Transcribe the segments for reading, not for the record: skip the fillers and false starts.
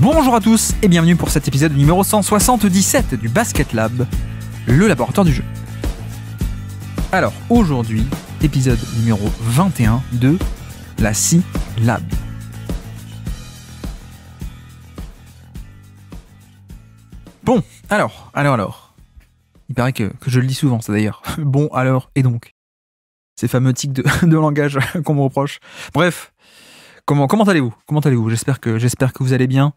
Bonjour à tous et bienvenue pour cet épisode numéro 177 du Basket Lab, le laboratoire du jeu. Alors aujourd'hui, épisode numéro 21 de la C-Lab. Bon, alors. Il paraît que je le dis souvent, ça d'ailleurs. Bon, alors, et donc. Ces fameux tics de langage qu'on me reproche. Bref, comment allez-vous ? J'espère que vous allez bien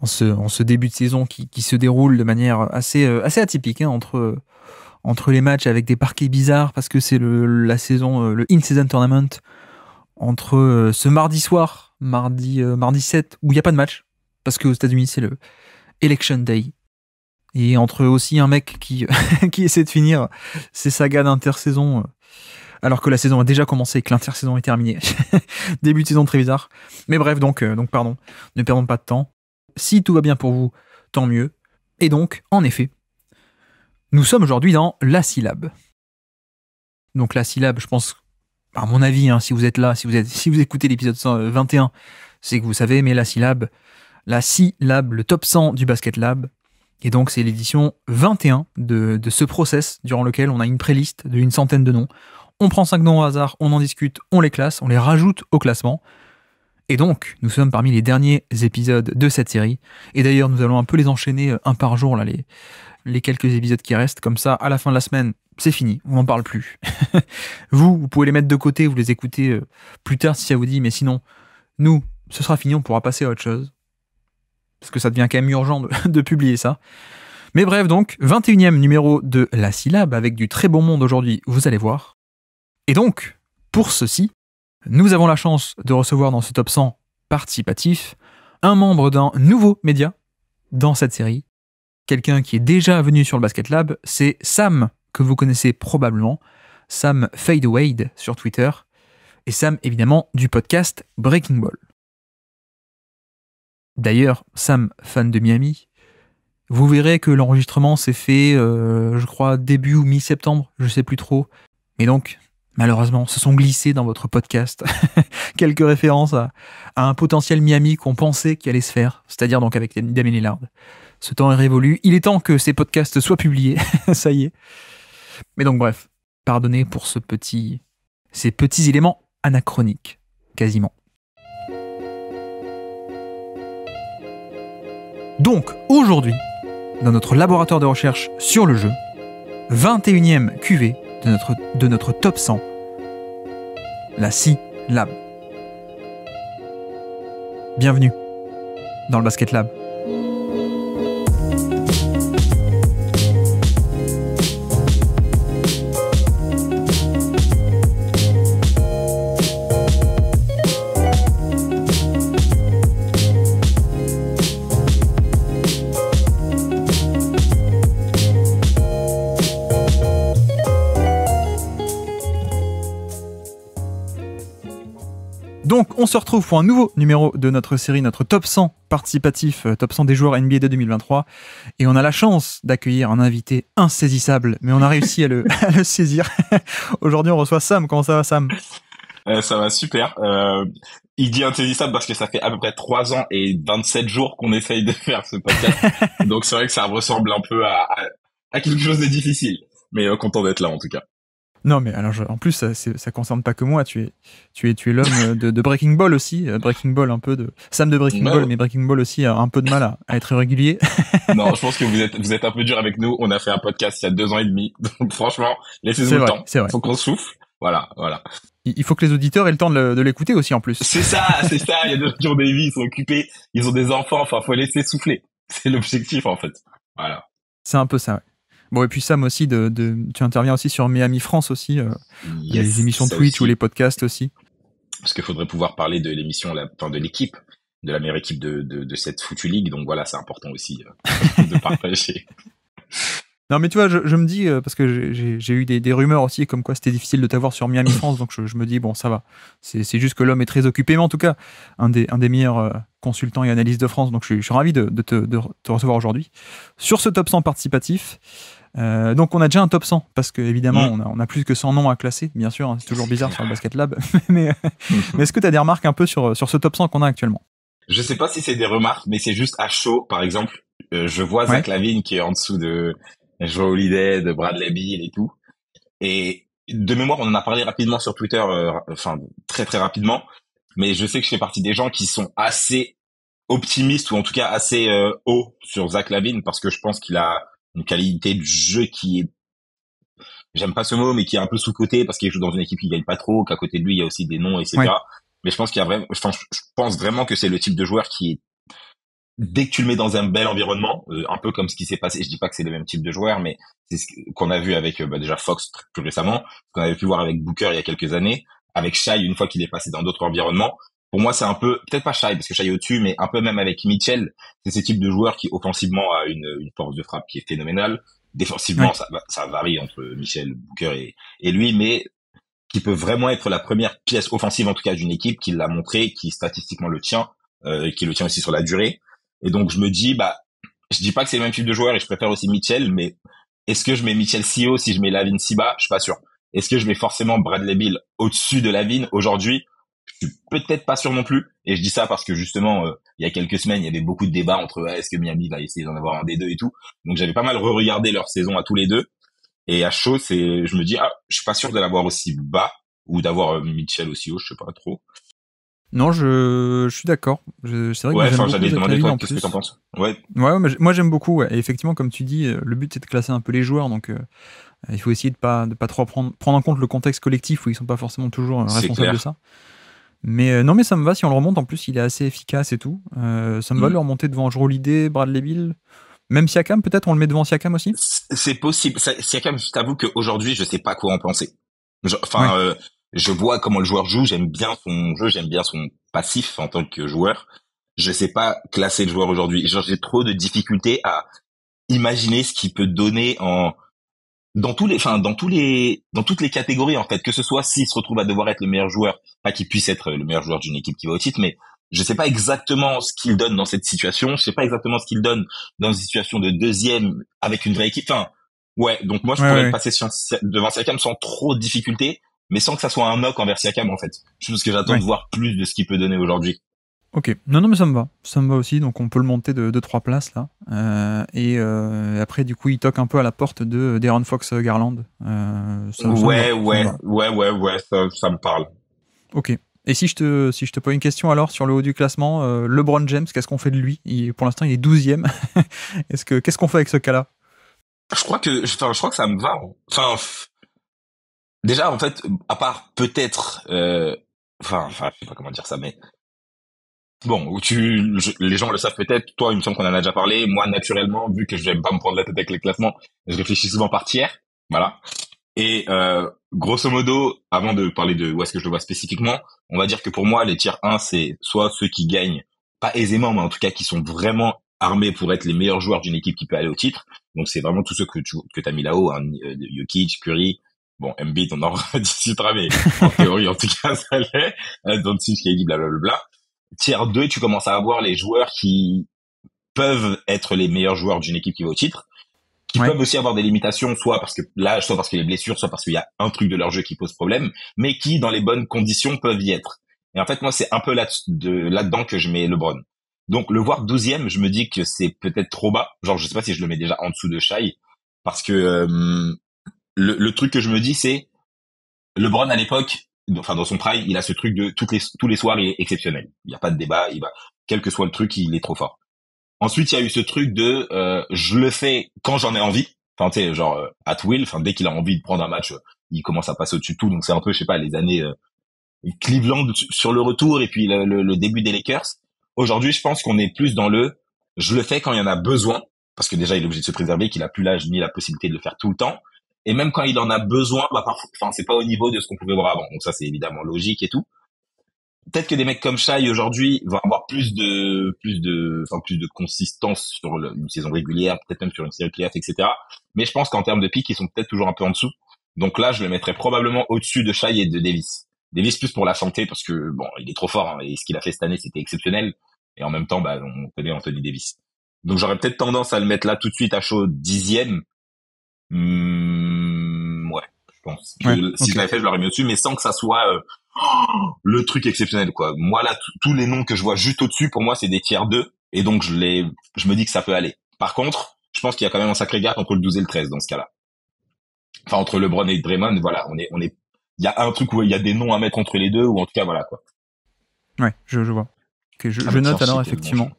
en ce début de saison qui se déroule de manière assez atypique, hein, entre les matchs avec des parquets bizarres, parce que c'est la saison, le in-season tournament, entre ce mardi soir, mardi 7, où il n'y a pas de match, parce qu'aux États-Unis c'est le Election Day, et entre aussi un mec qui essaie de finir ses sagas d'intersaison, alors que la saison a déjà commencé et que l'intersaison est terminée. Début de saison très bizarre. Mais bref, donc pardon, ne perdons pas de temps. Si tout va bien pour vous, tant mieux. Et donc, en effet, nous sommes aujourd'hui dans la C-Lab. Donc la C-Lab, je pense, à mon avis, hein, si vous êtes là, si vous écoutez l'épisode 21, c'est que vous savez, mais la C-Lab, le top 100 du Basket Lab. Et donc c'est l'édition 21 de ce process durant lequel on a une playlist d'une centaine de noms. On prend 5 noms au hasard, on en discute, on les classe, on les rajoute au classement. Et donc, nous sommes parmi les derniers épisodes de cette série. Et d'ailleurs, nous allons un peu les enchaîner un par jour, là, les quelques épisodes qui restent. Comme ça, à la fin de la semaine, c'est fini, on n'en parle plus. vous pouvez les mettre de côté, vous les écoutez plus tard si ça vous dit. Mais sinon, nous, ce sera fini, on pourra passer à autre chose. Parce que ça devient quand même urgent de publier ça. Mais bref, donc, 21e numéro de la C-Lab, avec du très bon monde aujourd'hui, vous allez voir. Et donc, pour ceci, nous avons la chance de recevoir dans ce top 100 participatif un membre d'un nouveau média dans cette série. Quelqu'un qui est déjà venu sur le Basket Lab, c'est Sam, que vous connaissez probablement. Sam Fadeaway sur Twitter. Et Sam, évidemment, du podcast Breaking Ball. D'ailleurs, Sam, fan de Miami, vous verrez que l'enregistrement s'est fait, je crois, début ou mi-septembre, je sais plus trop. Et donc, malheureusement, se sont glissés dans votre podcast quelques références à un potentiel Miami qu'on pensait qu'il allait se faire, c'est-à-dire donc avec Damian Lillard. Ce temps est révolu, il est temps que ces podcasts soient publiés, ça y est. Mais donc bref, pardonnez pour ces petits éléments anachroniques, quasiment. Donc, aujourd'hui, dans notre laboratoire de recherche sur le jeu, 21e cuvée de notre top 100, la C-Lab. Bienvenue dans le Basket Lab. Donc, on se retrouve pour un nouveau numéro de notre série, notre top 100 participatif, top 100 des joueurs NBA de 2023. Et on a la chance d'accueillir un invité insaisissable, mais on a réussi à le saisir. Aujourd'hui, on reçoit Sam. Comment ça va, Sam ? Ça va super. Il dit insaisissable parce que ça fait à peu près 3 ans et 27 jours qu'on essaye de faire ce podcast. Donc, c'est vrai que ça ressemble un peu à quelque chose de difficile. Mais content d'être là, en tout cas. Non, mais alors, en plus, ça concerne pas que moi. Tu es l'homme de Breaking Ball aussi. Breaking Ball, un peu de Sam de Breaking Ball, mais Breaking Ball aussi a un peu de mal à être régulier. Non, je pense que vous êtes un peu dur avec nous. On a fait un podcast il y a 2 ans et demi. Donc, franchement, laissez-nous le temps. C'est vrai. Faut qu'on souffle. Voilà. Il faut que les auditeurs aient le temps de l'écouter aussi, en plus. C'est ça. Il y a d'autres qui ont des vies, ils sont occupés, ils ont des enfants. Enfin, faut laisser souffler. C'est l'objectif, en fait. Voilà. C'est un peu ça, ouais. Bon, et puis Sam aussi, tu interviens aussi sur Miami France aussi. Il y a les émissions Twitch aussi, ou les podcasts aussi. Parce qu'il faudrait pouvoir parler de l'émission, de l'équipe, de la meilleure équipe de cette foutue ligue. Donc voilà, c'est important aussi de partager. Non, mais tu vois, je me dis, parce que j'ai eu des rumeurs aussi, comme quoi c'était difficile de t'avoir sur Miami France, donc je me dis, bon, ça va. C'est juste que l'homme est très occupé, mais en tout cas, un des meilleurs consultants et analystes de France, donc je suis ravi de te recevoir aujourd'hui. Sur ce top 100 participatif, donc on a déjà un top 100, parce qu'évidemment, on a plus que 100 noms à classer, bien sûr, hein, c'est toujours bizarre sur le Basket Lab, mais est-ce que tu as des remarques un peu sur ce top 100 qu'on a actuellement ? je sais pas si c'est des remarques, mais c'est juste à chaud, par exemple, je vois Ouais. Zach LaVine qui est en dessous de Joe Holiday, de Bradley Beal et tout. Et de mémoire, on en a parlé rapidement sur Twitter, enfin très très rapidement. Mais je sais que je fais partie des gens qui sont assez optimistes ou en tout cas assez haut sur Zach LaVine parce que je pense qu'il a une qualité de jeu qui est, j'aime pas ce mot, mais qui est un peu sous-coté parce qu'il joue dans une équipe qui gagne pas trop, qu'à côté de lui il y a aussi des noms, Ouais. etc. Mais je pense qu'il y a vraiment, enfin, je pense vraiment que c'est le type de joueur qui est, dès que tu le mets dans un bel environnement, un peu comme ce qui s'est passé, je dis pas que c'est le même type de joueur, mais c'est ce qu'on a vu avec déjà Fox plus récemment, ce qu'on avait pu voir avec Booker il y a quelques années, avec Shai une fois qu'il est passé dans d'autres environnements. Pour moi, c'est un peu, peut-être pas Shai parce que Shai est au-dessus, mais un peu même avec Mitchell, c'est ce type de joueur qui offensivement a une force de frappe qui est phénoménale. Défensivement, Ouais. ça varie entre Mitchell, Booker et lui, mais qui peut vraiment être la première pièce offensive en tout cas d'une équipe, qui l'a montré, qui statistiquement le tient, qui le tient aussi sur la durée. Et donc je me dis, bah, je dis pas que c'est le même type de joueur et je préfère aussi Mitchell, mais est-ce que je mets Mitchell si haut si je mets Lavine si bas? Je suis pas sûr. Est-ce que je mets forcément Bradley Beal au-dessus de Lavine aujourd'hui? Je suis peut-être pas sûr non plus. Et je dis ça parce que justement, il y a quelques semaines, il y avait beaucoup de débats entre est-ce que Miami va essayer d'en avoir un des deux et tout. Donc j'avais pas mal re-regardé leur saison à tous les deux. Et à chaud, je me dis, ah, je suis pas sûr de l'avoir aussi bas ou d'avoir Mitchell aussi haut, je sais pas trop. Non, je suis d'accord. C'est vrai que moi Ouais, j'aime enfin, beaucoup j'allais Zach demander LaVine toi, en qu'est-ce que t'en plus. penses? Ouais, Ouais, ouais, moi j'aime beaucoup. Ouais. Et effectivement, comme tu dis, le but c'est de classer un peu les joueurs, donc il faut essayer de pas trop prendre en compte le contexte collectif où ils sont pas forcément toujours c'est responsables de clair. ça. Mais non, mais ça me va si on le remonte. En plus, il est assez efficace et tout. Ça me va de Hmm. le remonter devant Jrue Holiday, Bradley Beal, même Siakam. Peut-être on le met devant Siakam aussi. C'est possible. C'est quand même, je t'avoue qu'aujourd'hui, je sais pas quoi en penser. Ouais. Enfin, je vois comment le joueur joue, j'aime bien son jeu, j'aime bien son passif en tant que joueur. Je sais pas classer le joueur aujourd'hui. Genre, j'ai trop de difficultés à imaginer ce qu'il peut donner en dans tous les, enfin dans toutes les catégories en fait, que ce soit s'il se retrouve à devoir être le meilleur joueur, pas qu'il puisse être le meilleur joueur d'une équipe qui va au titre, mais je sais pas exactement ce qu'il donne dans cette situation, je sais pas exactement ce qu'il donne dans une situation de deuxième avec une vraie équipe. Enfin, ouais, donc moi je Ouais, ouais, pourrais le ouais. passer devant Siakam sans trop de difficulté, mais sans que ça soit un knock envers Siakam en fait. Je pense que j'attends de Ouais. voir plus de ce qu'il peut donner aujourd'hui. Ok. Non, non, mais ça me va. Ça me va aussi. Donc on peut le monter de 3 places là. Et après, du coup, il toque un peu à la porte de d'Aaron Fox Garland. Ça me va. Ouais, Ça me ouais, va. ouais, ouais, ouais, ça me parle. Ok. Et si je te pose une question alors sur le haut du classement, LeBron James, qu'est-ce qu'on fait de lui? Pour l'instant, il est 12e. Qu'est-ce qu'on fait avec ce cas-là? Je crois que ça me va. Enfin, déjà, en fait, à part peut-être, je sais pas comment dire ça, mais bon, les gens le savent peut-être. Toi, il me semble qu'on en a déjà parlé. Moi, naturellement, vu que j'aime pas me prendre la tête avec les classements, je réfléchis souvent par tiers, voilà. Et grosso modo, avant de parler de où est-ce que je le vois spécifiquement, on va dire que pour moi, les tiers 1, c'est soit ceux qui gagnent pas aisément, mais en tout cas qui sont vraiment armés pour être les meilleurs joueurs d'une équipe qui peut aller au titre. Donc c'est vraiment tous ceux que t'as mis là-haut, hein, Jokic, Curry, bon, Embiid, on en rediscutera, mais en théorie, en tout cas, ça l'est. Doncic, KD, blablabla. Tiers 2, tu commences à avoir les joueurs qui peuvent être les meilleurs joueurs d'une équipe qui va au titre, qui Ouais. peuvent aussi avoir des limitations, soit parce que l'âge, soit parce qu'il y a les blessures, soit parce qu'il y a un truc de leur jeu qui pose problème, mais qui, dans les bonnes conditions, peuvent y être. Et en fait, moi, c'est un peu là-dedans que je mets LeBron. Donc, le voir 12e, je me dis que c'est peut-être trop bas. Genre, je sais pas si je le mets déjà en dessous de Shai, parce que le truc que je me dis, c'est LeBron à l'époque, enfin dans son prime, il a ce truc de tous les soirs, il est exceptionnel. Il n'y a pas de débat, il va, quel que soit le truc, il est trop fort. Ensuite, il y a eu ce truc de je le fais quand j'en ai envie. Enfin, tu sais, genre at will. Enfin, dès qu'il a envie de prendre un match, il commence à passer au-dessus de tout. Donc c'est un peu, je sais pas, les années Cleveland sur le retour et puis le début des Lakers. Aujourd'hui, je pense qu'on est plus dans le je le fais quand il y en a besoin, parce que déjà il est obligé de se préserver, qu'il a plus l'âge ni la possibilité de le faire tout le temps. Et même quand il en a besoin, bah parfois, enfin c'est pas au niveau de ce qu'on pouvait voir avant. Donc ça c'est évidemment logique et tout. Peut-être que des mecs comme Shai aujourd'hui vont avoir plus de consistance sur une saison régulière, peut-être même sur une série playoff, etc. Mais je pense qu'en termes de pic, ils sont peut-être toujours un peu en dessous. Donc là, je le mettrais probablement au-dessus de Shai et de Davis. Davis plus pour la santé parce que bon, il est trop fort hein, et ce qu'il a fait cette année, c'était exceptionnel. Et en même temps, bah, on connaît Anthony Davis. Donc j'aurais peut-être tendance à le mettre là tout de suite à chaud 10e. Ouais. pense. Ouais, Si je l'avais fait, je l'aurais mis au-dessus, mais sans que ça soit le truc exceptionnel, quoi. Moi, là, tous les noms que je vois juste au-dessus, pour moi, c'est des tiers 2, et donc je me dis que ça peut aller. Par contre, je pense qu'il y a quand même un sacré gap entre le 12 et le 13 dans ce cas-là. Enfin, entre LeBron et Draymond, voilà, il y a un truc où il y a des noms à mettre entre les deux, ou en tout cas, voilà, quoi. Ouais, je vois. Ok, je Ah, bah, tiens, note je sais alors, quel nom effectivement.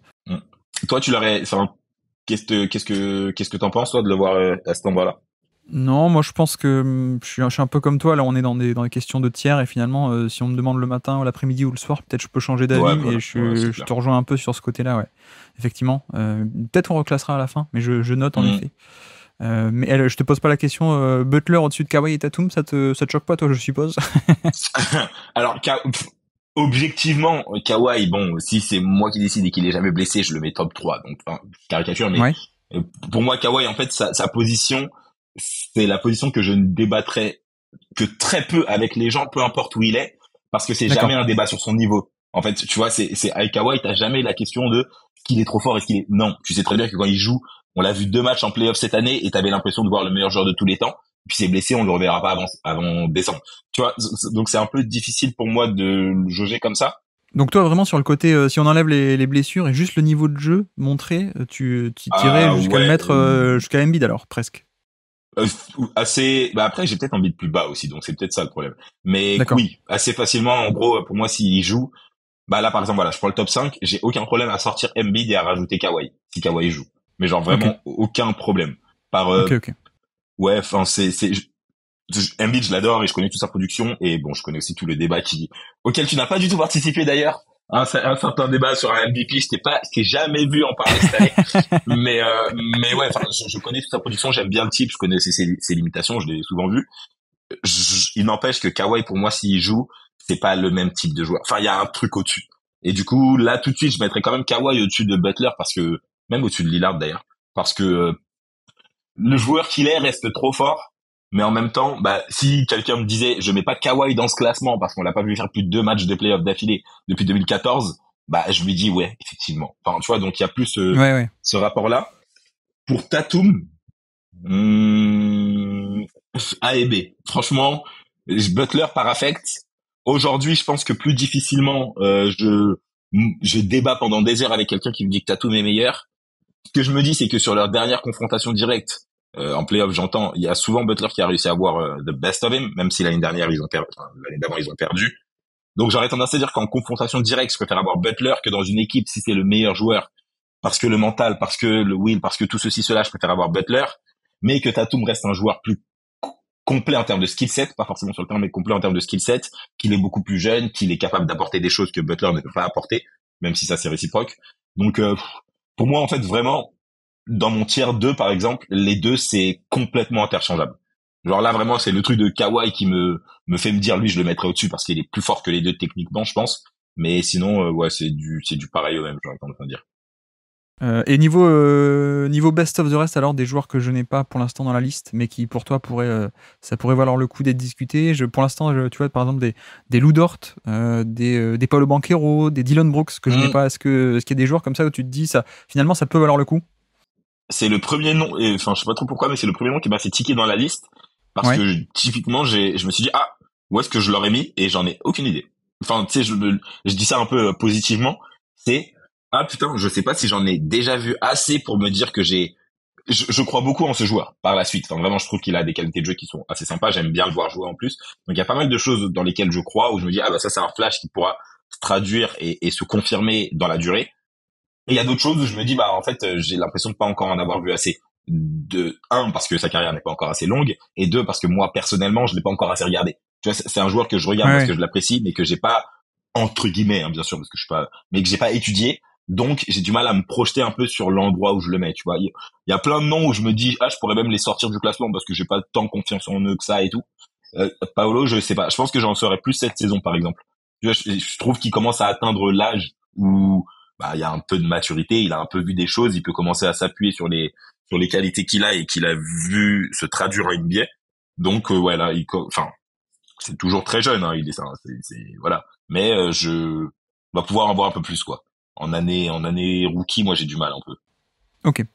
Toi, tu l'aurais, enfin, qu'est-ce que t'en penses, toi, de le voir à cet endroit-là? Non, moi je pense que je suis un peu comme toi, là on est dans des questions de tiers, et finalement si on me demande le matin ou l'après-midi ou le soir, peut-être je peux changer Ouais, d'avis, mais voilà, ouais, c'est je clair. te rejoins un peu sur ce côté-là, ouais. Effectivement. Peut-être on reclassera à la fin, mais je note en Hmm. effet. Mais je te pose pas la question, Butler au-dessus de Kawhi et Tatum, ça te choque pas toi, je suppose? Alors, objectivement, Kawhi, bon, si c'est moi qui décide et qu'il est jamais blessé, je le mets top 3. Donc, enfin, caricature, mais Ouais, euh, pour moi, Kawhi, en fait, sa position, c'est la position que je ne débattrai que très peu avec les gens, peu importe où il est, parce que c'est jamais d'accord. un débat sur son niveau. En fait, tu vois, avec Kawhi, t'as jamais la question de est-ce qu'il est trop fort, est-ce qu'il est... Non, tu sais très bien que quand il joue, on l'a vu 2 matchs en playoff cette année et t'avais l'impression de voir le meilleur joueur de tous les temps. Puis c'est blessé, on le reverra pas avant décembre. Tu vois, donc c'est un peu difficile pour moi de le jauger comme ça. Donc toi vraiment sur le côté, si on enlève les blessures et juste le niveau de jeu montré, tu tirais Ah jusqu'à le ouais, mettre jusqu'à Embiid alors, presque. euh, assez. Bah après, j'ai peut-être envie de plus bas aussi, donc c'est peut-être ça le problème. Mais D'accord. oui, assez facilement. En gros, pour moi, s'il joue, bah là, par exemple, voilà, je prends le top 5, j'ai aucun problème à sortir Embiid et à rajouter Kawhi, si Kawhi joue. Mais genre Ok, vraiment aucun problème. Par ok. ouais, enfin Embiid, je l'adore et je connais toute sa production et bon, je connais aussi tout le débat auquel tu n'as pas du tout participé d'ailleurs. Un certain débat sur un MVP, je t'ai jamais vu en parler cette année. Mais ouais, enfin, je connais toute sa production, j'aime bien le type, je connais ses limitations, je l'ai souvent vu. Il n'empêche que Kawhi, pour moi, s'il joue, c'est pas le même type de joueur. Enfin, il y a un truc au-dessus. Et du coup, là, tout de suite, je mettrais quand même Kawhi au-dessus de Butler parce que, même au-dessus de Lillard d'ailleurs, parce que le joueur qu'il est reste trop fort. Mais en même temps, bah, si quelqu'un me disait, je mets pas Kawhi dans ce classement parce qu'on l'a pas vu faire plus de 2 matchs de playoff d'affilée depuis 2014, bah, je lui dis, ouais, effectivement. Enfin, tu vois, donc il y a plus Ouais. ce rapport-là. Pour Tatum, hmm, A et B. Franchement, Butler par affect. Aujourd'hui, je pense que plus difficilement, je débat pendant des heures avec quelqu'un qui me dit que Tatum est meilleur. Ce que je me dis, c'est que sur leur dernière confrontation directe, en playoff, j'entends, il y a souvent Butler qui a réussi à avoir the best of him, même si l'année dernière ils ont perdu, enfin, l'année d'avant ils ont perdu. Donc j'aurais tendance à dire qu'en confrontation directe, je préfère avoir Butler que dans une équipe si c'est le meilleur joueur, parce que le mental, parce que le will, parce que tout ceci, cela, je préfère avoir Butler, mais que Tatum reste un joueur plus complet en termes de skill set, pas forcément sur le terrain, mais complet en termes de skill set, qu'il est beaucoup plus jeune, qu'il est capable d'apporter des choses que Butler ne peut pas apporter, même si ça c'est réciproque. Donc pour moi en fait vraiment dans mon tiers 2 par exemple, les deux c'est complètement interchangeable. Genre là vraiment c'est le truc de Kawhi qui me fait me dire lui je le mettrais au-dessus parce qu'il est plus fort que les deux techniquement je pense, mais sinon ouais c'est du pareil au même, j'aurais tendance à dire. Et niveau best of the rest, alors des joueurs que je n'ai pas pour l'instant dans la liste, mais qui pour toi ça pourrait valoir le coup d'être discuté. Pour l'instant, tu vois, par exemple des Lou Dort, des Paolo Banchero, des Dylan Brooks que je n'ai Hmm. pas. Est-ce qu'il y a des joueurs comme ça où tu te dis ça, finalement, ça peut valoir le coup? C'est le premier nom, et enfin je sais pas trop pourquoi, mais c'est le premier nom qui m'a fait tiquer dans la liste parce Ouais. que typiquement je me suis dit ah où est-ce que je l'aurais mis et j'en ai aucune idée. Enfin tu sais je dis ça un peu positivement, c'est ah putain je sais pas si j'en ai déjà vu assez pour me dire que je crois beaucoup en ce joueur par la suite. Enfin vraiment je trouve qu'il a des qualités de jeu qui sont assez sympas, j'aime bien le voir jouer en plus. Donc il y a pas mal de choses dans lesquelles je crois où je me dis ah bah ça c'est un flash qui pourra se traduire et se confirmer dans la durée. Et il y a d'autres choses où je me dis, bah, en fait, j'ai l'impression de pas encore en avoir vu assez. Parce que sa carrière n'est pas encore assez longue, et deux, parce que moi, personnellement, je l'ai pas encore assez regardé. Tu vois, c'est un joueur que je regarde parce Ouais. que je l'apprécie, mais que j'ai pas, entre guillemets, hein, bien sûr, parce que je suis pas, mais que j'ai pas étudié. Donc, j'ai du mal à me projeter un peu sur l'endroit où je le mets, tu vois. Il y a plein de noms où je me dis, ah, je pourrais même les sortir du classement parce que j'ai pas tant confiance en eux que ça et tout. Paolo, je sais pas. Je pense que j'en saurais plus cette saison, par exemple. Tu vois, je trouve qu'il commence à atteindre l'âge où bah il y a un peu de maturité, il a un peu vu des choses, il peut commencer à s'appuyer sur les qualités qu'il a et qu'il a vu se traduire en NBA. Donc ouais là, enfin c'est toujours très jeune, hein, il est ça, voilà. Mais je va pouvoir en voir un peu plus quoi. En année rookie, moi j'ai du mal un peu. Ok.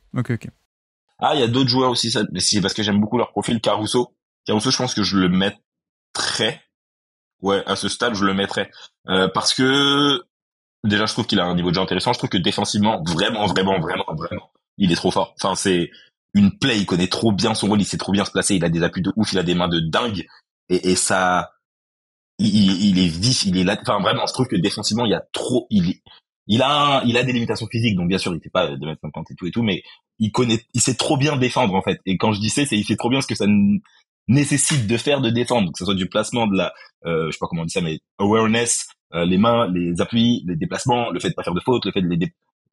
Ah, il y a d'autres joueurs aussi, ça, mais c'est parce que j'aime beaucoup leur profil. Caruso, Caruso, je pense que je le mettrais. Ouais, à ce stade, je le mettrais. Parce que déjà, je trouve qu'il a un niveau de jeu intéressant. Je trouve que défensivement, vraiment, il est trop fort. Enfin, c'est une play. Il connaît trop bien son rôle. Il sait trop bien se placer. Il a des appuis de ouf. Il a des mains de dingue. Et ça, il est vif. Il est là. Enfin, vraiment, je trouve que défensivement, il y a trop. Il a des limitations physiques. Donc, bien sûr, il fait pas 2,50 m et tout, mais il sait trop bien défendre en fait. Et quand je dis c'est il fait trop bien ce que ça nécessite de faire de défendre, que ce soit du placement, de la, je sais pas comment on dit ça, mais awareness, les mains, les appuis, les déplacements, le fait de pas faire de faute, le fait de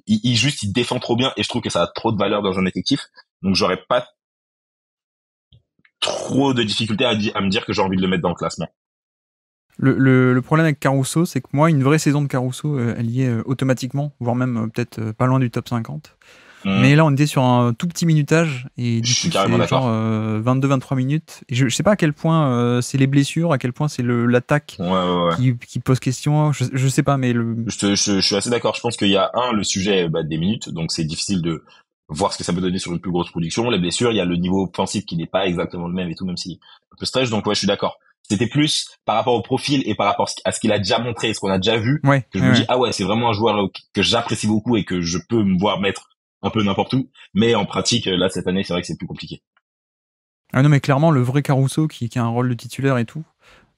il défend trop bien et je trouve que ça a trop de valeur dans un effectif. Donc j'aurais pas trop de difficultés à me dire que j'ai envie de le mettre dans le classement. Le problème avec Caruso, c'est que moi, une vraie saison de Caruso, elle y est automatiquement, voire même peut-être pas loin du top 50. Mais là, on était sur un tout petit minutage et du Je suis coup, carrément c'est genre d'accord. 22-23 minutes. Et je sais pas à quel point c'est les blessures, à quel point c'est l'attaque Ouais. qui pose question. Je sais pas, mais Je suis assez d'accord. Je pense qu'il y a des sujets des minutes, donc c'est difficile de voir ce que ça peut donner sur une plus grosse production. Les blessures, il y a le niveau offensif qui n'est pas exactement le même et tout, même si un peu stretch. Donc ouais, je suis d'accord. C'était plus par rapport au profil et par rapport à ce qu'il a déjà montré et ce qu'on a déjà vu ouais, que je ouais, me dis ouais. ah ouais, c'est vraiment un joueur que j'apprécie beaucoup et que je peux me voir mettre un peu n'importe où. Mais en pratique, là cette année, c'est vrai que c'est plus compliqué. Ah non, mais clairement, le vrai Caruso qui a un rôle de titulaire et tout.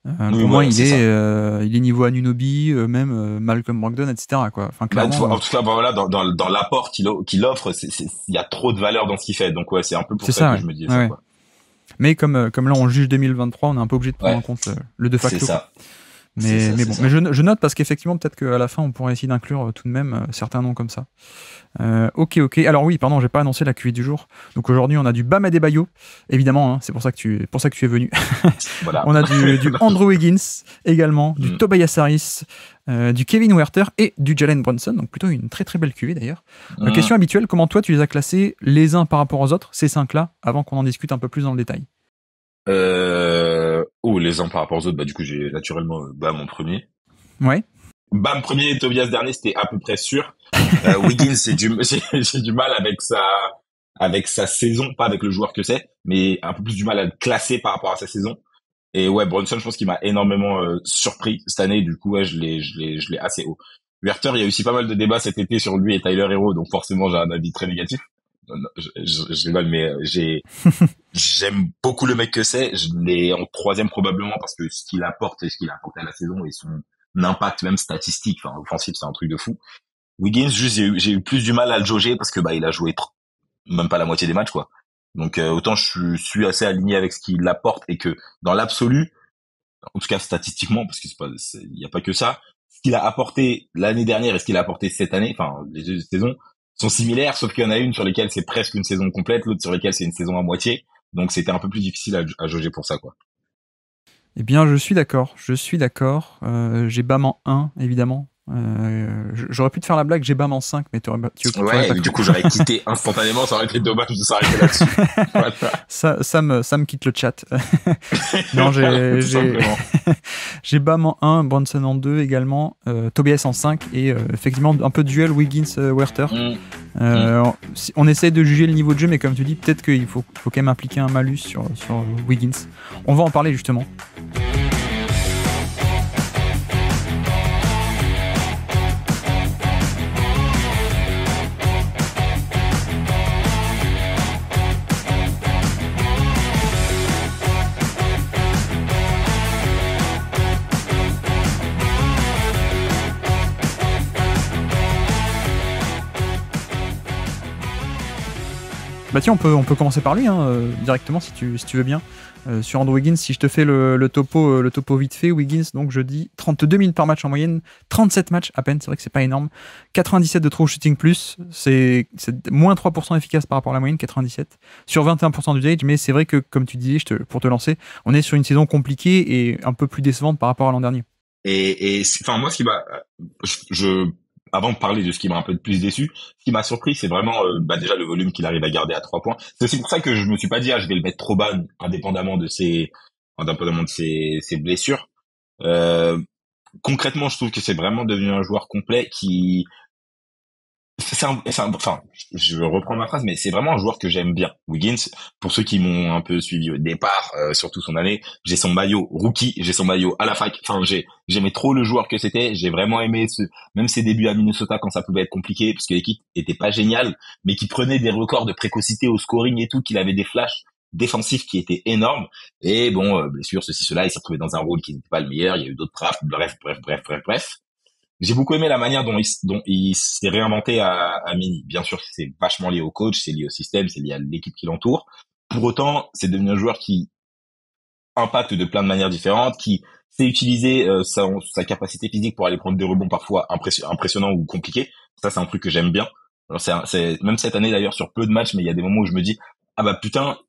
Oui, Pour moi, voilà, c'est ça. il est niveau Anunoby, même Malcolm Brogdon, etc. Quoi. Enfin, Bah, clairement, en tout cas, voilà, dans l'apport qu'il offre, il y a trop de valeur dans ce qu'il fait. Donc ouais, c'est un peu pour c'est ça ça, que ouais. je me disais Ouais, ça, ouais. quoi. Mais comme là, on juge 2023, on est un peu obligé de prendre Ouais, en compte le de c'est facto, quoi. ça. C'est ça, Mais c'est bon, mais ça. je note parce qu'effectivement, peut-être qu'à la fin, on pourrait essayer d'inclure tout de même certains noms comme ça. Ok. Alors oui, pardon, j'ai pas annoncé la QV du jour. Donc aujourd'hui, on a du Bam Adebayo, évidemment, hein, c'est pour ça que tu es venu. Voilà. On a du Andrew Wiggins également, du Mm. Tobias Harris, du Kevin Huerter et du Jalen Brunson. Donc plutôt une très très belle QV d'ailleurs. Mm. Question habituelle, comment toi tu les as classés les uns par rapport aux autres, ces cinq-là, avant qu'on en discute un peu plus dans le détail? Oh, les uns par rapport aux autres, bah du coup j'ai naturellement Bam en premier. Ouais. Bam premier et Tobias dernier, c'était à peu près sûr. Wiggins, j'ai du mal avec sa saison, pas avec le joueur que c'est, mais un peu plus du mal à le classer par rapport à sa saison. Et ouais, Brunson, je pense qu'il m'a énormément surpris cette année. Du coup, ouais, je l'ai assez haut. Werther, il y a aussi pas mal de débats cet été sur lui et Tyler Hero, donc forcément j'ai un avis très négatif. Non, non, je rigole, mais j'aime beaucoup le mec que c'est. Je l'ai en troisième probablement parce que ce qu'il apporte et ce qu'il a apporté à la saison et son impact même statistique, enfin offensif, c'est un truc de fou. Wiggins, juste j'ai eu plus du mal à le jauger parce que bah il a joué même pas la moitié des matchs quoi. Donc autant suis assez aligné avec ce qu'il apporte et que dans l'absolu, en tout cas statistiquement, parce que il y a pas que ça, ce qu'il a apporté l'année dernière et ce qu'il a apporté cette année, enfin les deux saisons sont similaires, sauf qu'il y en a une sur laquelle c'est presque une saison complète, l'autre sur laquelle c'est une saison à moitié. Donc c'était un peu plus difficile à jauger pour ça quoi. Eh bien, je suis d'accord. J'ai Bam en 1, évidemment. J'aurais pu te faire la blague, j'ai Bam en 5, mais tu aurais Ouais, pas du cru. coup j'aurais quitté instantanément, ça aurait été dommage de s'arrêter là-dessus. Voilà. Ça me quitte le chat. Non, Voilà, tout simplement. j'ai Bam en 1, Bronson en 2 également, Tobias en 5 et effectivement un peu de duel Wiggins-Werther. Mm, mm. On essaie de juger le niveau de jeu, mais comme tu dis, peut-être qu'il faut quand même impliquer un malus sur Wiggins. On va en parler justement. Bah tiens, on peut commencer par lui directement si tu veux bien. Sur Andrew Wiggins, si je te fais le topo vite fait, Wiggins, donc je dis 32 minutes par match en moyenne, 37 matchs à peine, c'est vrai que c'est pas énorme. 97 de true shooting plus, c'est moins 3% efficace par rapport à la moyenne, 97, sur 21% d'usage, mais c'est vrai que, comme tu disais, pour te lancer, on est sur une saison compliquée et un peu plus décevante par rapport à l'an dernier. Enfin moi ce qui m'a avant de parler de ce qui m'a un peu plus déçu, ce qui m'a surpris c'est vraiment déjà le volume qu'il arrive à garder à 3 points. C'est aussi pour ça que je me suis pas dit je vais le mettre trop bas indépendamment de ses blessures. Concrètement, je trouve que c'est vraiment devenu un joueur complet qui enfin, je reprends ma phrase, mais c'est vraiment un joueur que j'aime bien. Wiggins, pour ceux qui m'ont un peu suivi au départ, surtout son année, j'ai son maillot rookie, j'ai son maillot à la fac. Enfin, j'aimais trop le joueur que c'était. J'ai vraiment aimé même ses débuts à Minnesota quand ça pouvait être compliqué, parce que l'équipe était pas géniale, mais qui prenait des records de précocité au scoring et tout, qu'il avait des flashs défensifs qui étaient énormes. Et bon, blessure, ceci, cela, il s'est retrouvé dans un rôle qui n'était pas le meilleur. Il y a eu d'autres drafts, bref. J'ai beaucoup aimé la manière dont il s'est réinventé à Mini. Bien sûr, c'est vachement lié au coach, c'est lié au système, c'est lié à l'équipe qui l'entoure. Pour autant, c'est devenu un joueur qui impacte de plein de manières différentes, qui sait utiliser sa capacité physique pour aller prendre des rebonds parfois impressionnants ou compliqués. Ça, c'est un truc que j'aime bien. Alors, c'est même cette année d'ailleurs sur peu de matchs, mais il y a des moments où je me dis ah bah putain,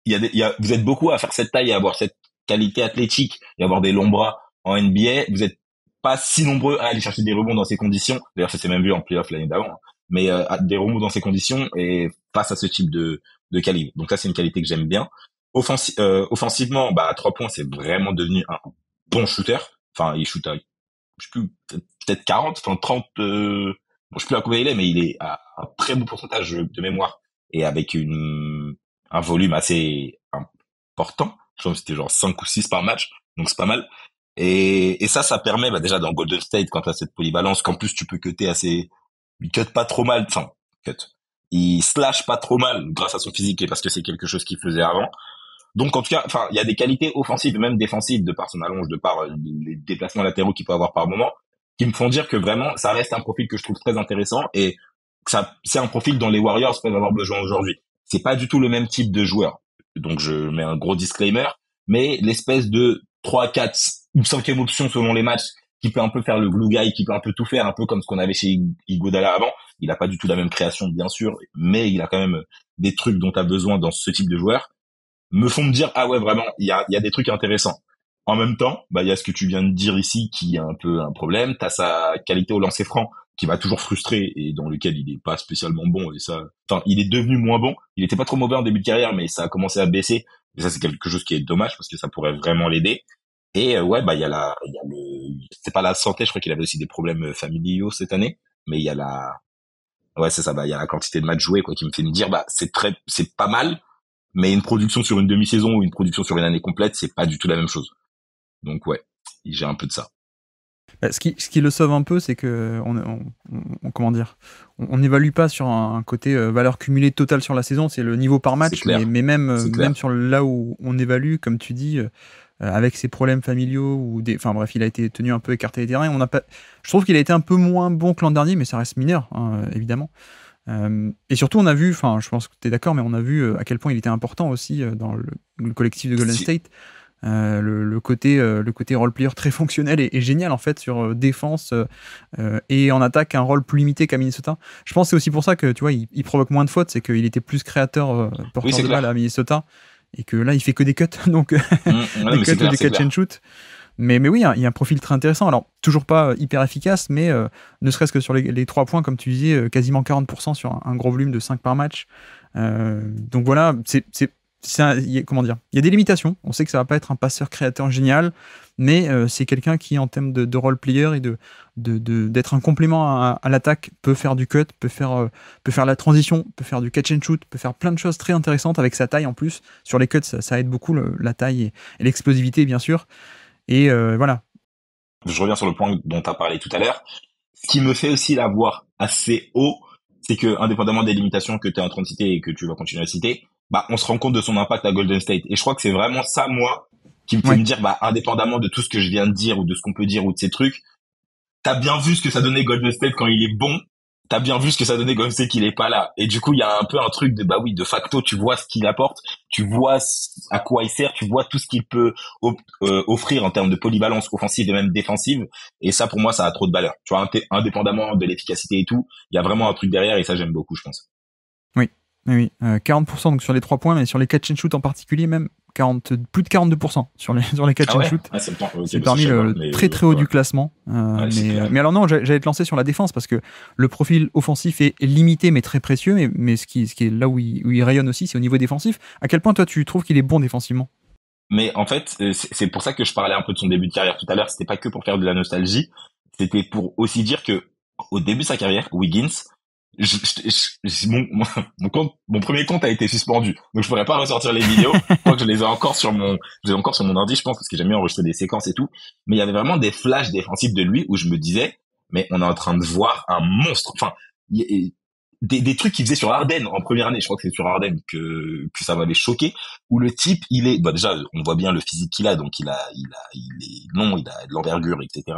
vous êtes beaucoup à faire cette taille et à avoir cette qualité athlétique et avoir des longs bras en NBA. Vous êtes pas si nombreux à aller chercher des rebonds dans ces conditions. D'ailleurs, ça s'est même vu en playoff l'année d'avant. Hein. Mais des rebonds dans ces conditions et face à ce type de calibre. Donc ça, c'est une qualité que j'aime bien. Offensivement, bah à 3 points, c'est vraiment devenu un bon shooter. Enfin, il shoot à, je sais plus, peut-être 40, enfin 30. Bon, je sais plus à combien il est, mais il est à un très bon pourcentage de mémoire et avec un volume assez important. Je pense que c'était genre 5 ou 6 par match, donc c'est pas mal. Et ça permet, bah déjà dans Golden State, quand t'as cette polyvalence, qu'en plus tu peux cutter assez, il cut pas trop mal, enfin, cut. Il slash pas trop mal grâce à son physique et parce que c'est quelque chose qu'il faisait avant. Donc en tout cas, enfin, il y a des qualités offensives et même défensives de par son allonge, de par les déplacements latéraux qu'il peut avoir par moment, qui me font dire que vraiment, ça reste un profil que je trouve très intéressant et que ça, c'est un profil dont les Warriors peuvent avoir besoin aujourd'hui. C'est pas du tout le même type de joueur. Donc je mets un gros disclaimer, mais l'espèce de 3, 4 ou 5e option selon les matchs, qui peut un peu faire le glue guy, qui peut un peu tout faire, un peu comme ce qu'on avait chez Iguodala avant. Il a pas du tout la même création, bien sûr, mais il a quand même des trucs dont tu as besoin dans ce type de joueur me font me dire ah ouais vraiment il y a des trucs intéressants. En même temps, bah il y a ce que tu viens de dire ici qui est un peu un problème. T'as sa qualité au lancer franc qui va toujours frustrer et dans lequel il est pas spécialement bon et ça. Enfin, il est devenu moins bon. Il était pas trop mauvais en début de carrière, mais ça a commencé à baisser. Et ça c'est quelque chose qui est dommage parce que ça pourrait vraiment l'aider. Et ouais bah il y a le, c'est pas la santé. Je crois qu'il avait aussi des problèmes familiaux cette année, mais il y a la, ouais c'est ça. Bah il y a la quantité de matchs joués quoi qui me fait me dire bah c'est pas mal mais une production sur une demi-saison ou une production sur une année complète, c'est pas du tout la même chose. Donc ouais, j'ai un peu de ça. Ce qui le sauve un peu, c'est que comment dire, on n'évalue pas sur un côté valeur cumulée totale sur la saison, c'est le niveau par match, mais même sur là où on évalue, comme tu dis, avec ses problèmes familiaux ou enfin bref, il a été tenu un peu écarté des terrains. Je trouve qu'il a été un peu moins bon que l'an dernier, mais ça reste mineur, hein, évidemment. Et surtout, on a vu, enfin, je pense que tu es d'accord, mais on a vu à quel point il était important aussi dans le collectif de Golden State. Le côté role-player très fonctionnel et génial en fait sur défense et en attaque un rôle plus limité qu'à Minnesota. Je pense que c'est aussi pour ça que tu vois il provoque moins de fautes, c'est qu'il était plus créateur porteur de balle à Minnesota et que là il fait que des cuts donc des cuts ou des catch and shoot. Mais oui, il y a un profil très intéressant. Alors, toujours pas hyper efficace, mais ne serait-ce que sur les 3 points, comme tu disais, quasiment 40% sur un gros volume de 5 par match. Donc voilà, comment dire, il y a des limitations. On sait que ça va pas être un passeur créateur génial, mais c'est quelqu'un qui, en termes de role player et d'être un complément à l'attaque, peut faire du cut, peut faire la transition, peut faire du catch and shoot, peut faire plein de choses très intéressantes avec sa taille en plus. Sur les cuts, ça aide beaucoup la taille et l'explosivité, bien sûr. Et voilà. Je reviens sur le point dont tu as parlé tout à l'heure. Ce qui me fait aussi la voir assez haut, c'est que, indépendamment des limitations que tu es en train de citer et que tu vas continuer à citer, bah, on se rend compte de son impact à Golden State. Et je crois que c'est vraiment ça, moi, qui me fait me dire, bah, indépendamment de tout ce que je viens de dire ou de ce qu'on peut dire ou de ces trucs, t'as bien vu ce que ça donnait Golden State quand il est bon. T'as bien vu ce que ça donnait Golden State qu'il est pas là. Et du coup, il y a un peu un truc de, bah oui, de facto, tu vois ce qu'il apporte, tu vois à quoi il sert, tu vois tout ce qu'il peut offrir en termes de polyvalence offensive et même défensive. Et ça, pour moi, ça a trop de valeur. Tu vois, indépendamment de l'efficacité et tout, il y a vraiment un truc derrière et ça, j'aime beaucoup, je pense. Oui. 40% donc sur les 3 points, mais sur les catch and shoot en particulier, même plus de 42% sur les catch and shoot. C'est parmi le très très haut du classement. Mais alors non, j'allais te lancer sur la défense parce que le profil offensif est limité mais très précieux. Mais ce qui est là où il rayonne aussi, c'est au niveau défensif. À quel point toi tu trouves qu'il est bon défensivement? Mais en fait, c'est pour ça que je parlais un peu de son début de carrière tout à l'heure. C'était pas que pour faire de la nostalgie, c'était pour aussi dire que au début de sa carrière, Wiggins, mon premier compte a été suspendu, donc je pourrais pas ressortir les vidéos. Je crois que je les ai encore sur mon ordi, je pense, parce que j'aime bien enregistrer des séquences et tout. Mais il y avait vraiment des flashs défensifs de lui où je me disais, mais on est en train de voir un monstre. Enfin, des trucs qu'il faisait sur Ardennes en première année, je crois que c'est sur Ardennes que ça m'avait choqué, où le type, il est, bah déjà, on voit bien le physique qu'il a, donc il est long, il a de l'envergure, etc.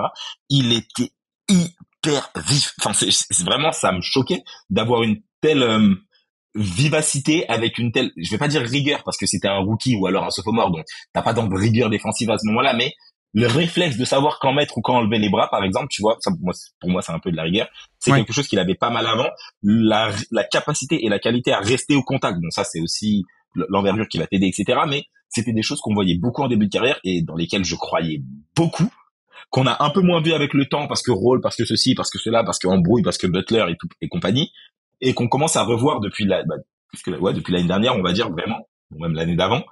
Il était hyper vif. Enfin, c'est vraiment, ça me choquait d'avoir une telle vivacité avec une telle, je vais pas dire rigueur parce que c'était un rookie ou alors un sophomore, donc t'as pas de rigueur défensive à ce moment-là, mais le réflexe de savoir quand mettre ou quand enlever les bras, par exemple, tu vois, ça, pour moi, c'est un peu de la rigueur. C'est Ouais. quelque chose qu'il avait pas mal avant. La capacité et la qualité à rester au contact. Bon, ça, c'est aussi l'envergure qui va t'aider, etc. Mais c'était des choses qu'on voyait beaucoup en début de carrière et dans lesquelles je croyais beaucoup, qu'on a un peu moins vu avec le temps parce que Roll, parce que ceci, parce que cela, parce que Embrouille, parce que Butler et tout, et compagnie, et qu'on commence à revoir depuis depuis l'année dernière, on va dire vraiment, ou même l'année d'avant,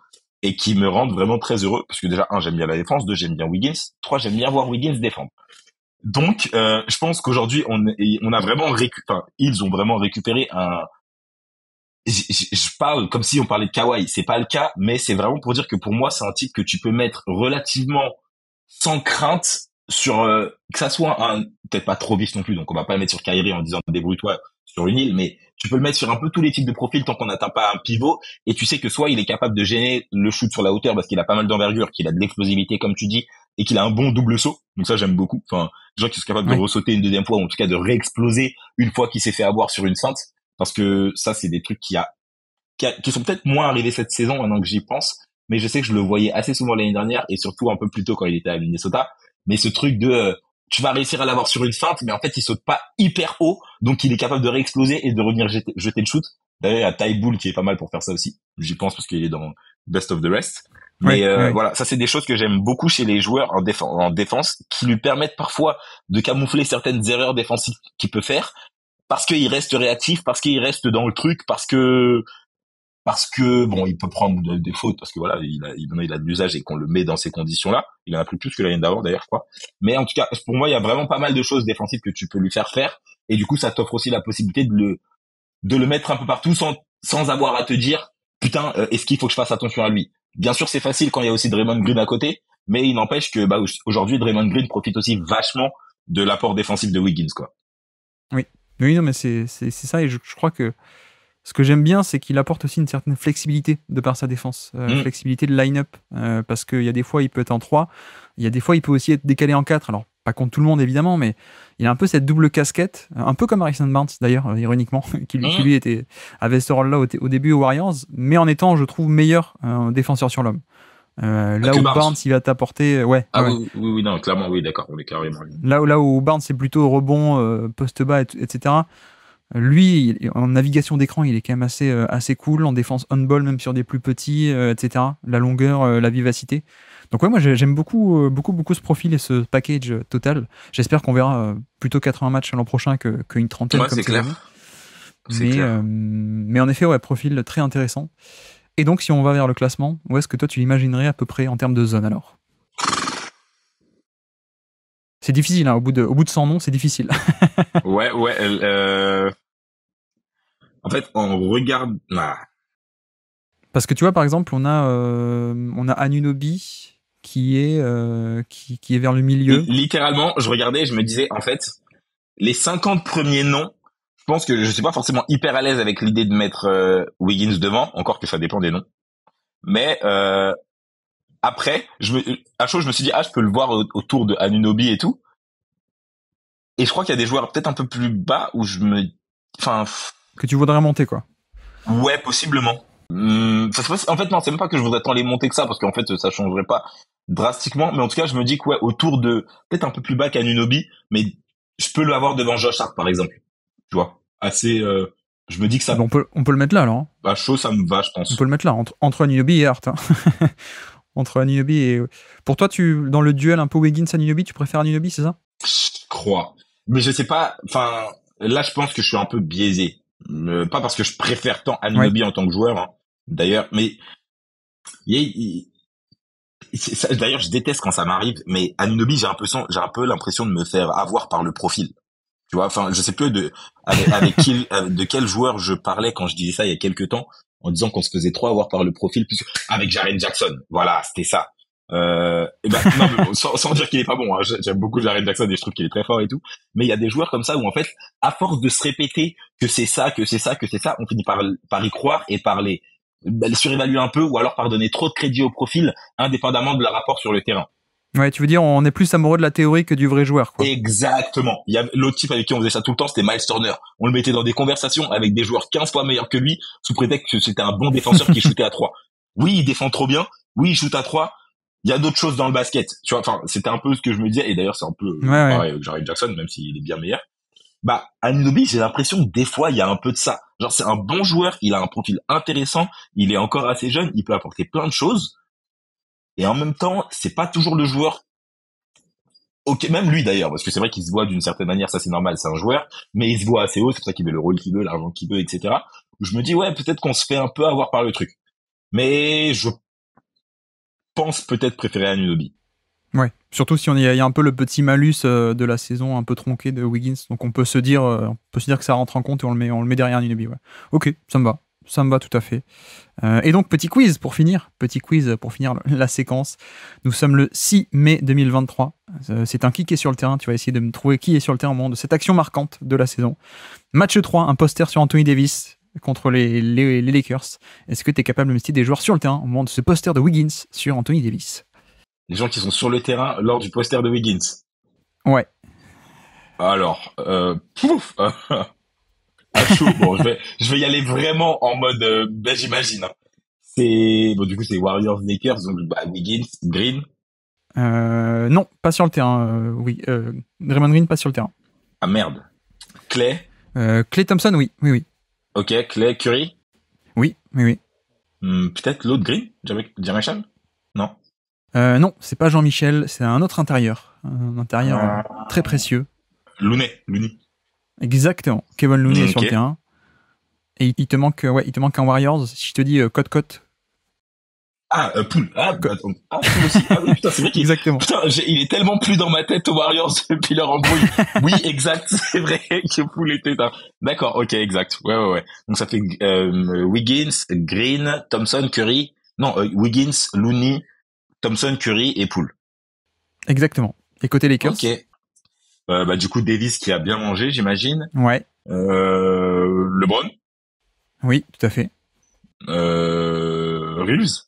et qui me rendent vraiment très heureux, parce que déjà, un, j'aime bien la défense, deux, j'aime bien Wiggins, trois, j'aime bien voir Wiggins défendre. Donc, je pense qu'aujourd'hui, on a vraiment ils ont vraiment récupéré un, je parle comme si on parlait de Kawhi, c'est pas le cas, mais c'est vraiment pour dire que pour moi, c'est un type que tu peux mettre relativement sans crainte sur que ça soit un peut-être pas trop vif non plus, donc on va pas le mettre sur Kyrie en disant débrouille-toi sur une île, mais tu peux le mettre sur un peu tous les types de profils tant qu'on n'atteint pas un pivot, et tu sais que soit il est capable de gêner le shoot sur la hauteur parce qu'il a pas mal d'envergure, qu'il a de l'explosivité comme tu dis, et qu'il a un bon double saut, donc ça j'aime beaucoup, enfin des gens qui sont capables de Ouais. ressauter une deuxième fois ou en tout cas de réexploser une fois qu'il s'est fait avoir sur une feinte, parce que ça c'est des trucs qui sont peut-être moins arrivés cette saison maintenant que j'y pense, mais je sais que je le voyais assez souvent l'année dernière et surtout un peu plus tôt quand il était à Minnesota. Mais ce truc de tu vas réussir à l'avoir sur une feinte, mais en fait il saute pas hyper haut, donc il est capable de réexploser et de revenir jeter le shoot. D'ailleurs, il y a Ty Bull qui est pas mal pour faire ça aussi. J'y pense parce qu'il est dans Best of the Rest. Mais Ouais, ouais. voilà, ça c'est des choses que j'aime beaucoup chez les joueurs en défense, qui lui permettent parfois de camoufler certaines erreurs défensives qu'il peut faire, parce qu'il reste réactif, parce qu'il reste dans le truc, parce que bon, il peut prendre des fautes parce que voilà, il a de l'usage et qu'on le met dans ces conditions-là. Il en a plus que l'année d'avant d'ailleurs, je crois. Mais en tout cas, pour moi, il y a vraiment pas mal de choses défensives que tu peux lui faire et du coup, ça t'offre aussi la possibilité de le mettre un peu partout sans avoir à te dire putain, est-ce qu'il faut que je fasse attention à lui. Bien sûr, c'est facile quand il y a aussi Draymond Green à côté, mais il n'empêche que aujourd'hui Draymond Green profite aussi vachement de l'apport défensif de Wiggins, quoi. Oui. Oui, non, mais c'est ça, et je crois que ce que j'aime bien, c'est qu'il apporte aussi une certaine flexibilité de par sa défense, Mm. flexibilité de line-up, parce qu'il y a des fois, il peut être en 3, il y a des fois, il peut aussi être décalé en 4, alors pas contre tout le monde évidemment, mais il a un peu cette double casquette, un peu comme Harrison Barnes d'ailleurs, ironiquement, qui Mm. lui avait ce rôle-là au début aux Warriors, mais en étant, je trouve, meilleur défenseur sur l'homme. Là Que où Barnes. Barnes, il va t'apporter... Ouais, Ah ouais. oui, non, clairement, oui, d'accord, on est carrément. Là où Barnes, c'est plutôt rebond, poste bas, etc. Lui, en navigation d'écran, il est quand même assez cool. En défense on-ball, même sur des plus petits, etc. La longueur, la vivacité. Donc ouais, moi j'aime beaucoup ce profil et ce package total. J'espère qu'on verra plutôt 80 matchs l'an prochain qu'une trentaine Ouais, comme c'est cette année. clair. C'est clair. Mais en effet, ouais, profil très intéressant. Et donc, si on va vers le classement, où est-ce que toi tu l'imaginerais à peu près en termes de zone alors? C'est difficile, hein, au bout de 100 noms, c'est difficile. Ouais. En fait, on regarde. Parce que tu vois, par exemple, on a Anunoby qui est vers le milieu. Littéralement, je regardais et je me disais, en fait, les 50 premiers noms, je pense que je suis pas forcément hyper à l'aise avec l'idée de mettre Wiggins devant, encore que ça dépend des noms. Mais après, à chaud, je me suis dit, je peux le voir autour de Anunoby et tout. Et je crois qu'il y a des joueurs peut-être un peu plus bas où enfin, Que tu voudrais monter, quoi. ouais, possiblement. En fait, non, c'est même pas que je voudrais tant les monter que ça, parce qu'en fait, ça changerait pas drastiquement. Mais en tout cas, je me dis que ouais, autour de peut-être un peu plus bas qu'Anunoby, mais je peux l'avoir devant Josh Hart, par exemple. Tu vois, assez. Je me dis que ça, On peut le mettre là, alors. Hein. chaud, ça me va, je On peut pense. le mettre là, entre Anunoby et Hart. Hein. Entre Anunoby et... Pour toi, dans le duel un peu Wiggins-Anunoby, tu préfères Anunoby, c'est ça? Je crois. Mais je sais pas. Enfin, là, je pense que je suis un peu biaisé. Pas parce que je préfère tant Ouais. Anunoby en tant que joueur, hein, d'ailleurs, mais d'ailleurs, je déteste quand ça m'arrive, mais Anunoby, j'ai un peu l'impression de me faire avoir par le profil. Tu vois, enfin, je sais plus de quel joueur je parlais quand je disais ça il y a quelques temps, en disant qu'on se faisait trop avoir par le profil, plus avec Jaren Jackson. Voilà, c'était ça. Et ben, non, mais bon, sans dire qu'il est pas bon, hein, j'aime beaucoup Jaren Jackson et je trouve qu'il est très fort et tout. Mais il y a des joueurs comme ça où en fait, à force de se répéter que c'est ça, que c'est ça, que c'est ça, on finit par y croire et par les surévaluer un peu ou alors par donner trop de crédit au profil, indépendamment de leur rapport sur le terrain. Ouais, tu veux dire, on est plus amoureux de la théorie que du vrai joueur, quoi. Exactement. Il y a l'autre type avec qui on faisait ça tout le temps, c'était Miles Turner. On le mettait dans des conversations avec des joueurs 15 fois meilleurs que lui, sous prétexte que c'était un bon défenseur qui shootait à 3. Oui, il défend trop bien. Oui, il shoot à 3. Il y a d'autres choses dans le basket. Tu vois, enfin, c'était un peu ce que je me disais. Et d'ailleurs, c'est un peu Ouais. pareil avec Jaren Jackson, même s'il est bien meilleur. Bah, Anunoby, j'ai l'impression que des fois, il y a un peu de ça. Genre, c'est un bon joueur, il a un profil intéressant, il est encore assez jeune, il peut apporter plein de choses. Et en même temps, c'est pas toujours le joueur. Ok, même lui d'ailleurs, parce que c'est vrai qu'il se voit d'une certaine manière, ça c'est normal, c'est un joueur, mais il se voit assez haut, c'est pour ça qu'il veut le rôle qu'il veut, l'argent qu'il veut, etc. Je me dis, ouais, peut-être qu'on se fait un peu avoir par le truc. Mais je pense peut-être préférer Anunoby. Ouais. Surtout si il y a un peu le petit malus de la saison un peu tronquée de Wiggins, donc on peut se dire que ça rentre en compte et on le met derrière Anunoby. Ouais. Ok, ça me va tout à fait. Et donc petit quiz pour finir la séquence. Nous sommes le 6 mai 2023. C'est un qui est sur le terrain. Tu vas essayer de me trouver qui est sur le terrain au moment de cette action marquante de la saison. Match 3, un poster sur Anthony Davis contre les Lakers. Est-ce que tu es capable de me citer des joueurs sur le terrain au moment de ce poster de Wiggins sur Anthony Davis? Les gens qui sont sur le terrain lors du poster de Wiggins. Ouais. Alors, pouf à chaud. Bon, je vais y aller vraiment en mode, ben, j'imagine. Hein. C'est bon, du coup, c'est Warriors Lakers, donc bah, Wiggins, Green. Non, pas sur le terrain. Oui, Draymond Green pas sur le terrain. Ah merde. Clay. Klay Thompson, oui. Ok, Clay, Curry. Oui. Peut-être l'autre Green, Jamaican. Non. Non, c'est pas Jean-Michel, c'est un autre intérieur. Un intérieur très précieux. Looney. Exactement. Kevin Looney est sur le Ok. terrain. Et il te manque un Warriors. Si je te dis Cote. Ah, Poole. Ah, bah, attends. Ah, Poole aussi. Ah oui, putain, c'est vrai qu'il, Exactement. putain, il est tellement plus dans ma tête aux Warriors depuis leur embrouille. Oui, exact. C'est vrai que Poole était un, d'accord, ok, exact. Ouais. Donc ça fait, Wiggins, Green, Thompson, Curry. Non, Wiggins, Looney, Thompson, Curry et Poole. Exactement. Et côté Lakers. Ok. Bah, du coup, Davis qui a bien mangé, j'imagine. Ouais. LeBron. Oui, tout à fait. Reeves.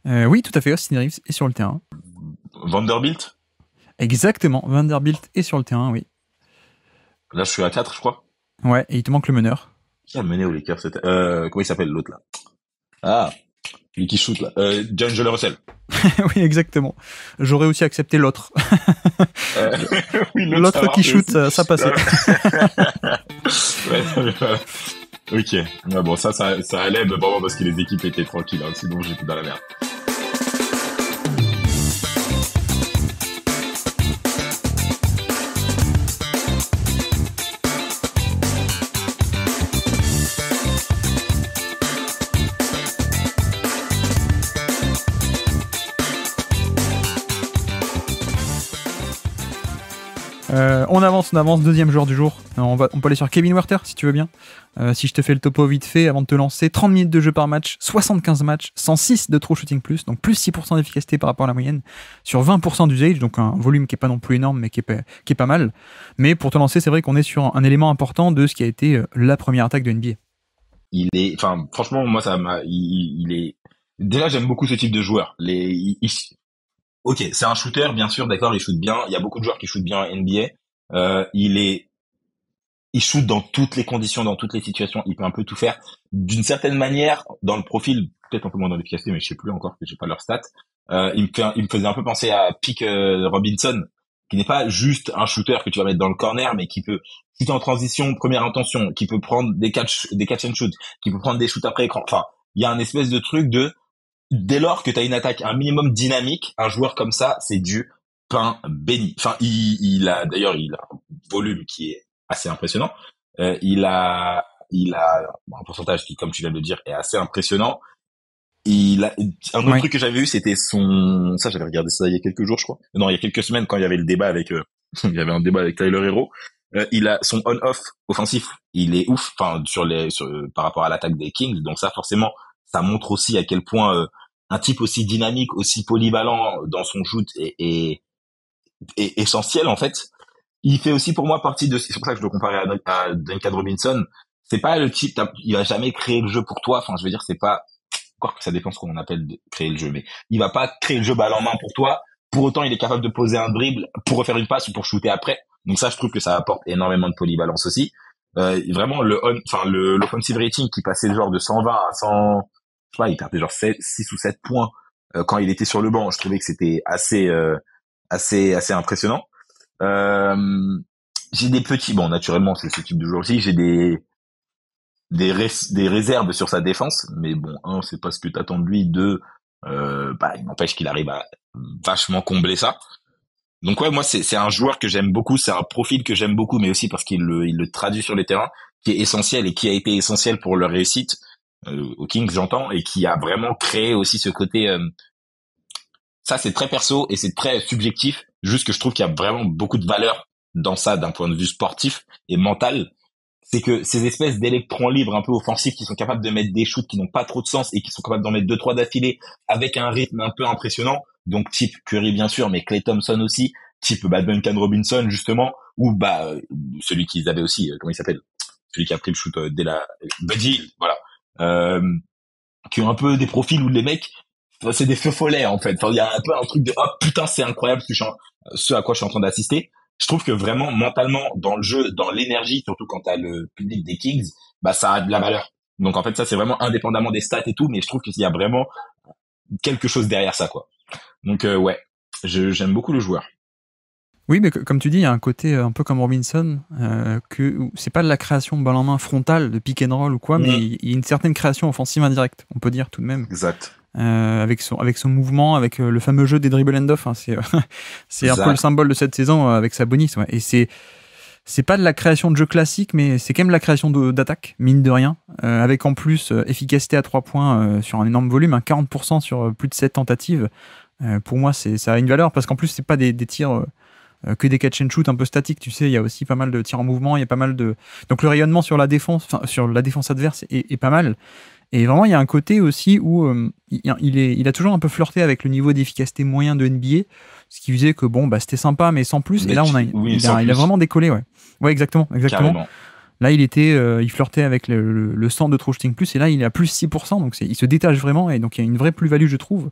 Oui, tout à fait. Austin Reeves est sur le terrain. Vanderbilt. Exactement. Vanderbilt est sur le terrain, oui. Là, je suis à 4, je crois. Ouais, et il te manque le meneur. Qui a mené aux Lakers? Comment il s'appelle l'autre là? Ah, lui qui shoot là. D'Angelo Russell. Oui, exactement. J'aurais aussi accepté l'autre. Oui, L'autre qui shoot, ça passait. Ouais. Ok. Ouais, bon, ça allait, mais vraiment parce que les équipes étaient tranquilles, hein, sinon j'étais dans la merde. On avance, deuxième joueur du jour. On peut aller sur Kevin Werther si tu veux bien. Si je te fais le topo vite fait avant de te lancer, 30 minutes de jeu par match, 75 matchs, 106 de true shooting plus, donc plus 6% d'efficacité par rapport à la moyenne, sur 20% d'usage, donc un volume qui est pas non plus énorme mais qui est pas mal. Mais pour te lancer, c'est vrai qu'on est sur un élément important de ce qui a été la première attaque de NBA. Enfin, franchement, moi, il est, déjà, j'aime beaucoup ce type de joueur. Ok, c'est un shooter, bien sûr, d'accord, il shoot bien. Il y a beaucoup de joueurs qui shootent bien en NBA. Il shoot dans toutes les conditions, dans toutes les situations. Il peut un peu tout faire. D'une certaine manière, dans le profil, peut-être un peu moins dans l'efficacité, mais je sais plus encore, que j'ai pas leur stats. Il me faisait un peu penser à Pick Robinson, qui n'est pas juste un shooter que tu vas mettre dans le corner, mais qui peut shooter en transition, première intention, qui peut prendre des catch and shoot, qui peut prendre des shoots après écran. Enfin, il y a un espèce de truc de, dès lors que tu as une attaque un minimum dynamique, un joueur comme ça, c'est du pain béni. Enfin, il a un volume qui est assez impressionnant. Il a un pourcentage qui, comme tu viens de le dire, est assez impressionnant. Il a un autre truc que j'avais vu, c'était j'avais regardé ça il y a quelques jours, je crois. Non, il y a quelques semaines quand il y avait le débat avec il y avait un débat avec Tyler Hero. il a son on-off offensif, il est ouf, enfin par rapport à l'attaque des Kings. Donc ça forcément, ça montre aussi à quel point un type aussi dynamique, aussi polyvalent dans son shoot est essentiel en fait. Il fait aussi pour moi partie de, c'est pour ça que je le comparais à Duncan Robinson. C'est pas le type, il va jamais créer le jeu pour toi. Enfin, je veux dire, c'est pas, encore que ça dépend ce qu'on appelle de créer le jeu, mais il va pas créer le jeu balle en main pour toi. Pour autant, il est capable de poser un dribble pour refaire une passe ou pour shooter après. Donc ça, je trouve que ça apporte énormément de polyvalence aussi. Vraiment, l'offensive rating qui passait genre de 120 à 100, je sais pas, il perdait genre 6 ou 7 points quand il était sur le banc. Je trouvais que c'était assez impressionnant. Euh, j'ai des petits, bon, naturellement, c'est ce type de joueur aussi. J'ai des réserves sur sa défense, mais bon, c'est pas ce que t'attends de lui. Deux, il n'empêche qu'il arrive à vachement combler ça. Donc ouais, moi c'est un joueur que j'aime beaucoup, c'est un profil que j'aime beaucoup, mais aussi parce il le traduit sur les terrains, qui est essentiel et qui a été essentiel pour leur réussite aux Kings, j'entends, et qui a vraiment créé aussi ce côté. Ça c'est très perso et c'est très subjectif. Juste que je trouve qu'il y a vraiment beaucoup de valeur dans ça d'un point de vue sportif et mental. C'est que ces espèces d'électrons libres un peu offensifs qui sont capables de mettre des shoots qui n'ont pas trop de sens et qui sont capables d'en mettre deux trois d'affilée avec un rythme un peu impressionnant, donc type Curry bien sûr, mais Klay Thompson aussi, type Duncan Robinson justement, ou celui qu'ils avaient aussi, comment il s'appelle, celui qui a pris le shoot dès la Buddy Hield, voilà, qui ont un peu des profils où les mecs, c'est des feux follets en fait. Enfin, il y a un peu un truc de oh putain c'est incroyable ce à quoi je suis en train d'assister. Je trouve que vraiment mentalement dans le jeu, dans l'énergie, surtout quand t'as le public des Kings, ça a de la valeur. Donc en fait ça c'est vraiment indépendamment des stats et tout, mais je trouve qu'il y a vraiment quelque chose derrière ça quoi. Donc ouais, j'aime beaucoup le joueur. Oui, mais comme tu dis, il y a un côté un peu comme Robinson, que c'est pas de la création balle en main frontale, de pick and roll ou quoi, mais il y a une certaine création offensive indirecte, on peut dire tout de même. Exact. Avec son mouvement, avec le fameux jeu des dribble and off, hein, c'est un peu le symbole de cette saison avec Sabonis. Ouais. Et c'est pas de la création de jeu classique, mais c'est quand même la création d'attaque, mine de rien, avec en plus efficacité à 3 points sur un énorme volume, 40% sur plus de 7 tentatives. Pour moi, ça a une valeur, parce qu'en plus, c'est pas des tirs que des catch and shoot un peu statiques, tu sais, il y a aussi pas mal de tirs en mouvement, il y a pas mal de... Donc le rayonnement sur la défense adverse est pas mal. Et vraiment, il y a un côté aussi où il a toujours un peu flirté avec le niveau d'efficacité moyen de NBA, ce qui faisait que c'était sympa, mais sans plus. Mais et là, il a vraiment décollé, ouais. Ouais, exactement. Carrément. Là, il flirtait avec le 100 de True Shooting Plus, et là, il est à plus 6%, donc il se détache vraiment, et donc il y a une vraie plus-value, je trouve.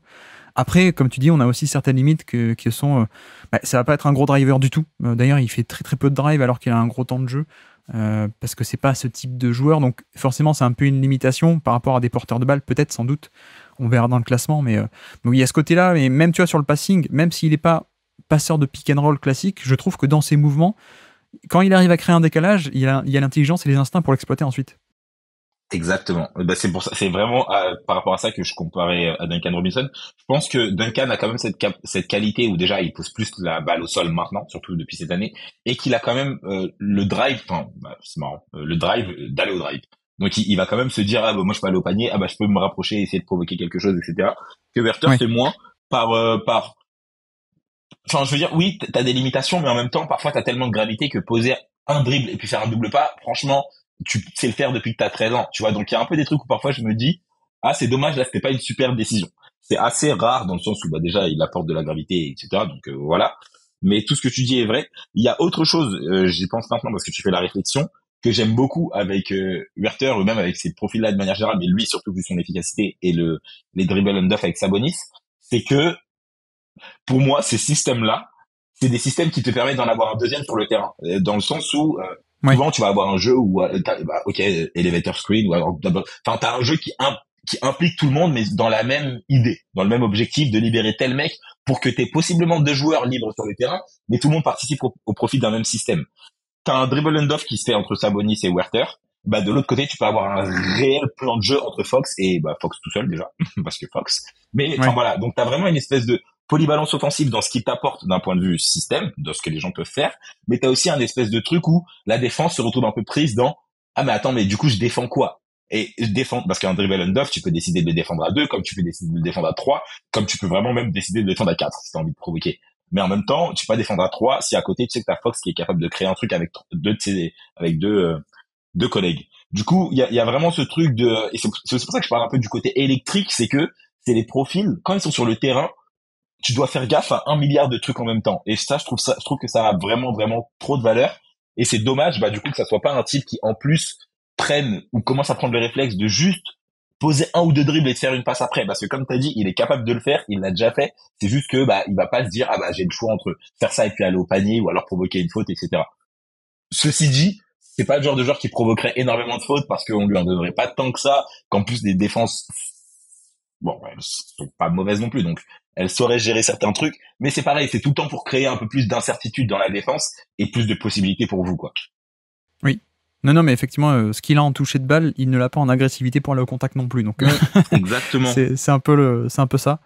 Après, comme tu dis, on a aussi certaines limites qui sont... ça va pas être un gros driver du tout. D'ailleurs, il fait très très peu de drive alors qu'il a un gros temps de jeu. Parce que c'est pas ce type de joueur, donc forcément c'est un peu une limitation par rapport à des porteurs de balles, peut-être, sans doute, on verra dans le classement, mais donc il y a ce côté-là, mais même tu vois sur le passing, même s'il n'est pas passeur de pick and roll classique, je trouve que dans ses mouvements, quand il arrive à créer un décalage, il y a l'intelligence et les instincts pour l'exploiter ensuite. Exactement. C'est pour ça, c'est vraiment par rapport à ça que je comparais à Duncan Robinson. Je pense que Duncan a quand même cette qualité où déjà il pose plus la balle au sol maintenant, surtout depuis cette année, et qu'il a quand même le drive. Enfin, c'est marrant, le drive d'aller au drive. Donc il va quand même se dire moi je peux aller au panier, je peux me rapprocher, essayer de provoquer quelque chose, etc. Que Werther c'est moins par. Enfin, je veux dire, oui, t'as des limitations, mais en même temps, parfois t'as tellement de gravité que poser un dribble et puis faire un double pas, franchement, tu sais le faire depuis que t'as 13 ans, tu vois. Donc il y a un peu des trucs où parfois je me dis, c'est dommage, là c'était pas une super décision. C'est assez rare dans le sens où déjà il apporte de la gravité, etc. Donc voilà. Mais tout ce que tu dis est vrai. Il y a autre chose, j'y pense maintenant parce que tu fais la réflexion, que j'aime beaucoup avec Werther ou même avec ces profils-là de manière générale, mais lui surtout vu son efficacité et les dribble and off avec Sabonis, c'est que pour moi ces systèmes-là, c'est des systèmes qui te permettent d'en avoir un deuxième sur le terrain, dans le sens où souvent tu vas avoir un jeu où elevator screen ou alors enfin t'as un jeu qui implique tout le monde mais dans la même idée, dans le même objectif de libérer tel mec pour que t'aies possiblement deux joueurs libres sur le terrain mais tout le monde participe au profit d'un même système. T'as un dribble and off qui se fait entre Sabonis et Werther, de l'autre côté tu peux avoir un réel plan de jeu entre Fox et Fox tout seul déjà parce que Fox, mais voilà, donc t'as vraiment une espèce de polyvalence offensive dans ce qu'il t'apporte d'un point de vue système, de ce que les gens peuvent faire, mais t'as aussi un espèce de truc où la défense se retrouve un peu prise dans mais attends, mais du coup je défends quoi? Et je défends parce qu'un dribble and off, tu peux décider de le défendre à 2, comme tu peux décider de le défendre à 3, comme tu peux vraiment même décider de le défendre à 4 si t'as envie de provoquer. mais en même temps, tu peux pas défendre à 3 si à côté, tu sais que t'as Fox qui est capable de créer un truc avec deux collègues. Du coup, il y a vraiment ce truc et c'est pour ça que je parle un peu du côté électrique, c'est que c'est les profils, quand ils sont sur le terrain, tu dois faire gaffe à 1 milliard de trucs en même temps. Et ça, je trouve que ça a vraiment, vraiment trop de valeur. Et c'est dommage, du coup, que ça soit pas un type qui, en plus, prenne ou commence à prendre le réflexe de juste poser un ou deux dribbles et de faire une passe après. Parce que comme t'as dit, il est capable de le faire, il l'a déjà fait. C'est juste que, il va pas se dire, j'ai le choix entre faire ça et puis aller au panier ou alors provoquer une faute, etc. Ceci dit, c'est pas le genre de joueur qui provoquerait énormément de fautes parce qu'on lui en donnerait pas tant que ça, qu'en plus des défenses, bon, elles sont pas mauvaises non plus, donc elles sauraient gérer certains trucs, mais c'est pareil, c'est tout le temps pour créer un peu plus d'incertitude dans la défense et plus de possibilités pour vous, quoi. Oui. Non, mais effectivement, ce qu'il a en toucher de balle, il ne l'a pas en agressivité pour aller au contact non plus. Donc, exactement. c'est un peu ça.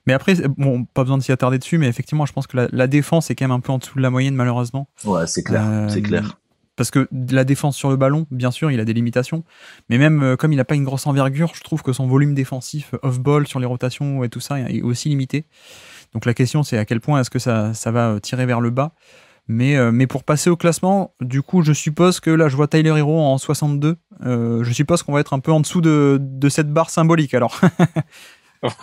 Mais après, bon, pas besoin de s'y attarder dessus, mais effectivement, je pense que la défense est quand même un peu en dessous de la moyenne, malheureusement. Ouais, c'est clair, c'est clair. Parce que la défense sur le ballon, bien sûr, il a des limitations, mais même comme il n'a pas une grosse envergure, je trouve que son volume défensif off-ball sur les rotations et tout ça est aussi limité. Donc la question, c'est à quel point est-ce que ça va tirer vers le bas. Mais pour passer au classement, du coup, je suppose que là, je vois Tyler Hero en 62. Je suppose qu'on va être un peu en dessous de cette barre symbolique, alors.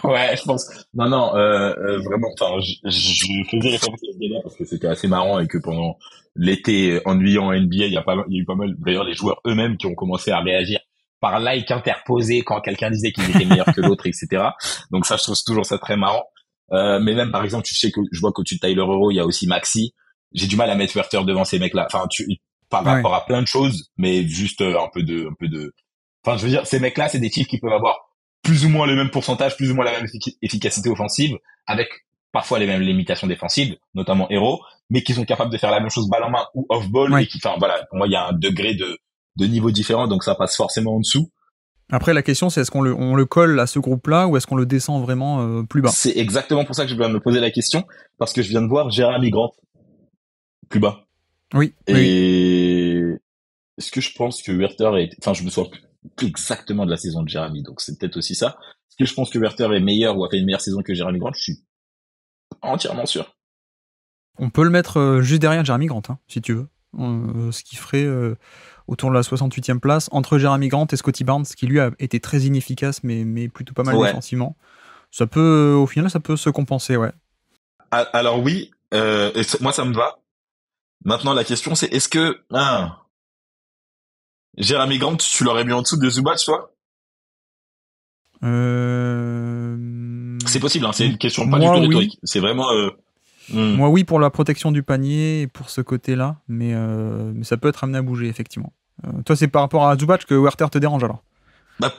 Ouais, je pense. Non, vraiment. Enfin, je faisais référence à ce débat parce que c'était assez marrant et que pendant l'été ennuyant en NBA, il y a eu pas mal. D'ailleurs, les joueurs eux-mêmes qui ont commencé à réagir par like interposé quand quelqu'un disait qu'il était meilleur que l'autre, etc. Donc ça, je trouve toujours ça très marrant. Mais même par exemple, tu sais que je vois qu'au-dessus de Tyler Hero, il y a aussi Maxi. J'ai du mal à mettre Werther devant ces mecs-là. Enfin, par rapport à plein de choses, mais juste un peu de. Enfin, je veux dire, ces mecs-là, c'est des types qui peuvent avoir plus ou moins le même pourcentage, plus ou moins la même efficacité offensive, avec parfois les mêmes limitations défensives, notamment Hero, mais qui sont capables de faire la même chose balle en main ou off-ball, et qui, enfin voilà, pour moi, il y a un degré de niveau différent, donc ça passe forcément en dessous. Après, la question, c'est est-ce qu'on le colle à ce groupe-là ou est-ce qu'on le descend vraiment plus bas? C'est exactement pour ça que je viens de me poser la question, parce que je viens de voir Jeremy Grant plus bas. Oui. Et est-ce que je pense que Werther enfin, je me souviens plus exactement de la saison de Jeremy, donc c'est peut-être aussi ça. Est-ce que je pense que Werther est meilleur ou a fait une meilleure saison que Jeremy Grant? Je suis entièrement sûr. On peut le mettre juste derrière Jeremy Grant, hein, si tu veux. Ce qui ferait autour de la 68e place, entre Jeremy Grant et Scottie Barnes, qui lui a été très inefficace, mais plutôt pas mal défensivement. Ça peut, au final, ça peut se compenser, ouais. Alors oui, moi ça me va. Maintenant, la question c'est, est-ce que Jeremy Grant, tu l'aurais mis en dessous de Zubac, toi? C'est possible, hein, c'est une question pas du tout rhétorique. C'est vraiment... Moi, oui, pour la protection du panier et pour ce côté-là, mais ça peut être amené à bouger, effectivement. Toi, c'est par rapport à Zubac que Werther te dérange, alors?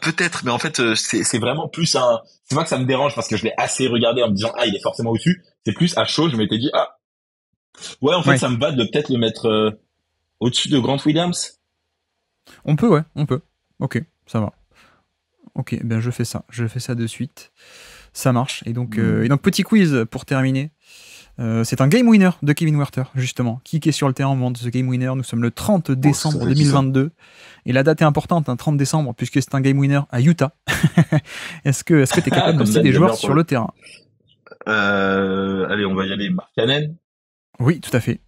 Peut-être, mais en fait, c'est vraiment plus un... C'est pas que ça me dérange parce que je l'ai assez regardé en me disant, il est forcément au-dessus. C'est plus à chaud, je m'étais dit, ouais, en fait, ça me va de peut-être le mettre au-dessus de Grant Williams. On peut. Ok, ça va. Ok, ben je fais ça de suite. Ça marche. Et donc petit quiz pour terminer. C'est un game winner de Kevin Werther, justement. Qui est sur le terrain au moment de ce game winner? Nous sommes le 30 décembre 2022. Et la date est importante, 30 décembre, puisque c'est un game winner à Utah. Est-ce que tu es capable de citer des joueurs sur le terrain? Allez, on va y aller. Markkanen. Oui, tout à fait.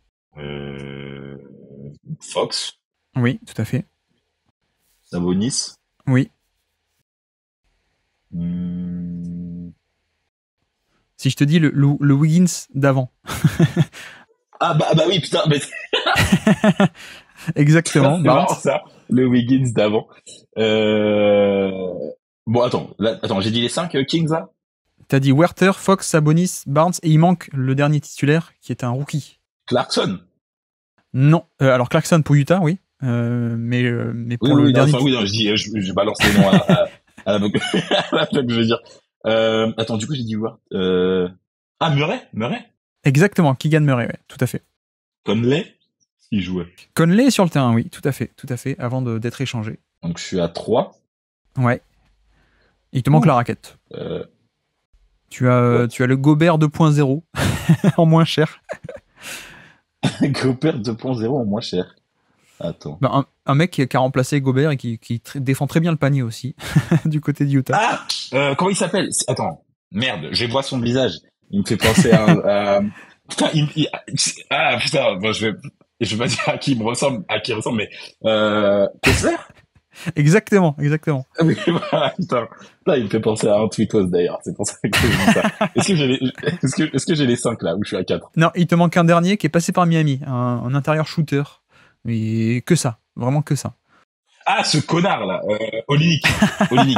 Fox. Oui, tout à fait. Sabonis. Oui. Si je te dis le Wiggins d'avant. Bah oui, putain. Mais... Exactement. C'est marrant, ça. Le Wiggins d'avant. Bon, attends, j'ai dit les 5 Kings, là? T'as dit Werther, Fox, Sabonis, Barnes, et il manque le dernier titulaire, qui est un rookie. Clarkson. Non. Alors Clarkson pour Utah, oui. Mais pour le dernier... je balance les noms à la blague, je veux dire. Attends, du coup, j'ai dit Murray. Exactement, Keegan Murray, ouais, tout à fait. Conley, il jouait. Conley est sur le terrain, oui, tout à fait, avant d'être échangé. Donc, je suis à 3. Ouais. Il te manque la raquette. Tu as le Gobert 2.0 en moins cher. Gobert 2.0 en moins cher. Attends. Un mec qui a remplacé Gobert et qui défend très bien le panier aussi, du côté de Utah. Comment il s'appelle? Attends, merde, je vois son visage. Il me fait penser à Putain, putain, bon, je vais pas dire à qui il ressemble, mais, Kessler? Exactement. Ah oui, voilà, putain. Là, il me fait penser à un tweetos d'ailleurs. C'est pour ça que je dis ça. Est-ce que j'ai les 5 là, ou je suis à 4? Non, il te manque un dernier qui est passé par Miami, un intérieur shooter. Et que ça, vraiment que ça. Ah, ce connard là, Olynyk. Oui,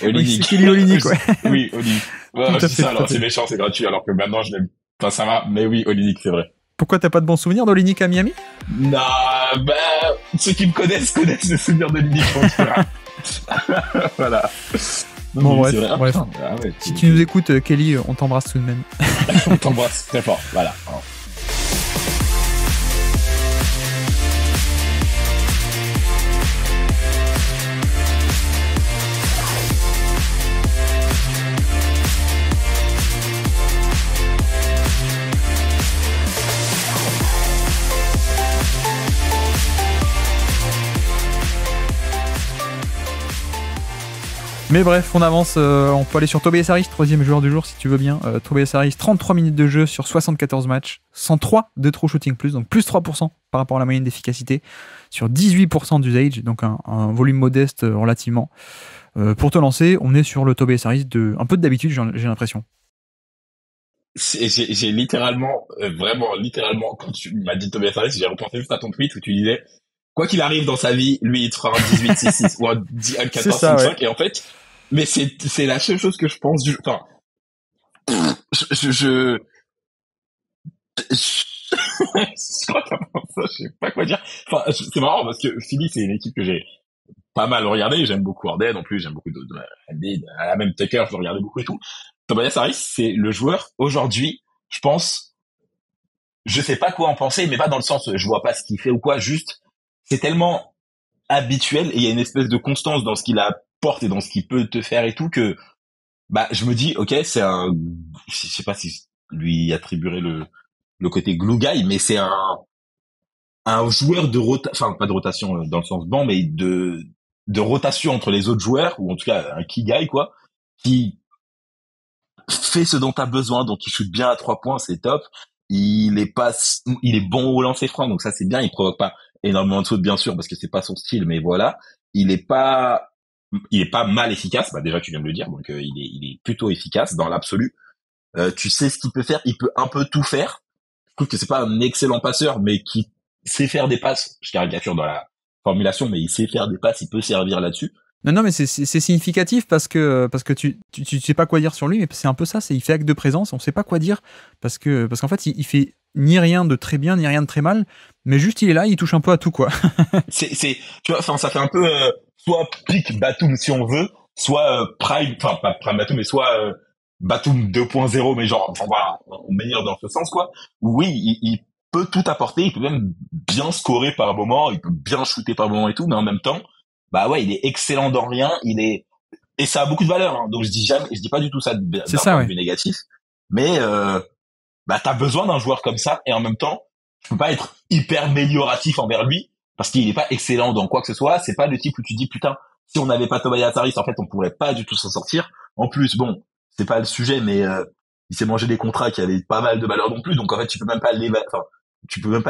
c'est Kelly Olynyk, ouais. Oui, Olynyk. Ouais, Tout je à dis fait, ça, tout à alors fait. c'est méchant, c'est gratuit, alors que maintenant je l'aime. Enfin, ça va, mais oui, Olynyk, c'est vrai. Pourquoi t'as pas de bons souvenirs d'Olynyk à Miami? Non, bah, ceux qui me connaissent le souvenir d'Olynyk, je pense que voilà. Non, Bon, mais c'est vrai. Ah, bref. putain, ah ouais, Si tu nous écoutes, Kelly, on t'embrasse tout de même. on t'embrasse très fort, voilà. Mais bref, on avance, on peut aller sur Tobias Harris, troisième joueur du jour si tu veux bien. Tobias Harris, 33 minutes de jeu sur 74 matchs, 103 de true shooting plus, donc plus 3% par rapport à la moyenne d'efficacité, sur 18% d'usage, donc un volume modeste relativement. Pour te lancer, on est sur le Tobias Harris de un peu d'habitude, j'ai l'impression. J'ai littéralement, vraiment littéralement, quand tu m'as dit Tobias Harris, j'ai repensé juste à ton tweet où tu disais, quoi qu'il arrive dans sa vie, lui, il te fera un 18-6-6 ou un 14-5-5. Ouais. Et en fait, mais c'est la seule chose que je pense enfin, je je crois qu'à part ça, je sais pas quoi dire. Enfin, c'est marrant parce que Philly, c'est une équipe que j'ai pas mal regardée. J'aime beaucoup Harden, en plus, j'aime beaucoup de Embiid, à la même Tucker, je regardais beaucoup et tout. Tobias Harris, c'est le joueur, aujourd'hui, je pense, je sais pas quoi en penser, mais pas dans le sens, je vois pas ce qu'il fait ou quoi, juste, c'est tellement habituel et il y a une espèce de constance dans ce qu'il apporte et dans ce qu'il peut te faire et tout que, bah, je me dis, ok, je sais pas si lui attribuerait le côté glue guy, mais c'est un joueur de enfin, pas de rotation dans le sens banc, mais de rotation entre les autres joueurs, ou en tout cas, un key guy, quoi, qui fait ce dont t'as besoin, donc il shoot bien à 3 points, c'est top. Il est bon au lancer franc, donc ça c'est bien, il provoque pas énormément de fautes, bien sûr, parce que c'est pas son style, mais voilà. Il est pas, il est pas mal efficace, bah déjà tu viens de le dire, donc il est plutôt efficace dans l'absolu. Tu sais ce qu'il peut faire, il peut un peu tout faire. Je trouve que c'est pas un excellent passeur, mais qui sait faire des passes. Je caricature dans la formulation, mais il sait faire des passes, il peut servir là-dessus. Non, mais c'est significatif parce que tu sais pas quoi dire sur lui, mais c'est un peu ça, il fait acte de présence, on sait pas quoi dire parce qu'en fait il fait ni rien de très bien ni rien de très mal, mais juste il est là, il touche un peu à tout quoi. Tu vois, enfin ça fait un peu soit pick Batum si on veut, soit prime, enfin pas prime Batum, mais soit Batum 2.0, mais genre enfin voilà, meilleur dans ce sens quoi. Oui, il peut tout apporter, il peut même bien scorer par moment, il peut bien shooter par moment et tout, mais en même temps, bah ouais, il est excellent dans rien, et ça a beaucoup de valeur, hein, donc je dis pas du tout ça d'un C'est ça, point de ouais. vue négatif, mais bah t'as besoin d'un joueur comme ça, et en même temps, tu peux pas être hyper amélioratif envers lui, parce qu'il est pas excellent dans quoi que ce soit, c'est pas le type où tu dis, putain, si on n'avait pas Tobias Harris, en fait, on pourrait pas du tout s'en sortir. En plus, bon, c'est pas le sujet, mais il s'est mangé des contrats qui avaient pas mal de valeur non plus, donc en fait, tu peux même pas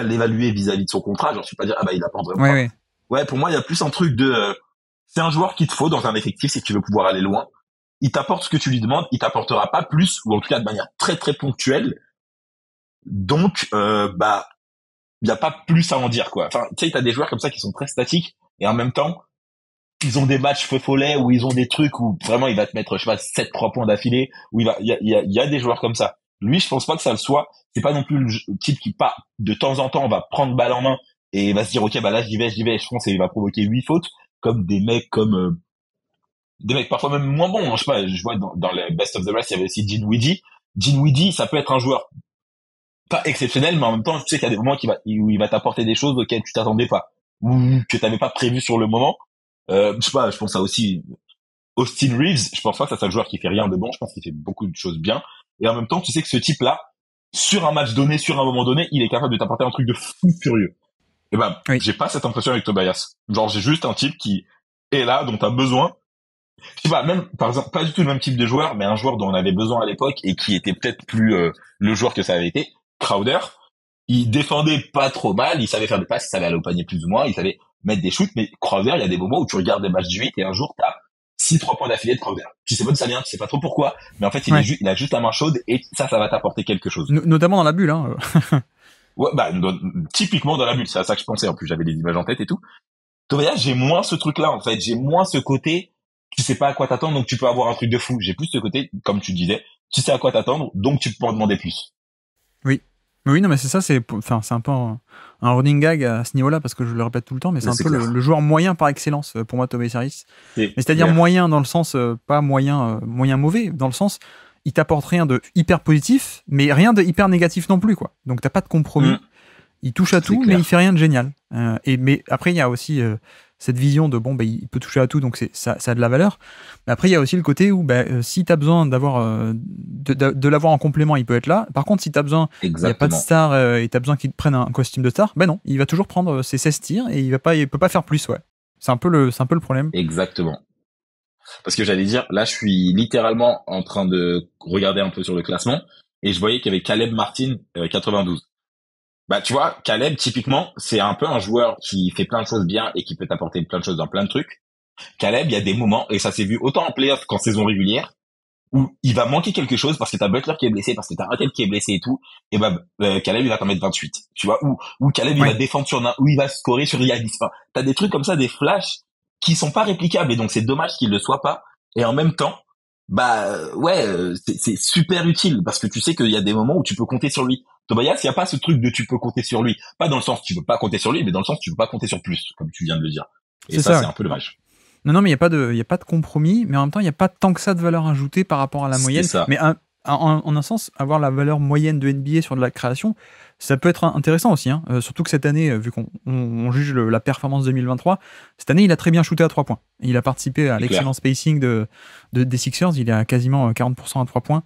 l'évaluer vis-à-vis de son contrat, genre, tu peux pas dire, ah bah, il apporte vraiment Ouais, pas. ouais. Ouais, pour moi, il y a plus un truc de, c'est un joueur qu'il te faut dans un effectif si tu veux pouvoir aller loin. Il t'apporte ce que tu lui demandes, il t'apportera pas plus, ou en tout cas de manière très très ponctuelle. Donc, bah, il y a pas plus à en dire, quoi. Enfin, tu sais, t'as des joueurs comme ça qui sont très statiques, et en même temps, ils ont des matchs feu follet, où ils ont des trucs où vraiment il va te mettre, je sais pas, 7-3 points d'affilée, où il y a des joueurs comme ça. Lui, je pense pas que ça le soit. C'est pas non plus le type qui part, de temps en temps, va prendre balle en main, et va se dire, ok, bah là, j'y vais, je pense, et il va provoquer 8 fautes, comme des mecs parfois même moins bons, hein. Je sais pas, je vois dans le Best of the Rest, il y avait aussi Dinwiddie. Dinwiddie, ça peut être un joueur pas exceptionnel, mais en même temps, tu sais qu'il y a des moments où il va t'apporter des choses auxquelles tu t'attendais pas, ou que t'avais pas prévu sur le moment. Je sais pas, je pense à aussi Austin Reeves. Je pense pas que ça soit le joueur qui fait rien de bon. Je pense qu'il fait beaucoup de choses bien. Et en même temps, tu sais que ce type-là, sur un match donné, sur un moment donné, il est capable de t'apporter un truc de fou furieux. Et ben, Oui. j'ai pas cette impression avec Tobias. Genre, j'ai juste un type qui est là, dont t'as besoin. Je sais pas, même, par exemple, pas du tout le même type de joueur, mais un joueur dont on avait besoin à l'époque et qui était peut-être plus le joueur que ça avait été. Crowder, il défendait pas trop mal, il savait faire des passes, il savait aller au panier plus ou moins, il savait mettre des shoots, mais Crowder, il y a des moments où tu regardes des matchs du 8 et un jour, t'as 6 3 points d'affilée de Crowder. Tu sais pas d'où ça vient, tu sais pas trop pourquoi, mais en fait, Ouais. il a juste la main chaude et ça va t'apporter quelque chose. Notamment dans la bulle, hein. Ouais, bah, typiquement dans la bulle, c'est à ça que je pensais, en plus, j'avais les images en tête et tout. Tobias, j'ai moins ce truc-là, en fait, j'ai moins ce côté, tu sais pas à quoi t'attendre, donc tu peux avoir un truc de fou. J'ai plus ce côté, comme tu disais, tu sais à quoi t'attendre, donc tu peux en demander plus. Oui. Mais oui, non, mais c'est ça, enfin, c'est un peu un running gag à ce niveau-là, parce que je le répète tout le temps, mais c'est Mais un c'est peu clair. le joueur moyen par excellence pour moi, Tobias Harris. C'est Mais c'est-à-dire clair. moyen dans le sens, pas moyen, moyen mauvais, dans le sens, il t'apporte rien de hyper positif, mais rien de hyper négatif non plus, quoi. Donc t'as pas de compromis. Il touche à C'est tout, mais il clair. fait rien de génial. Mais après, il y a aussi cette vision de bon, bah, il peut toucher à tout, donc ça a de la valeur. Mais après, il y a aussi le côté où si tu as besoin de l'avoir en complément, il peut être là. Par contre, si tu as besoin, il n'y a pas de Exactement. star et tu as besoin qu'il te prenne un costume de star, ben non, il va toujours prendre ses 16 tirs et il peut pas faire plus, ouais. C'est un peu le problème. Exactement. Parce que j'allais dire, là, je suis littéralement en train de regarder un peu sur le classement et je voyais qu'il y avait Caleb Martin, 92. Bah, tu vois, Caleb, typiquement, c'est un peu un joueur qui fait plein de choses bien et qui peut t'apporter plein de choses dans plein de trucs. Caleb, il y a des moments, et ça s'est vu autant en playoff qu'en saison régulière, où il va manquer quelque chose parce que t'as Butler qui est blessé, parce que t'as Raquel qui est blessé et tout, et Caleb, il va t'en mettre 28. Tu vois, ou Caleb, il va Ouais, défendre ou il va scorer sur Yanis. Enfin, t'as des trucs comme ça, des flashs qui sont pas réplicables, et donc c'est dommage qu'il le soit pas. Et en même temps, c'est super utile parce que tu sais qu'il y a des moments où tu peux compter sur lui. Tobias, il y a pas ce truc de tu peux compter sur lui. Pas dans le sens tu peux pas compter sur lui, mais dans le sens tu peux pas compter sur plus, comme tu viens de le dire. Et c'est ça, ça, c'est ouais. un peu dommage. Non, non, mais il y a pas de compromis, mais en même temps, il n'y a pas tant que ça de valeur ajoutée par rapport à la C'est moyenne. ça. Mais en un sens, avoir la valeur moyenne de NBA sur de la création, ça peut être intéressant aussi, hein. Surtout que cette année, vu qu'on juge la performance 2023, cette année, il a très bien shooté à 3 points. Il a participé à C'est l'excellent clair. spacing des Sixers, il est à quasiment 40% à 3 points.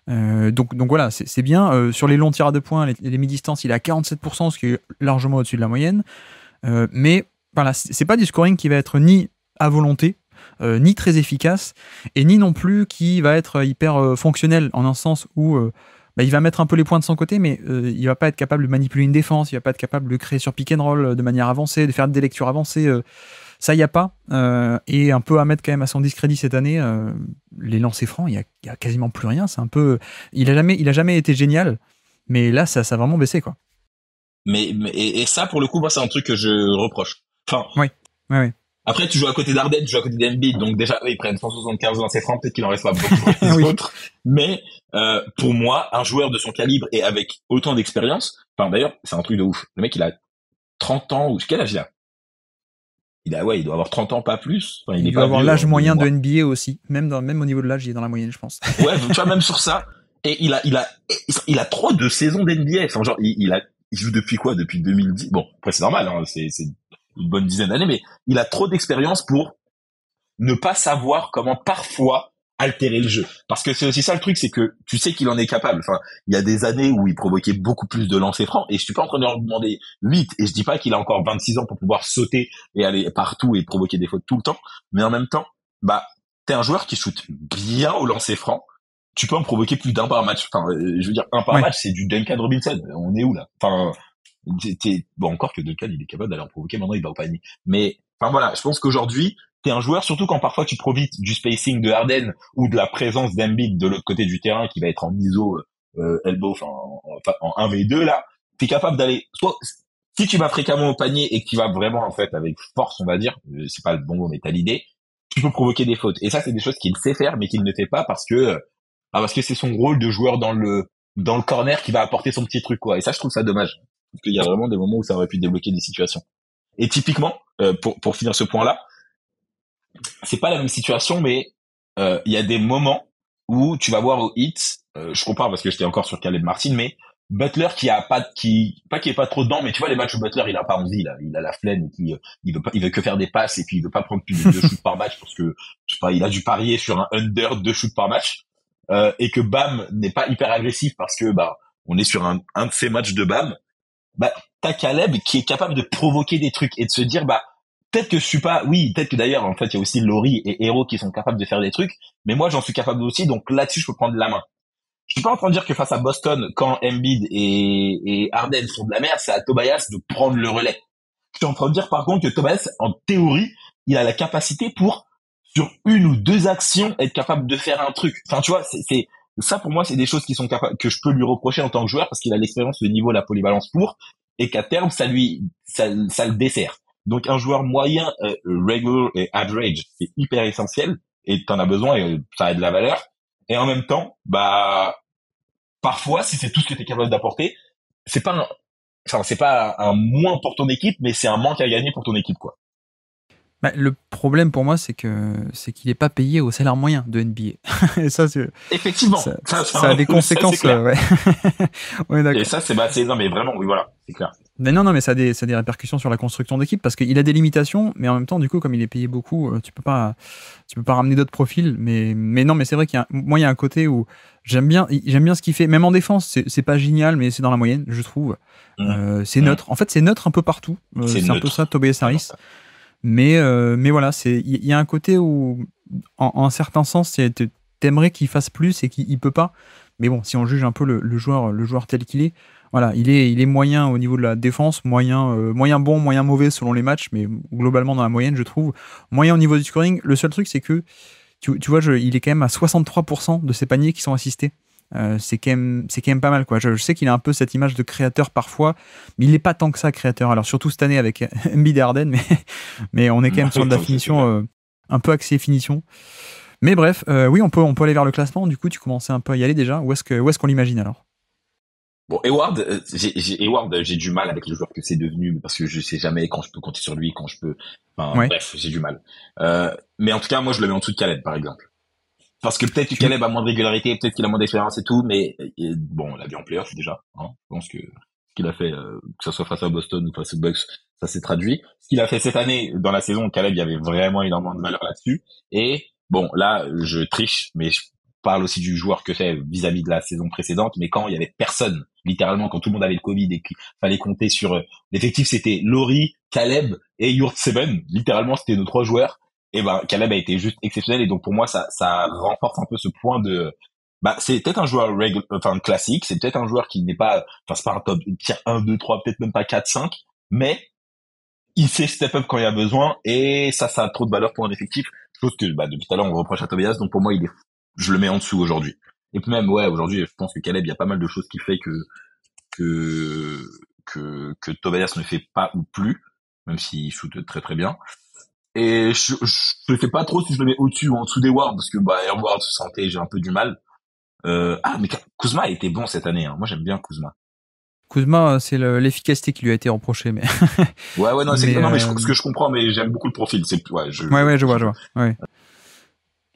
Donc voilà, c'est bien. Sur les longs tirs à 2 points, les mi-distances, il est à 47%, ce qui est largement au-dessus de la moyenne. Mais voilà, c'est pas du scoring qui va être ni à volonté, ni très efficace, et ni non plus qui va être hyper fonctionnel, en un sens où il va mettre un peu les points de son côté, mais il va pas être capable de manipuler une défense, il va pas être capable de créer sur pick and roll de manière avancée, de faire des lectures avancées. Ça, il n'y a pas. Et un peu à mettre quand même à son discrédit cette année, les lancers francs, il y a quasiment plus rien. C'est un peu, il a jamais été génial, mais là, ça a vraiment baissé, quoi. Et ça, pour le coup, moi, c'est un truc que je reproche. Enfin, Oui, ouais, ouais. après, tu joues à côté d'Arden, tu joues à côté d'Embiid, donc déjà, eux, ils prennent 175 dans ses francs, peut-être qu'il en reste pas beaucoup pour les Oui. autres. Mais pour moi, un joueur de son calibre et avec autant d'expérience, enfin d'ailleurs, c'est un truc de ouf. Le mec, il a 30 ans, ou quel âge il a? Il doit avoir 30 ans, pas plus. Enfin, il Il est doit pas avoir vieux, l'âge hein, de moyen de mémoire. NBA aussi. Même au niveau de l'âge, il est dans la moyenne, je pense. Ouais, tu vois, même sur ça. Et il a trop de saisons d'NBA. Enfin, genre, il joue depuis quoi? Depuis 2010. Bon, après, c'est normal, hein, c'est une bonne dizaine d'années, mais il a trop d'expérience pour ne pas savoir comment parfois altérer le jeu. Parce que c'est aussi ça le truc, c'est que tu sais qu'il en est capable. Enfin, il y a des années où il provoquait beaucoup plus de lancers francs et je suis pas en train de leur demander 8 et je dis pas qu'il a encore 26 ans pour pouvoir sauter et aller partout et provoquer des fautes tout le temps. Mais en même temps, t'es un joueur qui shoot bien au lancer franc. Tu peux en provoquer plus d'un par match. Enfin, je veux dire, un par Ouais. match, c'est du Duncan Robinson. On est où là? Enfin, bon, encore que Duncan, il est capable d'aller en provoquer. Maintenant, il va au panier. Mais, enfin voilà, je pense qu'aujourd'hui, t'es un joueur, surtout quand parfois tu profites du spacing de Harden ou de la présence d'Embiid de l'autre côté du terrain qui va être en ISO, elbow, enfin, en 1v2 là, t'es capable d'aller, soit, si tu vas fréquemment au panier et que tu vas vraiment, en fait, avec force, on va dire, c'est pas le bon mot, mais t'as l'idée, tu peux provoquer des fautes. Et ça, c'est des choses qu'il sait faire, mais qu'il ne fait pas parce que c'est son rôle de joueur dans le corner qui va apporter son petit truc, quoi. Et ça, je trouve ça dommage. Parce qu'il y a vraiment des moments où ça aurait pu débloquer des situations. Et typiquement, pour finir ce point-là, c'est pas la même situation, mais il y a des moments où tu vas voir au hit, je compare parce que j'étais encore sur Caleb Martin, mais Butler qui est pas trop dedans, mais tu vois les matchs où Butler il a pas envie là, il a la flemme, et puis il veut que faire des passes et puis il veut pas prendre plus de 2 shoots par match parce que je sais pas, il a dû parier sur un under 2 shoots par match et que Bam n'est pas hyper agressif parce que on est sur un de ces matchs de Bam, t'as Caleb qui est capable de provoquer des trucs et de se dire peut-être que je suis pas, oui, peut-être que d'ailleurs, en fait, il y a aussi Laurie et Hero qui sont capables de faire des trucs, mais moi, j'en suis capable aussi, donc là-dessus, je peux prendre la main. Je suis pas en train de dire que face à Boston, quand Embiid et Harden font de la merde, c'est à Tobias de prendre le relais. Je suis en train de dire par contre que Tobias, en théorie, il a la capacité pour, sur une ou deux actions, être capable de faire un truc. Enfin, tu vois, ça pour moi, c'est des choses qui sont capables, que je peux lui reprocher en tant que joueur parce qu'il a l'expérience, le niveau, la polyvalence pour, et qu'à terme, ça le dessert. Donc un joueur moyen, regular et average, c'est hyper essentiel et t'en as besoin et ça a de la valeur. Et en même temps, bah parfois, si c'est tout ce que t'es capable d'apporter, c'est pas un, c'est pas un moins pour ton équipe, mais c'est un manque à gagner pour ton équipe, quoi. Bah, le problème pour moi, c'est qu'il n'est pas payé au salaire moyen de NBA. Et ça, Effectivement, ça a des conséquences. Ça, ouais. Ouais, et d'accord. ça, non, mais vraiment, oui, voilà, c'est clair. Mais non, mais ça a des répercussions sur la construction d'équipe parce qu'il a des limitations, mais en même temps, du coup, comme il est payé beaucoup, tu peux pas ramener d'autres profils. Mais non, mais c'est vrai moi, il y a un côté où j'aime bien ce qu'il fait. Même en défense, c'est pas génial, mais c'est dans la moyenne, je trouve. C'est neutre. En fait, c'est neutre un peu partout. C'est un peu ça, Tobias Harris. Mais voilà, il y a un côté où, en certain sens, t'aimerais qu'il fasse plus et qu'il peut pas. Mais bon, si on juge un peu le joueur tel qu'il est, voilà, il est moyen au niveau de la défense, moyen bon, moyen mauvais selon les matchs, mais globalement dans la moyenne, je trouve. Moyen au niveau du scoring. Le seul truc, c'est que, tu vois, il est quand même à 63% de ses paniers qui sont assistés. C'est quand même pas mal, quoi. Je sais qu'il a un peu cette image de créateur parfois, mais il n'est pas tant que ça créateur. Alors surtout cette année avec Embiid et Harden, mais on est quand même sur de la finition un peu axée finition. Mais bref, oui, on peut aller vers le classement. Du coup, tu commençais un peu à y aller déjà. Où est-ce qu'on l'imagine alors? Bon, Hayward, j'ai du mal avec le joueur que c'est devenu parce que je sais jamais quand je peux compter sur lui, quand je peux. Enfin, Ouais. bref, j'ai du mal. Mais en tout cas, moi, je le mets en dessous de Caleb, par exemple. Parce que peut-être que Tu... Caleb a moins de régularité, peut-être qu'il a moins d'expérience et tout, mais bon, on l'a vu en playoff déjà. Hein, je pense que ce qu'il a fait, que ce soit face à Boston ou face aux Bucks, ça s'est traduit. Ce qu'il a fait cette année dans la saison, Caleb, il y avait vraiment énormément de valeur là-dessus. Et bon, là, je triche, mais je parle aussi du joueur que c'est vis-à-vis de la saison précédente. Mais quand il y avait personne, littéralement, quand tout le monde avait le Covid et qu'il fallait compter sur l'effectif, c'était Laurie, Caleb et Yurt Seven. Littéralement, c'était nos trois joueurs. Et ben Caleb a été juste exceptionnel et donc pour moi ça renforce un peu ce point de bah c'est peut-être un joueur classique, c'est peut-être un joueur qui n'est pas c'est pas un top tier 1 2 3, peut-être même pas 4 5, mais il sait step up quand il y a besoin et ça a trop de valeur pour un effectif, chose que bah depuis tout à l'heure on reproche à Tobias, donc pour moi je le mets en dessous aujourd'hui. Et puis même ouais, aujourd'hui je pense que Caleb, il y a pas mal de choses qui fait que que Tobias ne fait pas ou plus, même s'il shoot très très bien. Et je sais pas trop si je le mets au-dessus ou en dessous des Wards, parce que bah Ward santé, j'ai un peu du mal. Mais Kuzma a été bon cette année. Hein. Moi j'aime bien Kuzma. Kuzma, c'est l'efficacité qui lui a été reprochée, mais. Ouais non mais, non mais ce que je comprends, mais j'aime beaucoup le profil. C'est ouais ouais je vois. Ouais.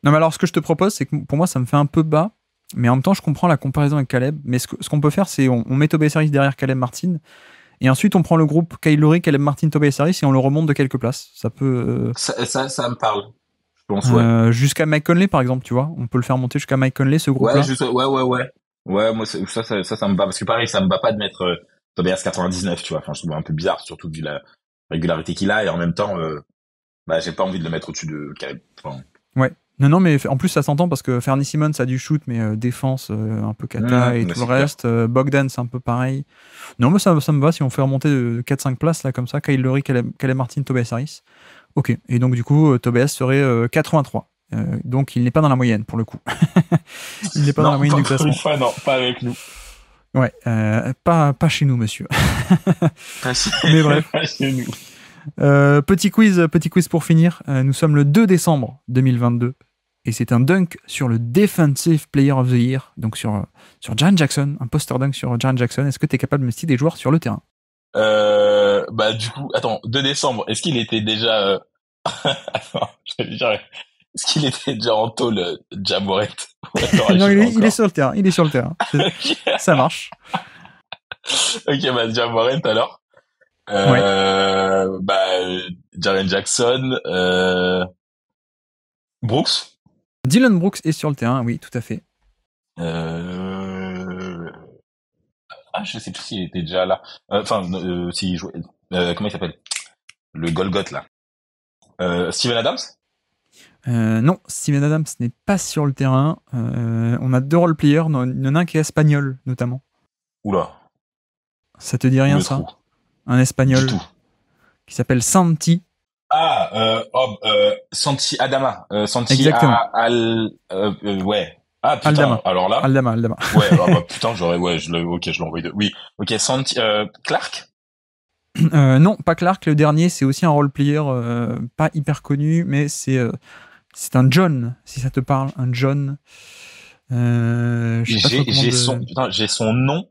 Non mais alors ce que je te propose, c'est que pour moi ça me fait un peu bas, mais en même temps je comprends la comparaison avec Caleb. Mais ce qu'on peut faire, c'est on met Tobias Harris derrière Caleb Martin. Et ensuite, on prend le groupe Kyle Lowry, Caleb Martin, Tobias Harris et on le remonte de quelques places. Ça peut. Ça me parle. Je pense ouais. Jusqu'à Mike Conley, par exemple, tu vois. On peut le faire monter jusqu'à Mike Conley, ce groupe-là. Ouais. Ouais, moi ça me va parce que pareil, ça me va pas de mettre Tobias 99, tu vois. Enfin, je trouve un peu bizarre, surtout vu la régularité qu'il a et en même temps, bah j'ai pas envie de le mettre au-dessus de Caleb. Enfin, Ouais. Non, mais en plus, ça s'entend parce que Fernie Simmons a du shoot, mais défense un peu cata et tout le reste. Bogdan, c'est un peu pareil. Non, mais ça me va si on fait remonter de 4-5 places, là, comme ça. Kyle Lowry, Caleb Martin, Tobias Harris. Ok. Et donc, du coup, Tobias serait 83. Donc, il n'est pas dans la moyenne, pour le coup. Il n'est pas dans la moyenne du classement. Fois, non, pas avec nous. Ouais, pas chez nous, monsieur. Mais bref. Pas chez nous. Petit quiz pour finir. Nous sommes le 2 décembre 2022 et c'est un dunk sur le Defensive Player of the Year, donc sur Jaren Jackson, un poster dunk sur Jaren Jackson. Est-ce que tu es capable de me citer des joueurs sur le terrain? Bah du coup, attends, 2 décembre, est-ce qu'il était déjà attends, est-ce qu'il était déjà en tôle, Jamoret? Non, il est sur le terrain, Okay. Ça marche. Ok, bah Jamoret alors. Bah Jaren Jackson, Brooks. Dylan Brooks est sur le terrain, oui, tout à fait. Je sais plus s'il était déjà là. Enfin, s'il jouait. Comment il s'appelle? Le Golgoth là. Steven Adams? Non, Steven Adams n'est pas sur le terrain. On a 2 role-players, il y en a un qui est espagnol, notamment. Oula. Ça te dit rien, ça? Un espagnol. Du tout. Qui s'appelle Santi. Santi Adama. Santi Exactement. ouais. Ah, putain, Aldama. alors là. Aldama. Ouais, putain, je l'ai envoyé de, oui. Ok, Santi, Clark? Non, pas Clark, le dernier, c'est aussi un role-player, pas hyper connu, mais c'est un John, si ça te parle, un John. J'ai son nom.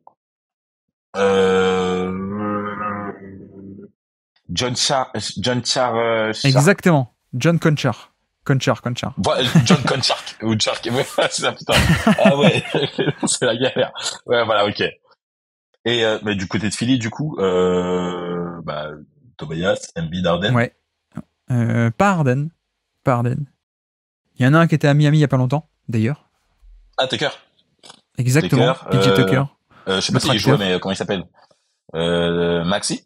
John Char. Exactement. John Conchar. Conchar. John Conchar. Ou Char. Ouais, c'est ça, putain. Ah ouais. C'est la galère. Ouais, voilà, ok. Et, mais du côté de Philly, du coup, Tobias, Embiid, Harden. Ouais. Pas Harden. Il y en a un qui était à Miami il y a pas longtemps, d'ailleurs. Ah, Tucker. Exactement. PJ Tucker. Je sais pas s'il jouait, mais comment il s'appelle? Maxi?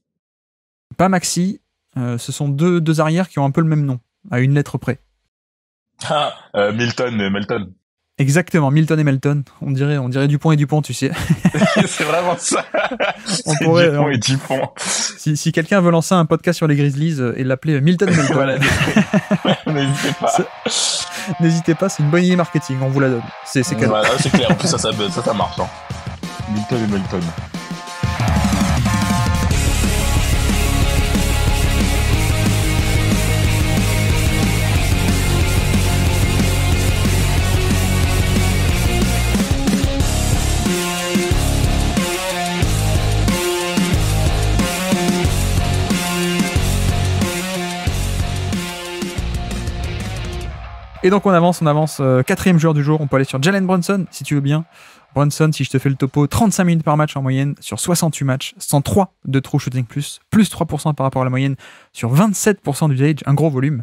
Pas Maxi. Ce sont deux arrières qui ont un peu le même nom, à une lettre près. Ah, Milton et Melton. Exactement, Milton et Melton. On dirait Dupont et Dupont, tu sais. C'est vraiment ça. Dupont et Dupont. Si quelqu'un veut lancer un podcast sur les Grizzlies et l'appeler Milton et Melton. Voilà. N'hésitez pas. N'hésitez pas, c'est une bonne idée marketing, on vous la donne. C'est cadeau. Voilà, c'est clair. En plus, ça marche. Hein. Milton et Melton. Et donc on avance, 4e joueur du jour, on peut aller sur Jalen Brunson, si tu veux bien. Brunson, si je te fais le topo, 35 minutes par match en moyenne sur 68 matchs, 103 de true shooting plus 3% par rapport à la moyenne sur 27% d'usage, un gros volume.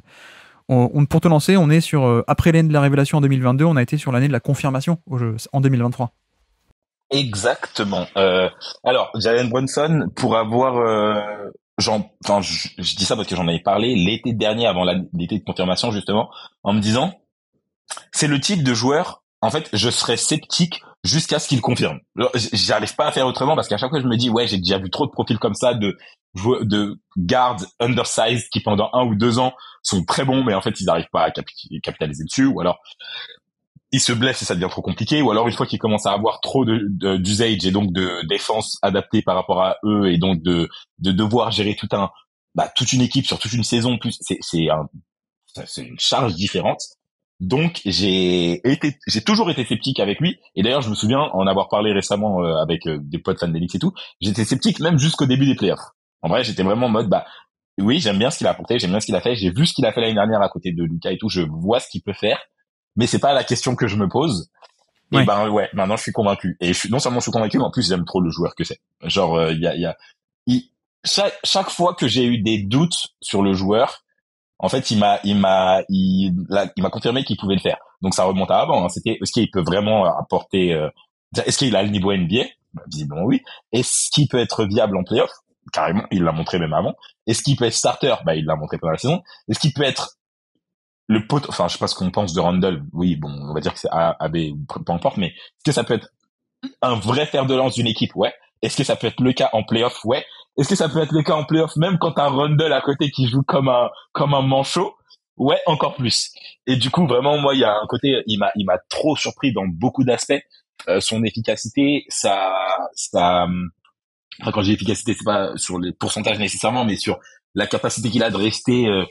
Pour te lancer, on est sur, après l'année de la révélation en 2022, on a été sur l'année de la confirmation au jeu, en 2023. Exactement. Alors, Jalen Brunson, pour avoir... je dis ça parce que j'en avais parlé l'été dernier avant l'été de confirmation justement, en me disant, c'est le type de joueur, en fait, je serais sceptique jusqu'à ce qu'il confirme. J'arrive pas à faire autrement parce qu'à chaque fois je me dis, ouais, j'ai déjà vu trop de profils comme ça de guards undersized qui pendant 1 ou 2 ans sont très bons, mais en fait ils n'arrivent pas à capitaliser dessus, ou alors ils se blessent et ça devient trop compliqué, ou alors une fois qu'ils commencent à avoir trop d'usage et donc de défense adaptée par rapport à eux et donc de devoir gérer toute une équipe sur toute une saison, plus c'est une charge différente. Donc j'ai toujours été sceptique avec lui, et d'ailleurs je me souviens en avoir parlé récemment avec des potes fans d'Elix et tout, j'étais sceptique même jusqu'au début des playoffs. En vrai, j'étais vraiment en mode oui, j'aime bien ce qu'il a apporté, j'aime bien ce qu'il a fait, j'ai vu ce qu'il a fait l'année dernière à côté de Luka et tout, je vois ce qu'il peut faire. Mais c'est pas la question que je me pose. Et ouais. Maintenant je suis convaincu. Et non seulement je suis convaincu, mais en plus j'aime trop le joueur que c'est. Genre, chaque fois que j'ai eu des doutes sur le joueur, en fait, il m'a confirmé qu'il pouvait le faire. Donc ça remonte à avant. Hein. C'était, est-ce qu'il peut vraiment apporter, est-ce qu'il a le niveau NBA? Visiblement oui. Est-ce qu'il peut être viable en playoff? Carrément, il l'a montré même avant. Est-ce qu'il peut être starter? Il l'a montré pendant la saison. Est-ce qu'il peut être je sais pas ce qu'on pense de Randle. Oui, bon, on va dire que c'est A, B, peu importe, mais est-ce que ça peut être un vrai fer de lance d'une équipe? Ouais. Est-ce que ça peut être le cas en playoff? Ouais. Est-ce que ça peut être le cas en playoff même quand t'as Randle à côté qui joue comme un manchot? Ouais, encore plus. Et du coup, vraiment, moi, il y a un côté, il m'a trop surpris dans beaucoup d'aspects. Son efficacité, enfin, quand j'ai efficacité, c'est pas sur les pourcentages nécessairement, mais sur la capacité qu'il a de rester,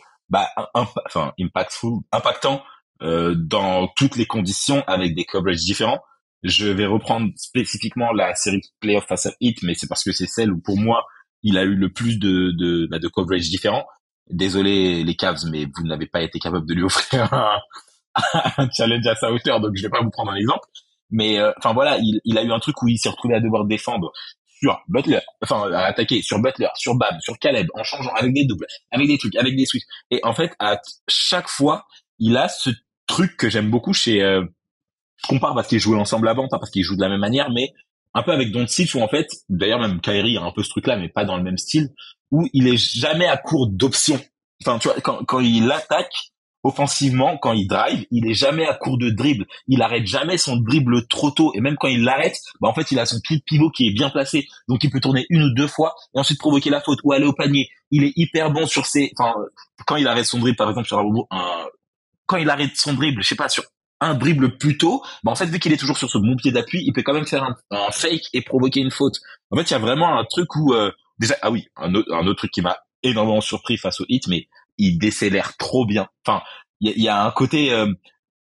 impactant dans toutes les conditions avec des coverages différents. Je vais reprendre spécifiquement la série playoff face à Heat, mais c'est parce que c'est celle où pour moi il a eu le plus de coverage différents. Désolé les Cavs, mais vous n'avez pas été capable de lui offrir un challenge à sa hauteur, donc je vais pas vous prendre un exemple. Mais voilà, il a eu un truc où il s'est retrouvé à devoir défendre sur Butler, à attaquer sur Butler, sur Bam, sur Caleb, en changeant avec des doubles, avec des trucs, avec des switches. Et en fait, à chaque fois, il a ce truc que j'aime beaucoup chez, je compare parce qu'ils jouaient ensemble avant, pas parce qu'ils jouent de la même manière, mais un peu avec Doncic où en fait, d'ailleurs même Kyrie a un peu ce truc-là, mais pas dans le même style, où il est jamais à court d'options. Enfin, tu vois, quand il attaque, offensivement, quand il drive, il est jamais à court de dribble. Il arrête jamais son dribble trop tôt. Et même quand il l'arrête, bah, en fait, il a son pied de pivot qui est bien placé. Donc, il peut tourner 1 ou 2 fois et ensuite provoquer la faute ou aller au panier. Il est hyper bon sur quand il arrête son dribble, par exemple, quand il arrête son dribble, je sais pas, sur un dribble plus tôt, bah, en fait, vu qu'il est toujours sur ce bon pied d'appui, il peut quand même faire un fake et provoquer une faute. En fait, il y a vraiment un truc où, déjà, ah oui, un autre truc qui m'a énormément surpris face au Heat, mais il décélère trop bien. Enfin, il y a un côté,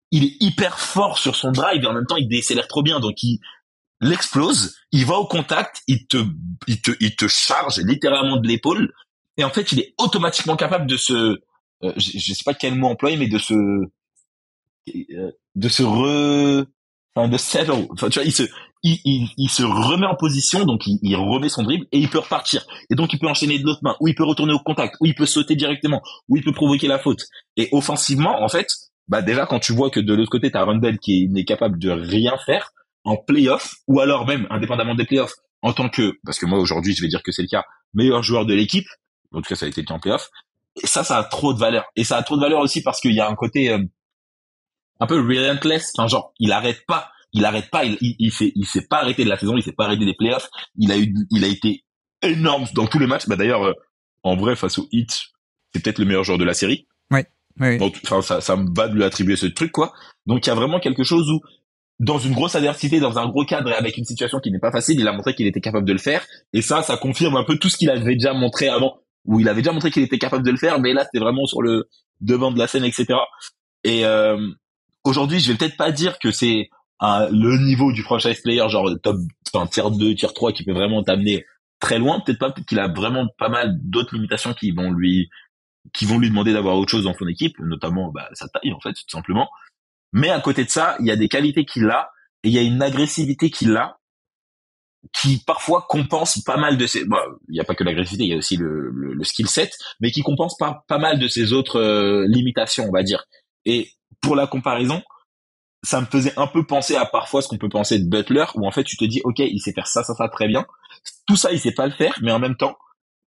il est hyper fort sur son drive et en même temps il décélère trop bien. Donc il l'explose, il va au contact, il te charge littéralement de l'épaule et en fait il est automatiquement capable de je sais pas quel mot employer, mais de se enfin de settle. Enfin tu vois, il se remet en position, donc il remet son dribble et il peut repartir. Et donc il peut enchaîner de l'autre main, ou il peut retourner au contact, ou il peut sauter directement, ou il peut provoquer la faute. Et offensivement, en fait, bah déjà quand tu vois que de l'autre côté t'as Randle qui n'est capable de rien faire en playoff, ou alors même indépendamment des playoffs, en tant que, parce que moi aujourd'hui je vais dire que c'est le cas, meilleur joueur de l'équipe, en tout cas ça a été le cas en playoff. Et ça a trop de valeur. Et ça a trop de valeur aussi parce qu'il y a un côté un peu relentless, enfin genre il arrête pas, il s'est pas arrêté de la saison, il s'est pas arrêté des playoffs, il a été énorme dans tous les matchs. Bah d'ailleurs en vrai face au Heat, c'est peut-être le meilleur joueur de la série. Ouais. Oui. Donc enfin ça me va de lui attribuer ce truc quoi. Donc il y a vraiment quelque chose où dans une grosse adversité, dans un gros cadre et avec une situation qui n'est pas facile, il a montré qu'il était capable de le faire et ça confirme un peu tout ce qu'il avait déjà montré avant, où il avait déjà montré qu'il était capable de le faire, mais là c'était vraiment sur le devant de la scène, etc. Et aujourd'hui, je vais peut-être pas dire que c'est le niveau du franchise player, genre top, enfin tier 2, tier 3, qui peut vraiment t'amener très loin. Peut-être pas, peut-être qu'il a vraiment pas mal d'autres limitations qui vont lui demander d'avoir autre chose dans son équipe, notamment bah, sa taille en fait, tout simplement. Mais à côté de ça, il y a des qualités qu'il a et il y a une agressivité qu'il a qui parfois compense pas mal de ses. Bon, il y a pas que l'agressivité, il y a aussi le skill set, mais qui compense pas mal de ses autres limitations, on va dire. Et pour la comparaison, ça me faisait un peu penser à parfois ce qu'on peut penser de Butler, où en fait tu te dis ok, il sait faire ça très bien, tout ça il sait pas le faire, mais en même temps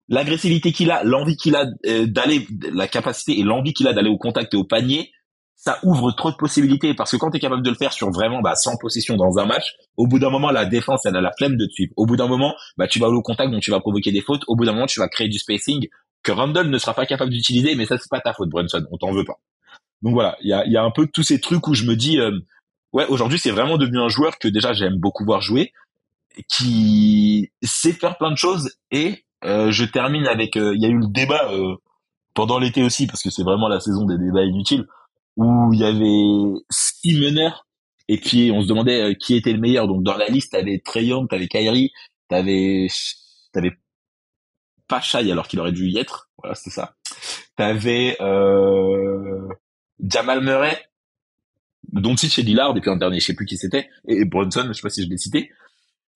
l'agressivité qu'il a, l'envie qu'il a d'aller, la capacité et l'envie qu'il a d'aller au contact et au panier, ça ouvre trop de possibilités parce que quand tu es capable de le faire sur vraiment 100 possessions dans un match, au bout d'un moment la défense elle a la flemme de te suivre. Au bout d'un moment, tu vas aller au contact donc tu vas provoquer des fautes. Au bout d'un moment, tu vas créer du spacing que Randle ne sera pas capable d'utiliser, mais ça c'est pas ta faute Brunson, on t'en veut pas. Donc voilà, il y a un peu tous ces trucs où je me dis ouais, aujourd'hui c'est vraiment devenu un joueur que déjà j'aime beaucoup voir jouer, qui sait faire plein de choses et je termine avec il y a eu le débat pendant l'été aussi parce que c'est vraiment la saison des débats inutiles où il y avait 6 meneurs et puis on se demandait qui était le meilleur. Donc dans la liste, t'avais Trae Young, t'avais Kyrie, t'avais pas Shai alors qu'il aurait dû y être. Voilà, c'était ça. T'avais Jamal Murray, Doncic et Lillard et puis un dernier, je sais plus qui c'était, et Brunson, je sais pas si je l'ai cité.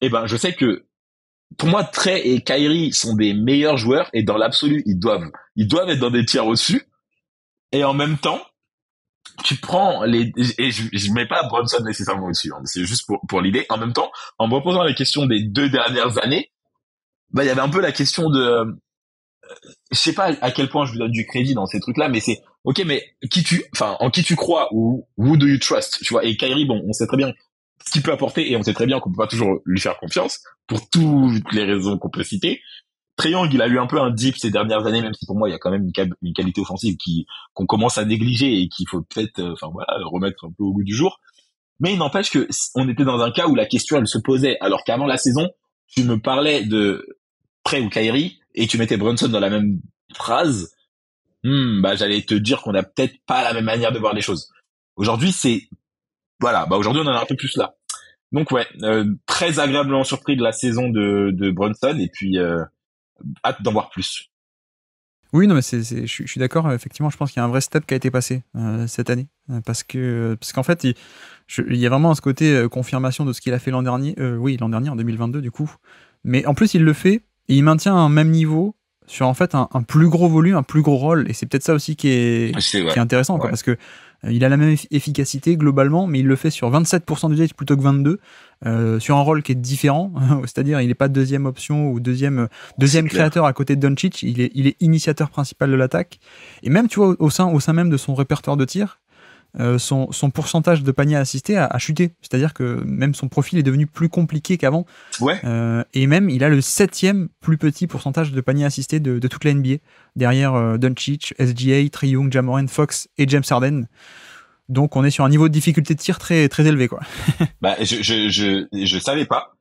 Et ben je sais que pour moi Trae et Kyrie sont des meilleurs joueurs et dans l'absolu ils doivent être dans des tiers au-dessus. Et en même temps tu prends et je mets pas Brunson nécessairement au-dessus, hein, c'est juste pour l'idée. En même temps, en me reposant la question des 2 dernières années, il y avait un peu la question de, je sais pas à quel point je lui donne du crédit dans ces trucs-là, mais c'est, ok, mais en qui tu crois ou who do you trust, tu vois. Et Kyrie, bon, on sait très bien ce qu'il peut apporter et on sait très bien qu'on peut pas toujours lui faire confiance pour toutes les raisons qu'on peut citer. Trae Young, il a eu un peu un dip ces dernières années, même si pour moi il y a quand même une qualité offensive qu'on commence à négliger et qu'il faut peut-être remettre un peu au goût du jour. Mais il n'empêche que on était dans un cas où la question elle se posait, alors qu'avant la saison, tu me parlais de Trae ou Kyrie et tu mettais Brunson dans la même phrase, j'allais te dire qu'on a peut-être pas la même manière de voir les choses. Aujourd'hui, aujourd'hui on en a un peu plus là. Donc ouais, très agréablement surpris de la saison de Brunson et puis hâte d'en voir plus. Oui, non, mais je suis d'accord. Effectivement, je pense qu'il y a un vrai step qui a été passé cette année, parce qu'en fait, il y a vraiment ce côté confirmation de ce qu'il a fait l'an dernier. Oui, l'an dernier, en 2022, du coup. Mais en plus, il le fait et il maintient un même niveau sur en fait un plus gros volume, un plus gros rôle. Et c'est peut-être ça aussi qui est intéressant, quoi, parce que Il a la même efficacité globalement, mais il le fait sur 27% d'usage plutôt que 22%, sur un rôle qui est différent, c'est-à-dire il n'est pas deuxième option ou deuxième créateur à côté de Doncic, il est initiateur principal de l'attaque. Et même, tu vois, au sein même de son répertoire de tir, son pourcentage de paniers assistés a chuté. C'est-à-dire que même son profil est devenu plus compliqué qu'avant. Ouais. Et même, il a le 7e plus petit pourcentage de paniers assistés de toute la NBA, derrière Doncic, SGA, Trae Young, Ja Morant, Fox et James Harden. Donc, on est sur un niveau de difficulté de tir très, très élevé, quoi. Bah, je savais pas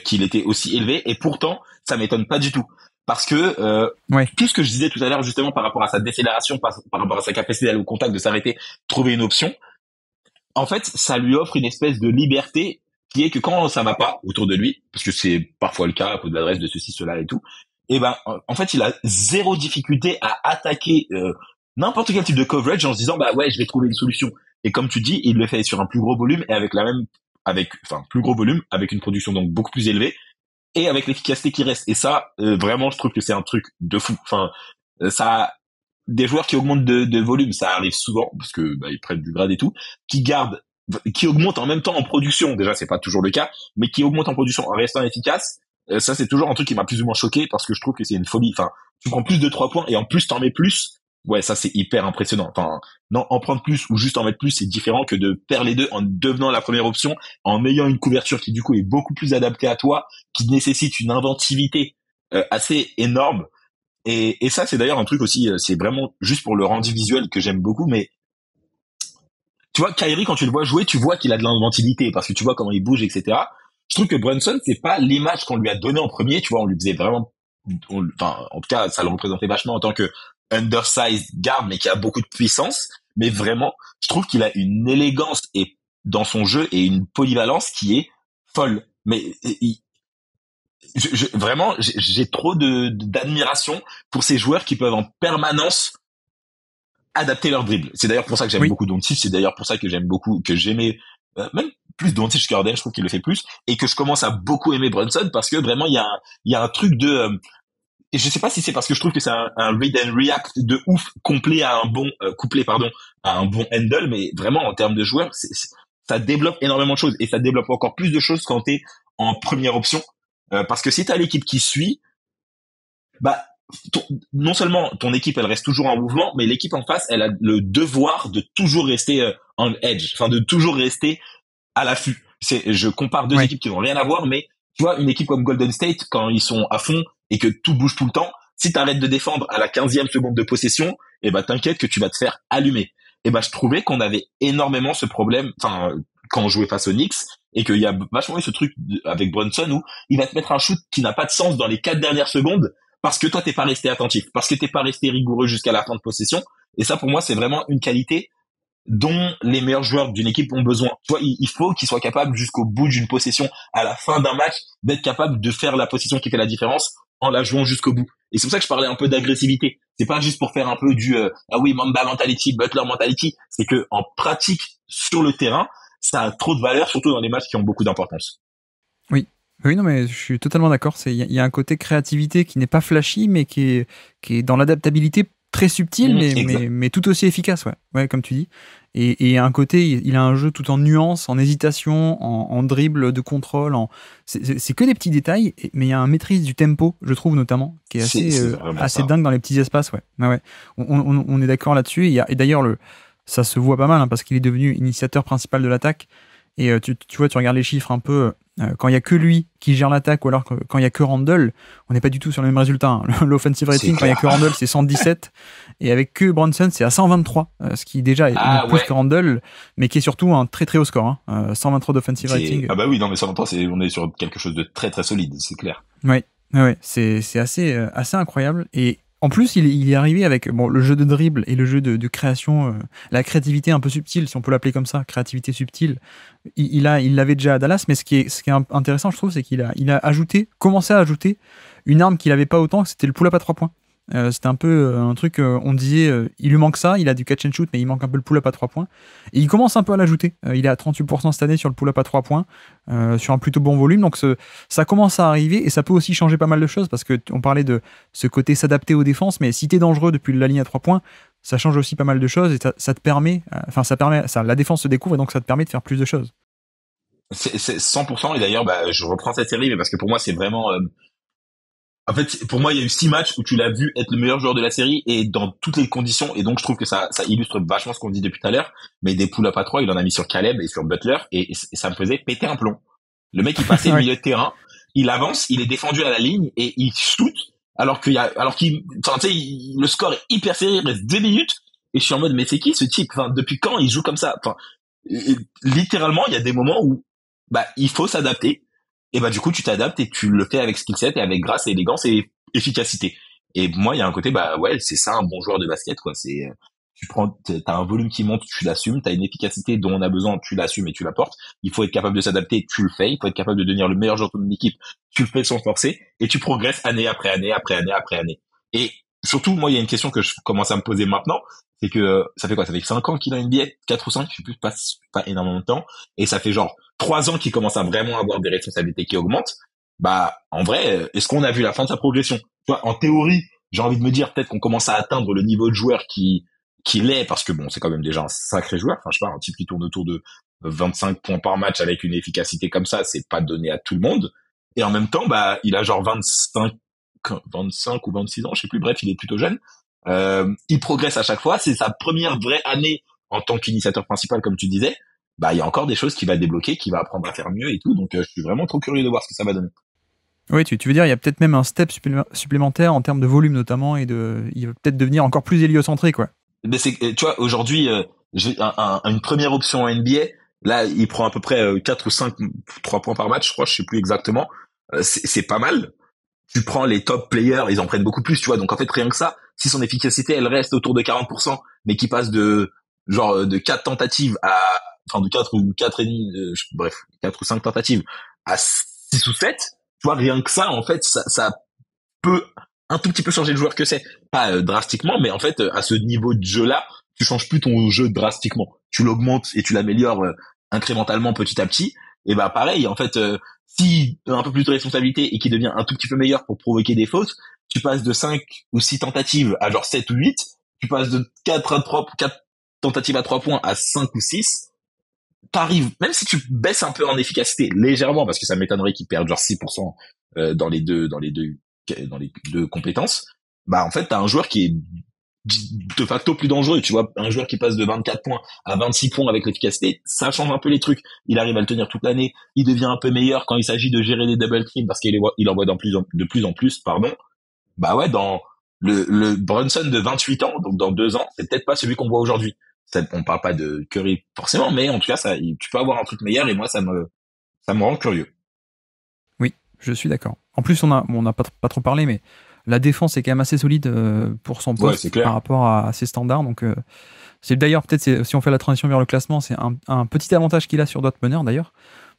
qu'il était aussi élevé, et pourtant, ça m'étonne pas du tout. Parce que tout ce que je disais tout à l'heure, justement, par rapport à sa décélération, par rapport à sa capacité d'aller au contact, de s'arrêter, trouver une option, en fait, ça lui offre une espèce de liberté qui est que quand ça va pas autour de lui, parce que c'est parfois le cas à cause de l'adresse de ceci, cela et tout, et ben, en fait, il a zéro difficulté à attaquer n'importe quel type de coverage en se disant, bah ouais, je vais trouver une solution. Et comme tu dis, il le fait sur un plus gros volume et plus gros volume, avec une production donc beaucoup plus élevée, et avec l'efficacité qui reste. Et ça, vraiment, je trouve que c'est un truc de fou. Enfin, ça, des joueurs qui augmentent de volume, ça arrive souvent parce que bah, ils prennent du grade et tout, qui augmentent en même temps en production. Déjà, c'est pas toujours le cas, mais qui augmentent en production en restant efficace. Ça, c'est toujours un truc qui m'a plus ou moins choqué parce que je trouve que c'est une folie. Enfin, tu prends plus de 3 points et en plus t'en mets plus. Ouais, ça c'est hyper impressionnant. Enfin, non, en prendre plus ou juste en mettre plus, c'est différent que de perdre les deux en devenant la première option, en ayant une couverture qui du coup est beaucoup plus adaptée à toi, qui nécessite une inventivité assez énorme. Et ça, c'est d'ailleurs un truc aussi, c'est vraiment juste pour le rendu visuel que j'aime beaucoup, mais tu vois, Kyrie, quand tu le vois jouer, tu vois qu'il a de l'inventivité, parce que tu vois comment il bouge, etc. Je trouve que Brunson, c'est pas l'image qu'on lui a donnée en premier, tu vois, on lui faisait vraiment, enfin, en tout cas, ça le représentait vachement en tant que undersized guard, mais qui a beaucoup de puissance. Mais vraiment, je trouve qu'il a une élégance et dans son jeu et une polyvalence qui est folle. Mais vraiment, j'ai trop d'admiration pour ces joueurs qui peuvent en permanence adapter leur dribble. C'est d'ailleurs pour ça que j'aime beaucoup Doncic. C'est d'ailleurs pour ça que j'aimais même plus Doncic que Harden. Je trouve qu'il le fait plus et que je commence à beaucoup aimer Brunson parce que vraiment il y a un truc de et je sais pas si c'est parce que je trouve que c'est un read and react de ouf couplé à un bon handle, mais vraiment en termes de joueur, ça développe énormément de choses et ça développe encore plus de choses quand t'es en première option parce que si t'as l'équipe qui suit, bah non seulement ton équipe elle reste toujours en mouvement, mais l'équipe en face elle a le devoir de toujours rester on edge, enfin de toujours rester à l'affût. Je compare deux équipes qui n'ont rien à voir, mais tu vois une équipe comme Golden State quand ils sont à fond et que tout bouge tout le temps, si t'arrêtes de défendre à la 15e seconde de possession, et ben t'inquiète que tu vas te faire allumer. Et ben je trouvais qu'on avait énormément ce problème, enfin quand on jouait face aux Knicks, et qu'il y a vachement eu ce truc avec Brunson où il va te mettre un shoot qui n'a pas de sens dans les 4 dernières secondes parce que toi t'es pas resté attentif, parce que t'es pas resté rigoureux jusqu'à la fin de possession. Et ça pour moi c'est vraiment une qualité dont les meilleurs joueurs d'une équipe ont besoin. Tu vois, il faut qu'ils soient capables jusqu'au bout d'une possession, à la fin d'un match, d'être capables de faire la possession qui fait la différence en la jouant jusqu'au bout. Et c'est pour ça que je parlais un peu d'agressivité. C'est pas juste pour faire un peu du ah oui, Mamba mentality, Butler mentality. C'est que en pratique sur le terrain, ça a trop de valeur, surtout dans les matchs qui ont beaucoup d'importance. Oui, non, mais je suis totalement d'accord. Il y a un côté créativité qui n'est pas flashy, mais qui est dans l'adaptabilité très subtil, mais tout aussi efficace, ouais, comme tu dis. Et un côté, il a un jeu tout en nuances, en hésitation, en dribble, de contrôle. C'est que des petits détails, mais il y a un maîtrise du tempo, je trouve notamment, qui est assez dingue dans les petits espaces, ouais. On est d'accord là-dessus. Et d'ailleurs, ça se voit pas mal, hein, parce qu'il est devenu initiateur principal de l'attaque. Et tu vois, tu regardes les chiffres un peu, quand il y a que lui qui gère l'attaque, ou alors quand il y a que Randle, on n'est pas du tout sur le même résultat, hein. L'offensive rating, quand il y a que Randle, c'est 117, et avec que Brunson, c'est à 123, ce qui déjà est plus que Randle, mais qui est surtout un très très haut score, hein. 123 d'offensive rating. Ah bah oui, non mais 123, on est sur quelque chose de très très solide, c'est clair. Ouais, c'est assez incroyable. Et en plus, il est arrivé avec le jeu de dribble et le jeu de création, la créativité un peu subtile, si on peut l'appeler comme ça, créativité subtile. Il l'avait déjà à Dallas, mais ce qui est intéressant, je trouve, c'est qu'il a commencé à ajouter une arme qu'il n'avait pas autant, c'était le pull-up à 3 points. C'était un peu un truc, on disait, il lui manque ça, il a du catch and shoot, mais il manque un peu le pull-up à 3 points. Et il commence un peu à l'ajouter. Il est à 38% cette année sur le pull-up à 3 points, sur un plutôt bon volume. Donc ça commence à arriver, et ça peut aussi changer pas mal de choses, parce qu'on parlait de ce côté s'adapter aux défenses, mais si t'es dangereux depuis la ligne à 3 points, ça change aussi pas mal de choses et ça te permet, la défense se découvre et donc ça te permet de faire plus de choses. C'est 100%. Et d'ailleurs, je reprends cette série, mais parce que pour moi, c'est vraiment. En fait, pour moi, il y a eu 6 matchs où tu l'as vu être le meilleur joueur de la série et dans toutes les conditions. Et donc, je trouve que ça illustre vachement ce qu'on dit depuis tout à l'heure. Mais des pull-up à 3, il en a mis sur Caleb et sur Butler et ça me faisait péter un plomb. Le mec, il passait le Ouais. milieu de terrain, il avance, il est défendu à la ligne et il shoot alors enfin, tu sais, le score est hyper serré, il reste 2 minutes et je suis en mode, mais c'est qui ce type? Enfin, depuis quand il joue comme ça? Enfin, littéralement, il y a des moments où, il faut s'adapter. Et du coup, tu t'adaptes et tu le fais avec skill set et avec grâce et élégance et efficacité. Et moi, il y a un côté, ouais, c'est ça un bon joueur de basket, quoi. T'as un volume qui monte, tu l'assumes, t'as une efficacité dont on a besoin, tu l'assumes et tu l'apportes. Il faut être capable de s'adapter, tu le fais. Il faut être capable de devenir le meilleur joueur de ton équipe, tu le fais sans forcer et tu progresses année après année après année après année. Et surtout, moi, il y a une question que je commence à me poser maintenant, c'est que ça fait quoi? Ça fait 5 ans qu'il a une NBA, 4 ou 5, je sais plus, pas énormément de temps. Et ça fait genre 3 ans qu'il commence à vraiment avoir des responsabilités qui augmentent. En vrai, est-ce qu'on a vu la fin de sa progression? Tu vois, en théorie, j'ai envie de me dire peut-être qu'on commence à atteindre le niveau de joueur qui l'est, parce que bon, c'est quand même déjà un sacré joueur. Enfin, je sais pas, un type qui tourne autour de 25 points par match avec une efficacité comme ça, c'est pas donné à tout le monde. Et en même temps, il a genre 25 ou 26 ans, je sais plus. Bref, il est plutôt jeune. Il progresse à chaque fois. C'est sa première vraie année en tant qu'initiateur principal, comme tu disais. Il y a encore des choses qu'il va débloquer, qu'il va apprendre à faire mieux et tout. Donc, je suis vraiment trop curieux de voir ce que ça va donner. Oui, tu veux dire, il y a peut-être même un step supplémentaire en termes de volume notamment, et il va peut-être devenir encore plus héliocentré, quoi. Mais tu vois, aujourd'hui, j'ai une première option en NBA. Là, il prend à peu près 4 ou 5, 3 points par match, je crois, je sais plus exactement. C'est pas mal. Tu prends les top players, ils en prennent beaucoup plus, tu vois. Donc en fait, rien que ça, si son efficacité, elle reste autour de 40%, mais qui passe de 4 tentatives de 4 ou 4 et demi, bref, 4 ou 5 tentatives à 6 ou 7, tu vois, rien que ça, en fait, ça peut un tout petit peu changer le joueur que c'est. Pas drastiquement, mais en fait, à ce niveau de jeu-là, tu changes plus ton jeu drastiquement. Tu l'augmentes et tu l'améliores incrémentalement petit à petit. Et pareil, en fait, si un peu plus de responsabilité et qui devient un tout petit peu meilleur pour provoquer des fautes, tu passes de 5 ou 6 tentatives à genre 7 ou 8, tu passes de 4 tentatives à 3 points à 5 ou 6, t'arrives, même si tu baisses un peu en efficacité, légèrement, parce que ça m'étonnerait qu'ils perdent genre 6% dans les deux compétences, en fait, t'as un joueur qui est de facto plus dangereux, tu vois, un joueur qui passe de 24 points à 26 points avec l'efficacité, ça change un peu les trucs. Il arrive à le tenir toute l'année, il devient un peu meilleur quand il s'agit de gérer les double teams parce il en voit de plus en plus, pardon. Ouais, dans le Brunson de 28 ans, donc dans 2 ans, c'est peut-être pas celui qu'on voit aujourd'hui. On parle pas de Curry forcément, mais en tout cas, tu peux avoir un truc meilleur et moi, ça me rend curieux. Oui, je suis d'accord. En plus, on a pas trop parlé, mais la défense est quand même assez solide pour son Ouais, c'est poste clair. par rapport à ses standards. Donc, c'est d'ailleurs peut-être, si on fait la transition vers le classement, c'est un petit avantage qu'il a sur d'autres meneurs d'ailleurs.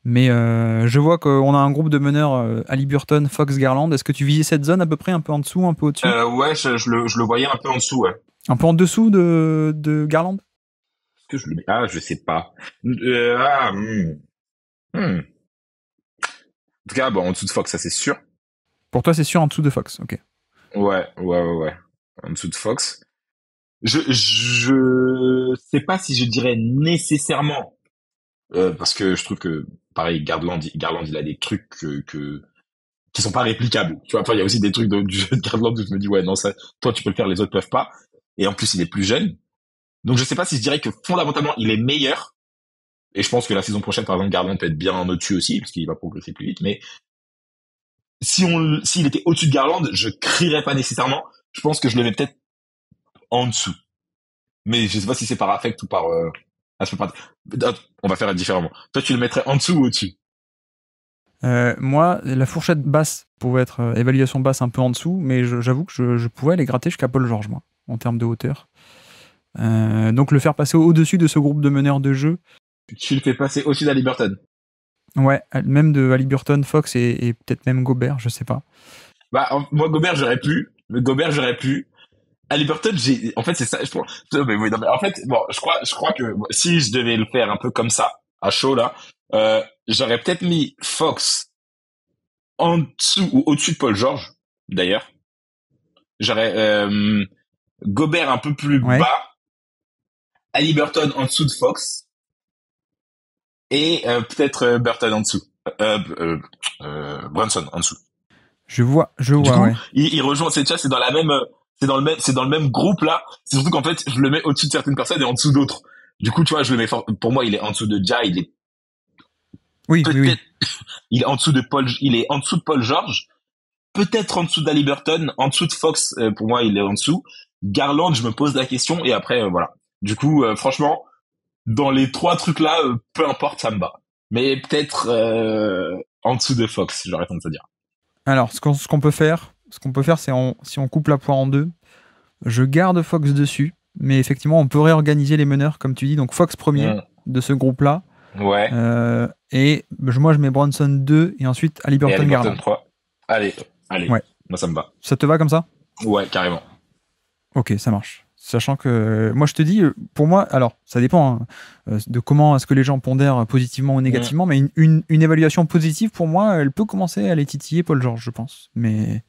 Mais je vois qu'on a un groupe de meneurs, Haliburton, Fox, Garland. Est-ce que tu visais cette zone à peu près, un peu en dessous, un peu au-dessus? Ouais, je le voyais un peu en dessous, ouais. Un peu en dessous de Garland? Est-ce que je le mets? Ah, je sais pas. Hmm. En tout cas, en dessous de Fox, ça c'est sûr. Pour toi, c'est sûr en dessous de Fox, ok. Ouais. En dessous de Fox. Je sais pas si je dirais nécessairement, parce que je trouve que, pareil, Garland, il a des trucs qui sont pas réplicables. Tu vois, enfin, il y a aussi des trucs du jeu de Garland où je me dis, ouais, non, ça, toi, tu peux le faire, les autres peuvent pas. Et en plus, il est plus jeune. Donc, je sais pas si je dirais que fondamentalement, il est meilleur. Et je pense que la saison prochaine, par exemple, Garland peut être bien au-dessus aussi, parce qu'il va progresser plus vite. Mais s'il était au-dessus de Garland, je crierais pas nécessairement. Je pense que je le mets peut-être en dessous. Mais je sais pas si c'est par affect ou par, on va faire différemment. Toi, tu le mettrais en dessous ou au-dessus? Moi, la fourchette basse pouvait être évaluation basse un peu en dessous, mais j'avoue que je pouvais aller gratter jusqu'à Paul George, moi, en termes de hauteur. Donc le faire passer au-dessus de ce groupe de meneurs de jeu. Tu le fais passer au-dessus d'Haliburton. Ouais, même de Haliburton, Fox et peut-être même Gobert, je sais pas. Moi, Gobert, j'aurais pu. Haliburton, en fait, c'est ça, je pense. Mais oui, non, mais en fait, je crois que si je devais le faire un peu comme ça, à chaud, là, j'aurais peut-être mis Fox en dessous ou au-dessus de Paul George, d'ailleurs. J'aurais, Gobert un peu plus Ouais. bas, Haliburton en dessous de Fox et peut-être Burton en dessous. Brunson en dessous. Je Du vois, coup, ouais. il rejoint, c'est dans la même, c'est dans le même groupe là. C'est surtout qu'en fait, je le mets au-dessus de certaines personnes et en dessous d'autres. Du coup, tu vois, je le mets pour moi, il est en dessous de Ja, il est Oui, oui, oui. peut-être, il est en dessous de Paul, il est en dessous de Paul George, peut-être en dessous d'Haliburton, en dessous de Fox, pour moi, il est en dessous. Garland, je me pose la question et après, voilà. Du coup, franchement, dans les trois trucs là, peu importe, ça me va. Mais peut-être en dessous de Fox, j'aurais tendance à dire. Alors, ce qu'on peut faire, c'est si on coupe la poire en deux, je garde Fox dessus, mais effectivement, on peut réorganiser les meneurs, comme tu dis. Donc Fox premier Mm. de ce groupe-là. Ouais. Et moi, je mets Bronson 2 et ensuite Et Haliburton Haliburton Garland. 3. Allez, allez. Ouais. Moi, ça me va. Ça te va comme ça? Ouais, carrément. Ok, ça marche. Sachant que moi, je te dis, pour moi, alors, ça dépend hein, de comment est-ce que les gens pondèrent positivement ou Mm. négativement, mais une évaluation positive, pour moi, elle peut commencer à les titiller Paul George, je pense. Mais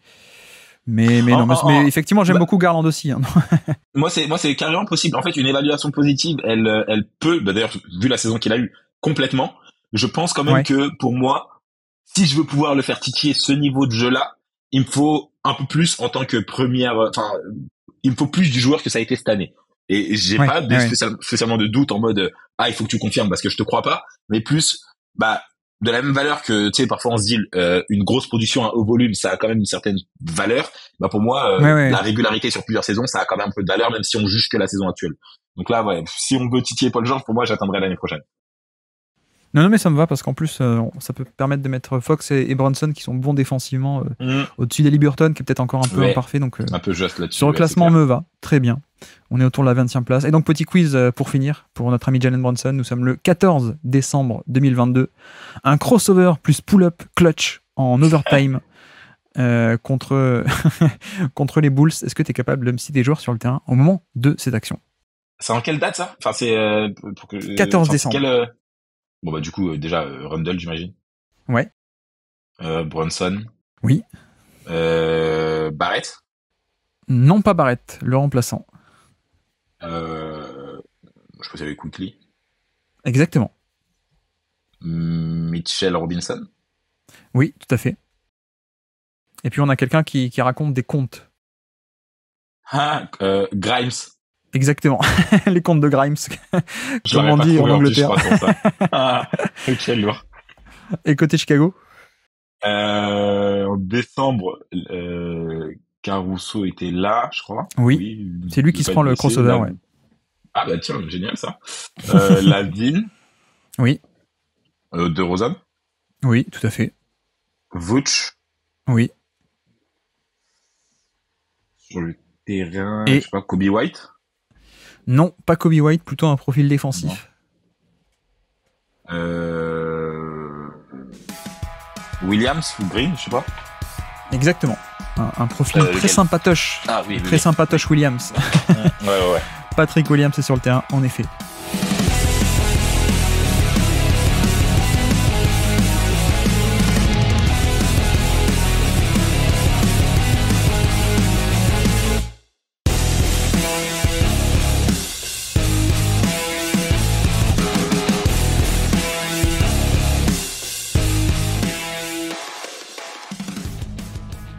non, mais effectivement, j'aime Bah, beaucoup Garland aussi. Hein. moi, c'est carrément possible. En fait, une évaluation positive, elle peut, bah, d'ailleurs, vu la saison qu'il a eue, complètement. Je pense quand même Ouais, que, pour moi, si je veux pouvoir le faire titiller ce niveau de jeu-là, il me faut un peu plus en tant que première, enfin, il me faut plus du joueur que ça a été cette année. Et j'ai ouais, pas ouais, ouais. spécialement de doute en mode, ah, il faut que tu confirmes parce que je te crois pas, mais plus, bah, de la même valeur que, tu sais, parfois on se dit, une grosse production à haut volume, ça a quand même une certaine valeur. Bah, pour moi, Ouais, la ouais. régularité sur plusieurs saisons, ça a quand même un peu de valeur, même si on juge que la saison actuelle. Donc là, ouais, si on veut titiller Paul George, pour moi, j'attendrai l'année prochaine. Non, non, mais ça me va parce qu'en plus, ça peut permettre de mettre Fox et Bronson qui sont bons défensivement au-dessus d'Haliburton qui est peut-être encore un peu Ouais, imparfait. Donc, un peu juste sur là-dessus, le ouais, c'est classement clair. me va. Très bien. On est autour de la 20e place. Et donc, petit quiz pour finir, pour notre ami Jalen Bronson. Nous sommes le 14 décembre 2022. Un crossover plus pull-up clutch en overtime contre, contre les Bulls. Est-ce que tu es capable de me citer des joueurs sur le terrain au moment de cette action? C'est en quelle date, ça? Enfin, c'est, enfin, 14 c'est quel, décembre. bon, bah, du coup, déjà, Rundle, j'imagine. Ouais. Bronson. Oui. Barrett. Non, pas Barrett, le remplaçant. Euh, je sais pas s'il y avait Quickly. Exactement. Mitchell Robinson. Oui, tout à fait. Et puis on a quelqu'un qui raconte des contes. Ah, Grimes. Exactement. Les contes de Grimes, Je comme l'aurais on pas dit en trouvé en plus, je Angleterre. crois, pour ça. Ah, ok, lourd. Et côté Chicago? En décembre, Caruso était là, je crois. Oui. Oui, C'est lui il qui veut se pas prend être le blessé. crossover, ouais. Ah, bah, tiens, génial, ça. Lavine, Oui. De Rosanne. Oui, tout à fait. Vooch, Oui. sur le terrain, je Et sais pas, Kobe White. non, pas Kobe White, plutôt un profil Non. défensif. Euh, Williams ou Green, je sais pas. Exactement. Un profil très Lequel? sympatoche. Ah oui, Très sympatoche Williams. ouais. Patrick Williams est sur le terrain, en effet.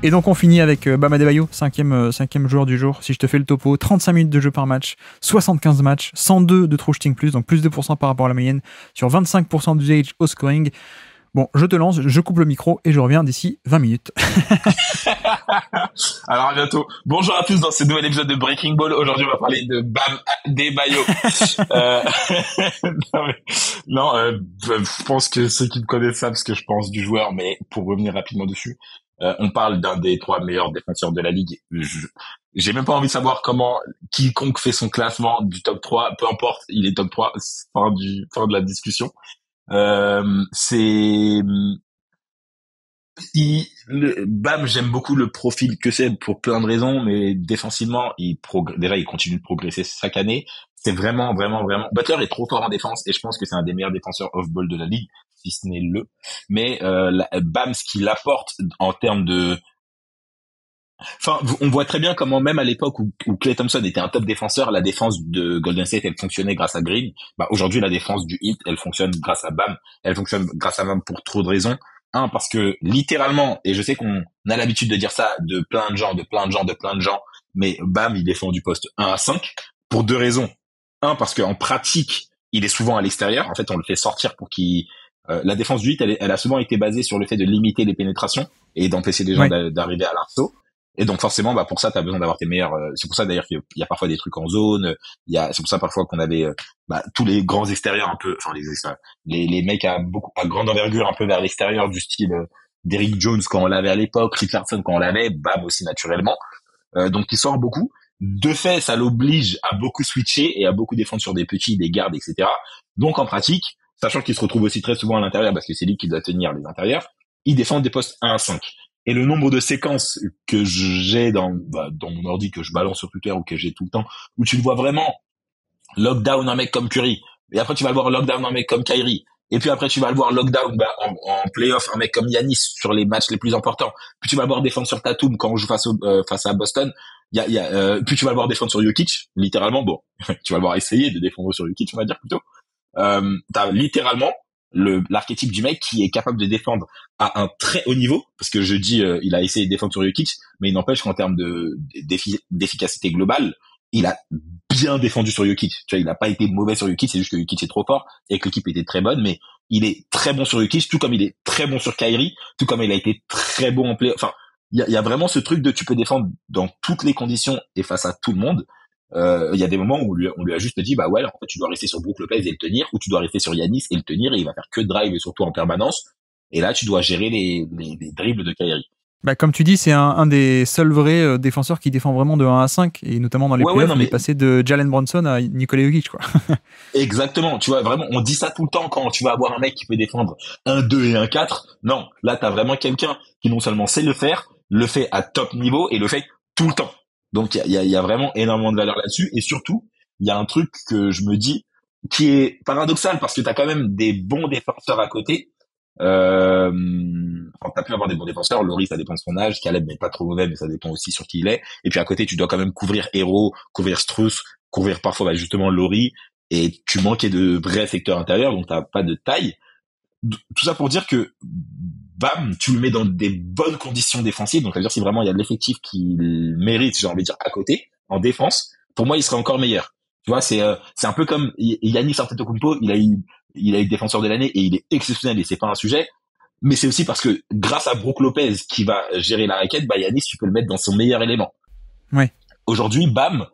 Et donc on finit avec Bam Adebayo, cinquième joueur du jour. Si je te fais le topo, 35 minutes de jeu par match, 75 matchs, 102 de true shooting plus, donc plus de % par rapport à la moyenne, sur 25% d'usage au scoring. Bon, je te lance, je coupe le micro et je reviens d'ici 20 minutes. Alors à bientôt. Bonjour à tous dans ce nouvel épisode de Breaking Ball. Aujourd'hui, on va parler de Bam Adebayo. euh... je pense que ceux qui me connaissent savent ce que je pense du joueur, mais pour revenir rapidement dessus, on parle d'un des trois meilleurs défenseurs de la ligue. J'ai même pas envie de savoir comment quiconque fait son classement du top 3, peu importe, il est top 3, fin de la discussion. C'est Bam, j'aime beaucoup le profil que c'est pour plein de raisons, mais défensivement, déjà, il continue de progresser chaque année. C'est vraiment, vraiment, vraiment. Butler est trop fort en défense et je pense que c'est un des meilleurs défenseurs off-ball de la ligue, si ce n'est le. Mais Bam, ce qu'il apporte en termes de Enfin, on voit très bien comment même à l'époque où Klay Thompson était un top défenseur, la défense de Golden State, elle fonctionnait grâce à Green. Bah, aujourd'hui, la défense du Heat, elle fonctionne grâce à Bam. Elle fonctionne grâce à Bam pour trop de raisons. Un, parce que littéralement, et je sais qu'on a l'habitude de dire ça de plein de gens, mais Bam, il défend du poste 1 à 5 pour deux raisons. Un, parce qu'en pratique, il est souvent à l'extérieur. En fait, on le fait sortir pour qu'il... la défense du Heat, elle a souvent été basée sur le fait de limiter les pénétrations et d'empêcher les gens Ouais. d'arriver à l'arceau. Et donc forcément, bah pour ça, t'as besoin d'avoir tes meilleurs. C'est pour ça d'ailleurs qu'il y a parfois des trucs en zone. C'est pour ça parfois qu'on avait tous les grands extérieurs un peu, enfin les mecs à grande envergure un peu vers l'extérieur du style d'Eric Jones quand on l'avait à l'époque, Rick Larson quand on l'avait, Bam aussi naturellement. Donc il sort beaucoup. De fait, ça l'oblige à beaucoup switcher et à beaucoup défendre sur des petits, des gardes, etc. Donc en pratique, sachant qu'il se retrouve aussi très souvent à l'intérieur parce que c'est lui qui doit tenir les intérieurs, il défend des postes 1 à 5. Et le nombre de séquences que j'ai dans mon ordi, que je balance sur Twitter ou que j'ai tout le temps, où tu le vois vraiment lockdown un mec comme Curry, et après tu vas le voir lockdown un mec comme Kyrie, et puis après tu vas le voir lockdown en playoff un mec comme Giannis sur les matchs les plus importants, puis tu vas le voir défendre sur Tatum quand on joue face à Boston, puis tu vas le voir défendre sur Jokic, littéralement, bon, tu vas le voir essayer de défendre sur Jokic, on va dire plutôt. T'as littéralement l'archétype du mec qui est capable de défendre à un très haut niveau, parce que je dis il a essayé de défendre sur Jokic, mais il n'empêche qu'en termes d'efficacité globale, il a bien défendu sur Jokic. Tu vois, il a pas été mauvais sur Jokic, c'est juste que Jokic est trop fort et que l'équipe était très bonne, mais il est très bon sur Jokic, tout comme il est très bon sur Kyrie, tout comme il a été très bon en play. Enfin, il y a vraiment ce truc de tu peux défendre dans toutes les conditions et face à tout le monde. Il y a des moments où on lui a juste dit, bah ouais, en fait, tu dois rester sur Brook Lopez et le tenir, ou tu dois rester sur Giannis et le tenir, et il va faire que drive et surtout en permanence. Et là, tu dois gérer les dribbles de Kyrie. Bah, comme tu dis, c'est un des seuls vrais défenseurs qui défend vraiment de 1 à 5, et notamment dans les playoffs, il est passé de Jalen Brunson à Nikola Jokic, quoi. Exactement, tu vois, vraiment, on dit ça tout le temps quand tu vas avoir un mec qui peut défendre un 2 et un 4. Non, là, t'as vraiment quelqu'un qui non seulement sait le faire, le fait à top niveau et le fait tout le temps. Donc, il y a vraiment énormément de valeur là-dessus. Et surtout, il y a un truc que je me dis qui est paradoxal parce que t'as quand même des bons défenseurs à côté. Enfin, t'as pu avoir des bons défenseurs. Laurie, ça dépend de son âge. Caleb n'est pas trop mauvais, mais ça dépend aussi sur qui il est. Et puis à côté, tu dois quand même couvrir Hero, couvrir Strus, couvrir parfois justement Laurie. Et tu manquais de vrais secteurs intérieurs, donc t'as pas de taille. Tout ça pour dire que bam, tu le mets dans des bonnes conditions défensives. Donc ça veut dire si vraiment il y a de l'effectif qui mérite, j'ai envie de dire à côté, en défense, pour moi il serait encore meilleur. Tu vois, c'est un peu comme Giannis Antetokounmpo, il a eu défenseur de l'année et il est exceptionnel et c'est pas un sujet. Mais c'est aussi parce que grâce à Brook Lopez qui va gérer la raquette, bah Giannis tu peux le mettre dans son meilleur élément. Ouais. Aujourd'hui, bam,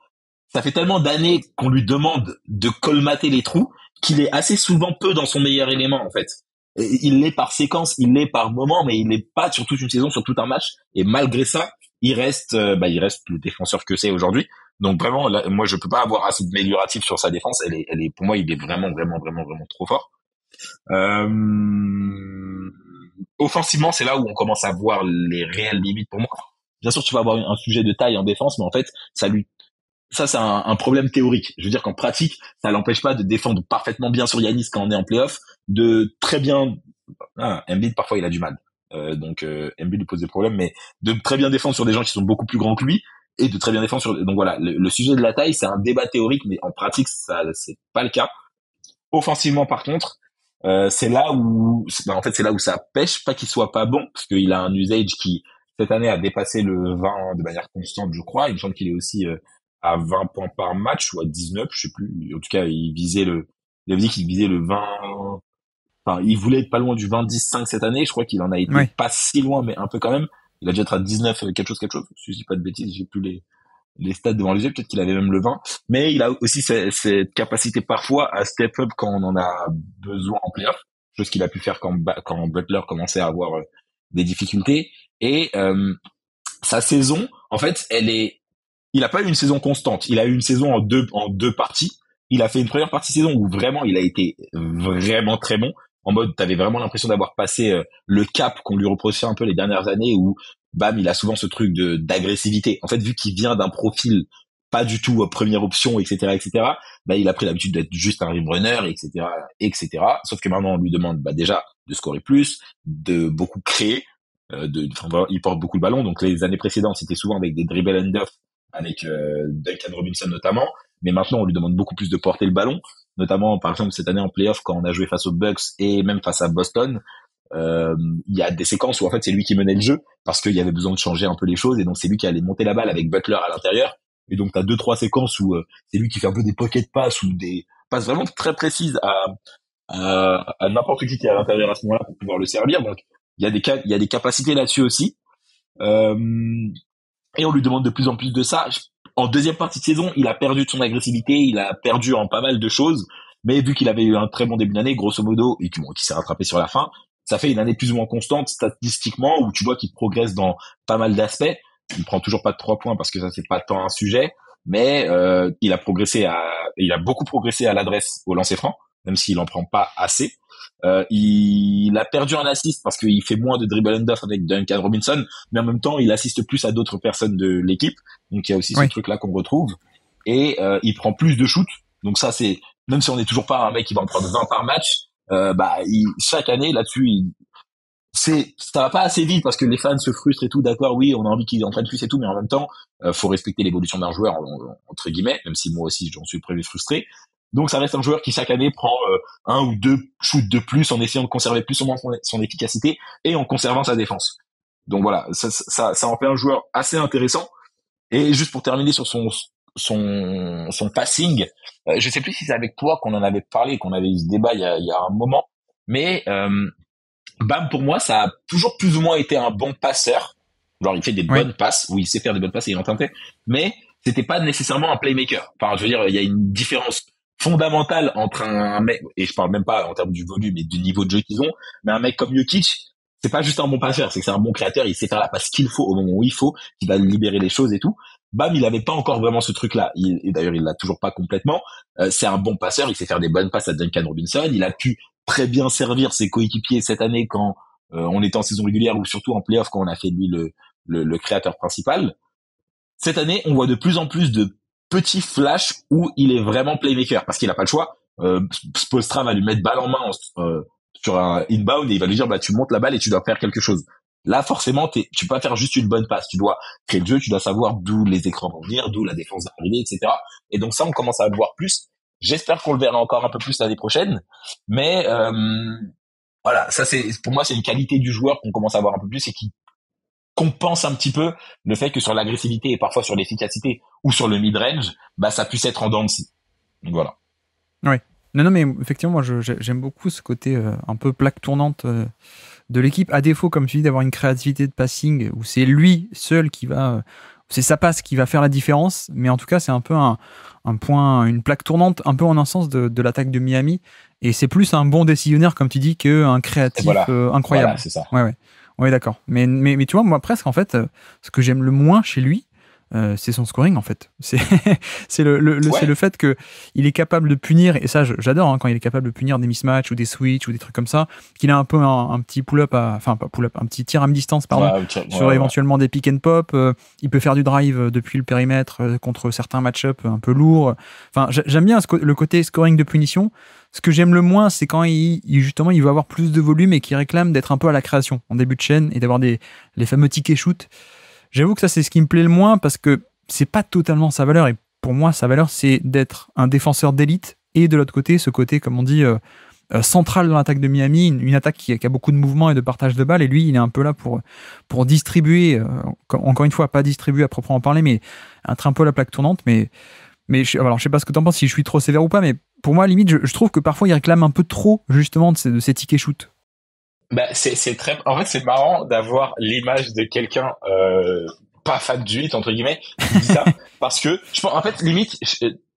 ça fait tellement d'années qu'on lui demande de colmater les trous qu'il est assez souvent peu dans son meilleur élément en fait. Il l'est par séquence, il l'est par moment, mais il n'est pas sur toute une saison, sur tout un match. Et malgré ça, il reste le défenseur que c'est aujourd'hui. Donc vraiment, là, moi, je peux pas avoir assez d'amélioratif sur sa défense. Pour moi, il est vraiment, vraiment, vraiment, vraiment trop fort. Offensivement, c'est là où on commence à voir les réelles limites pour moi. Bien sûr, tu vas avoir un sujet de taille en défense, mais en fait, ça, c'est un problème théorique. Je veux dire qu'en pratique, ça l'empêche pas de défendre parfaitement bien sur Giannis quand on est en playoff, de très bien... Embiid, parfois, il a du mal. Embiid lui pose des problèmes, mais de très bien défendre sur des gens qui sont beaucoup plus grands que lui, et de très bien défendre sur... Donc voilà, le sujet de la taille, c'est un débat théorique, mais en pratique, ça c'est pas le cas. Offensivement, par contre, c'est là où... en fait, c'est là où ça pêche, pas qu'il soit pas bon, parce qu'il a un usage qui, cette année, a dépassé le 20 de manière constante, je crois. Il me semble qu'il est aussi... à 20 points par match ou à 19, je sais plus. En tout cas, il avait dit qu'il visait le 20, enfin, il voulait être pas loin du 20-10-5 cette année. Je crois qu'il en a été pas si loin, mais un peu quand même. Il a dû être à 19, quelque chose. Si je dis pas de bêtises, j'ai plus les stats devant les yeux. Peut-être qu'il avait même le 20. Mais il a aussi cette capacité parfois à step up quand on en a besoin en playoff. Chose qu'il a pu faire quand Butler commençait à avoir des difficultés. Et, sa saison, en fait, il a pas eu une saison constante. Il a eu une saison en deux parties. Il a fait une première partie saison où vraiment il a été vraiment très bon. En mode, t'avais vraiment l'impression d'avoir passé le cap qu'on lui reprochait un peu les dernières années où, bam, il a souvent ce truc d'agressivité. En fait, vu qu'il vient d'un profil pas du tout première option, etc., bah, il a pris l'habitude d'être juste un rim runner, etc. Sauf que maintenant, on lui demande, bah, déjà, de scorer plus, de beaucoup créer. Enfin, voilà, il porte beaucoup le ballon. Donc les années précédentes, c'était souvent avec des dribble and off, avec Duncan Robinson notamment. Mais maintenant, on lui demande beaucoup plus de porter le ballon, notamment par exemple cette année en playoff quand on a joué face aux Bucks et même face à Boston. Il y a des séquences où en fait c'est lui qui menait le jeu parce qu'il y avait besoin de changer un peu les choses et donc c'est lui qui allait monter la balle avec Butler à l'intérieur. Et donc t'as 2-3 séquences où c'est lui qui fait un peu des pocket passes ou des passes vraiment très précises à n'importe qui est à l'intérieur à ce moment-là pour pouvoir le servir. Donc il y a des capacités là-dessus aussi. Euh, et on lui demande de plus en plus de ça. En deuxième partie de saison, il a perdu de son agressivité, il a perdu en pas mal de choses. Mais vu qu'il avait eu un très bon début d'année, grosso modo, et qui s'est rattrapé sur la fin, ça fait une année plus ou moins constante statistiquement où tu vois qu'il progresse dans pas mal d'aspects. Il prend toujours pas de 3 points parce que ça c'est pas tant un sujet, mais il a beaucoup progressé à l'adresse au lancer franc, même s'il en prend pas assez. Il a perdu un assist parce qu'il fait moins de dribble and off avec Duncan Robinson, mais en même temps, il assiste plus à d'autres personnes de l'équipe. Donc il y a aussi ce Oui. truc-là qu'on retrouve. Et il prend plus de shoots. Donc ça, c'est même si on n'est toujours pas un mec qui va en prendre 20 par match, chaque année là-dessus, ça va pas assez vite parce que les fans se frustrent et tout. D'accord, oui, on a envie qu'ils en prennent plus et tout, mais en même temps, faut respecter l'évolution d'un joueur entre guillemets, même si moi aussi j'en suis le premier frustré. Donc ça reste un joueur qui chaque année prend 1 ou 2 shoots de plus en essayant de conserver plus ou moins son efficacité et en conservant sa défense. Donc voilà, ça en fait un joueur assez intéressant. Et juste pour terminer sur son passing, je sais plus si c'est avec toi qu'on en avait parlé, qu'on avait eu ce débat il y a un moment, mais Bam, pour moi, ça a toujours plus ou moins été un bon passeur. Genre, il fait des Oui. bonnes passes. Oui, il sait faire des bonnes passes et il en tentait. Mais c'était pas nécessairement un playmaker. Enfin, je veux dire, il y a une différence fondamentale entre un mec, et je parle même pas en termes du volume et du niveau de jeu qu'ils ont, mais un mec comme Jokic, c'est pas juste un bon passeur, c'est que c'est un bon créateur, il sait faire la passe qu'il faut au moment où il faut, il va libérer les choses et tout. Bam, il avait pas encore vraiment ce truc-là. Et d'ailleurs, il l'a toujours pas complètement. C'est un bon passeur, il sait faire des bonnes passes à Duncan Robinson. Il a pu très bien servir ses coéquipiers cette année quand on était en saison régulière ou surtout en playoff quand on a fait de lui le créateur principal. Cette année, on voit de plus en plus de petits flashs où il est vraiment playmaker parce qu'il a pas le choix. Spoelstra va lui mettre balle en main sur un inbound et il va lui dire bah tu montes la balle et tu dois faire quelque chose. Là, forcément, tu peux pas faire juste une bonne passe. Tu dois créer le jeu, tu dois savoir d'où les écrans vont venir, d'où la défense va arriver, etc. Et donc ça, on commence à le voir plus. J'espère qu'on le verra encore un peu plus l'année prochaine. Mais voilà, ça c'est pour moi c'est une qualité du joueur qu'on commence à voir un peu plus et qui compense un petit peu le fait que sur l'agressivité et parfois sur l'efficacité ou sur le mid-range, bah ça puisse être en dents de scie. Donc voilà. Oui. Non, mais effectivement, moi, j'aime beaucoup ce côté un peu plaque tournante de l'équipe, à défaut, comme tu dis, d'avoir une créativité de passing où c'est lui seul qui va, c'est sa passe qui va faire la différence, mais en tout cas, c'est un peu un point, une plaque tournante, un peu en un sens de l'attaque de Miami, et c'est plus un bon décisionnaire, comme tu dis, qu'un créatif incroyable. Voilà, c'est ça. Ouais, d'accord. Mais tu vois, moi, presque, en fait, ce que j'aime le moins chez lui, c'est son scoring en fait. C'est c'est le fait que il est capable de punir, et ça j'adore quand il est capable de punir des mismatchs ou des switches ou des trucs comme ça, qu'il a un peu un petit pull-up, enfin pas pull-up, un petit tir à mi-distance sur éventuellement des pick and pop. Il peut faire du drive depuis le périmètre contre certains match-up un peu lourds. Enfin, j'aime bien le côté scoring de punition. Ce que j'aime le moins, c'est quand justement il veut avoir plus de volume et qu'il réclame d'être un peu à la création en début de chaîne et d'avoir les fameux tickets shoot. J'avoue que ça, c'est ce qui me plaît le moins parce que c'est pas totalement sa valeur. Et pour moi, sa valeur, c'est d'être un défenseur d'élite et de l'autre côté, ce côté, comme on dit, central dans l'attaque de Miami, une attaque qui a beaucoup de mouvements et de partage de balles. Et lui, il est un peu là pour distribuer, encore une fois, pas distribuer à proprement parler, mais être un peu la plaque tournante. Alors, je sais pas ce que tu en penses, si je suis trop sévère ou pas, mais pour moi, limite, je trouve que parfois, il réclame un peu trop, justement, de ces tickets shoot. Bah, en fait, c'est marrant d'avoir l'image de quelqu'un, pas fan du 8, entre guillemets, qui dit ça. Parce que, je pense, en fait, limite,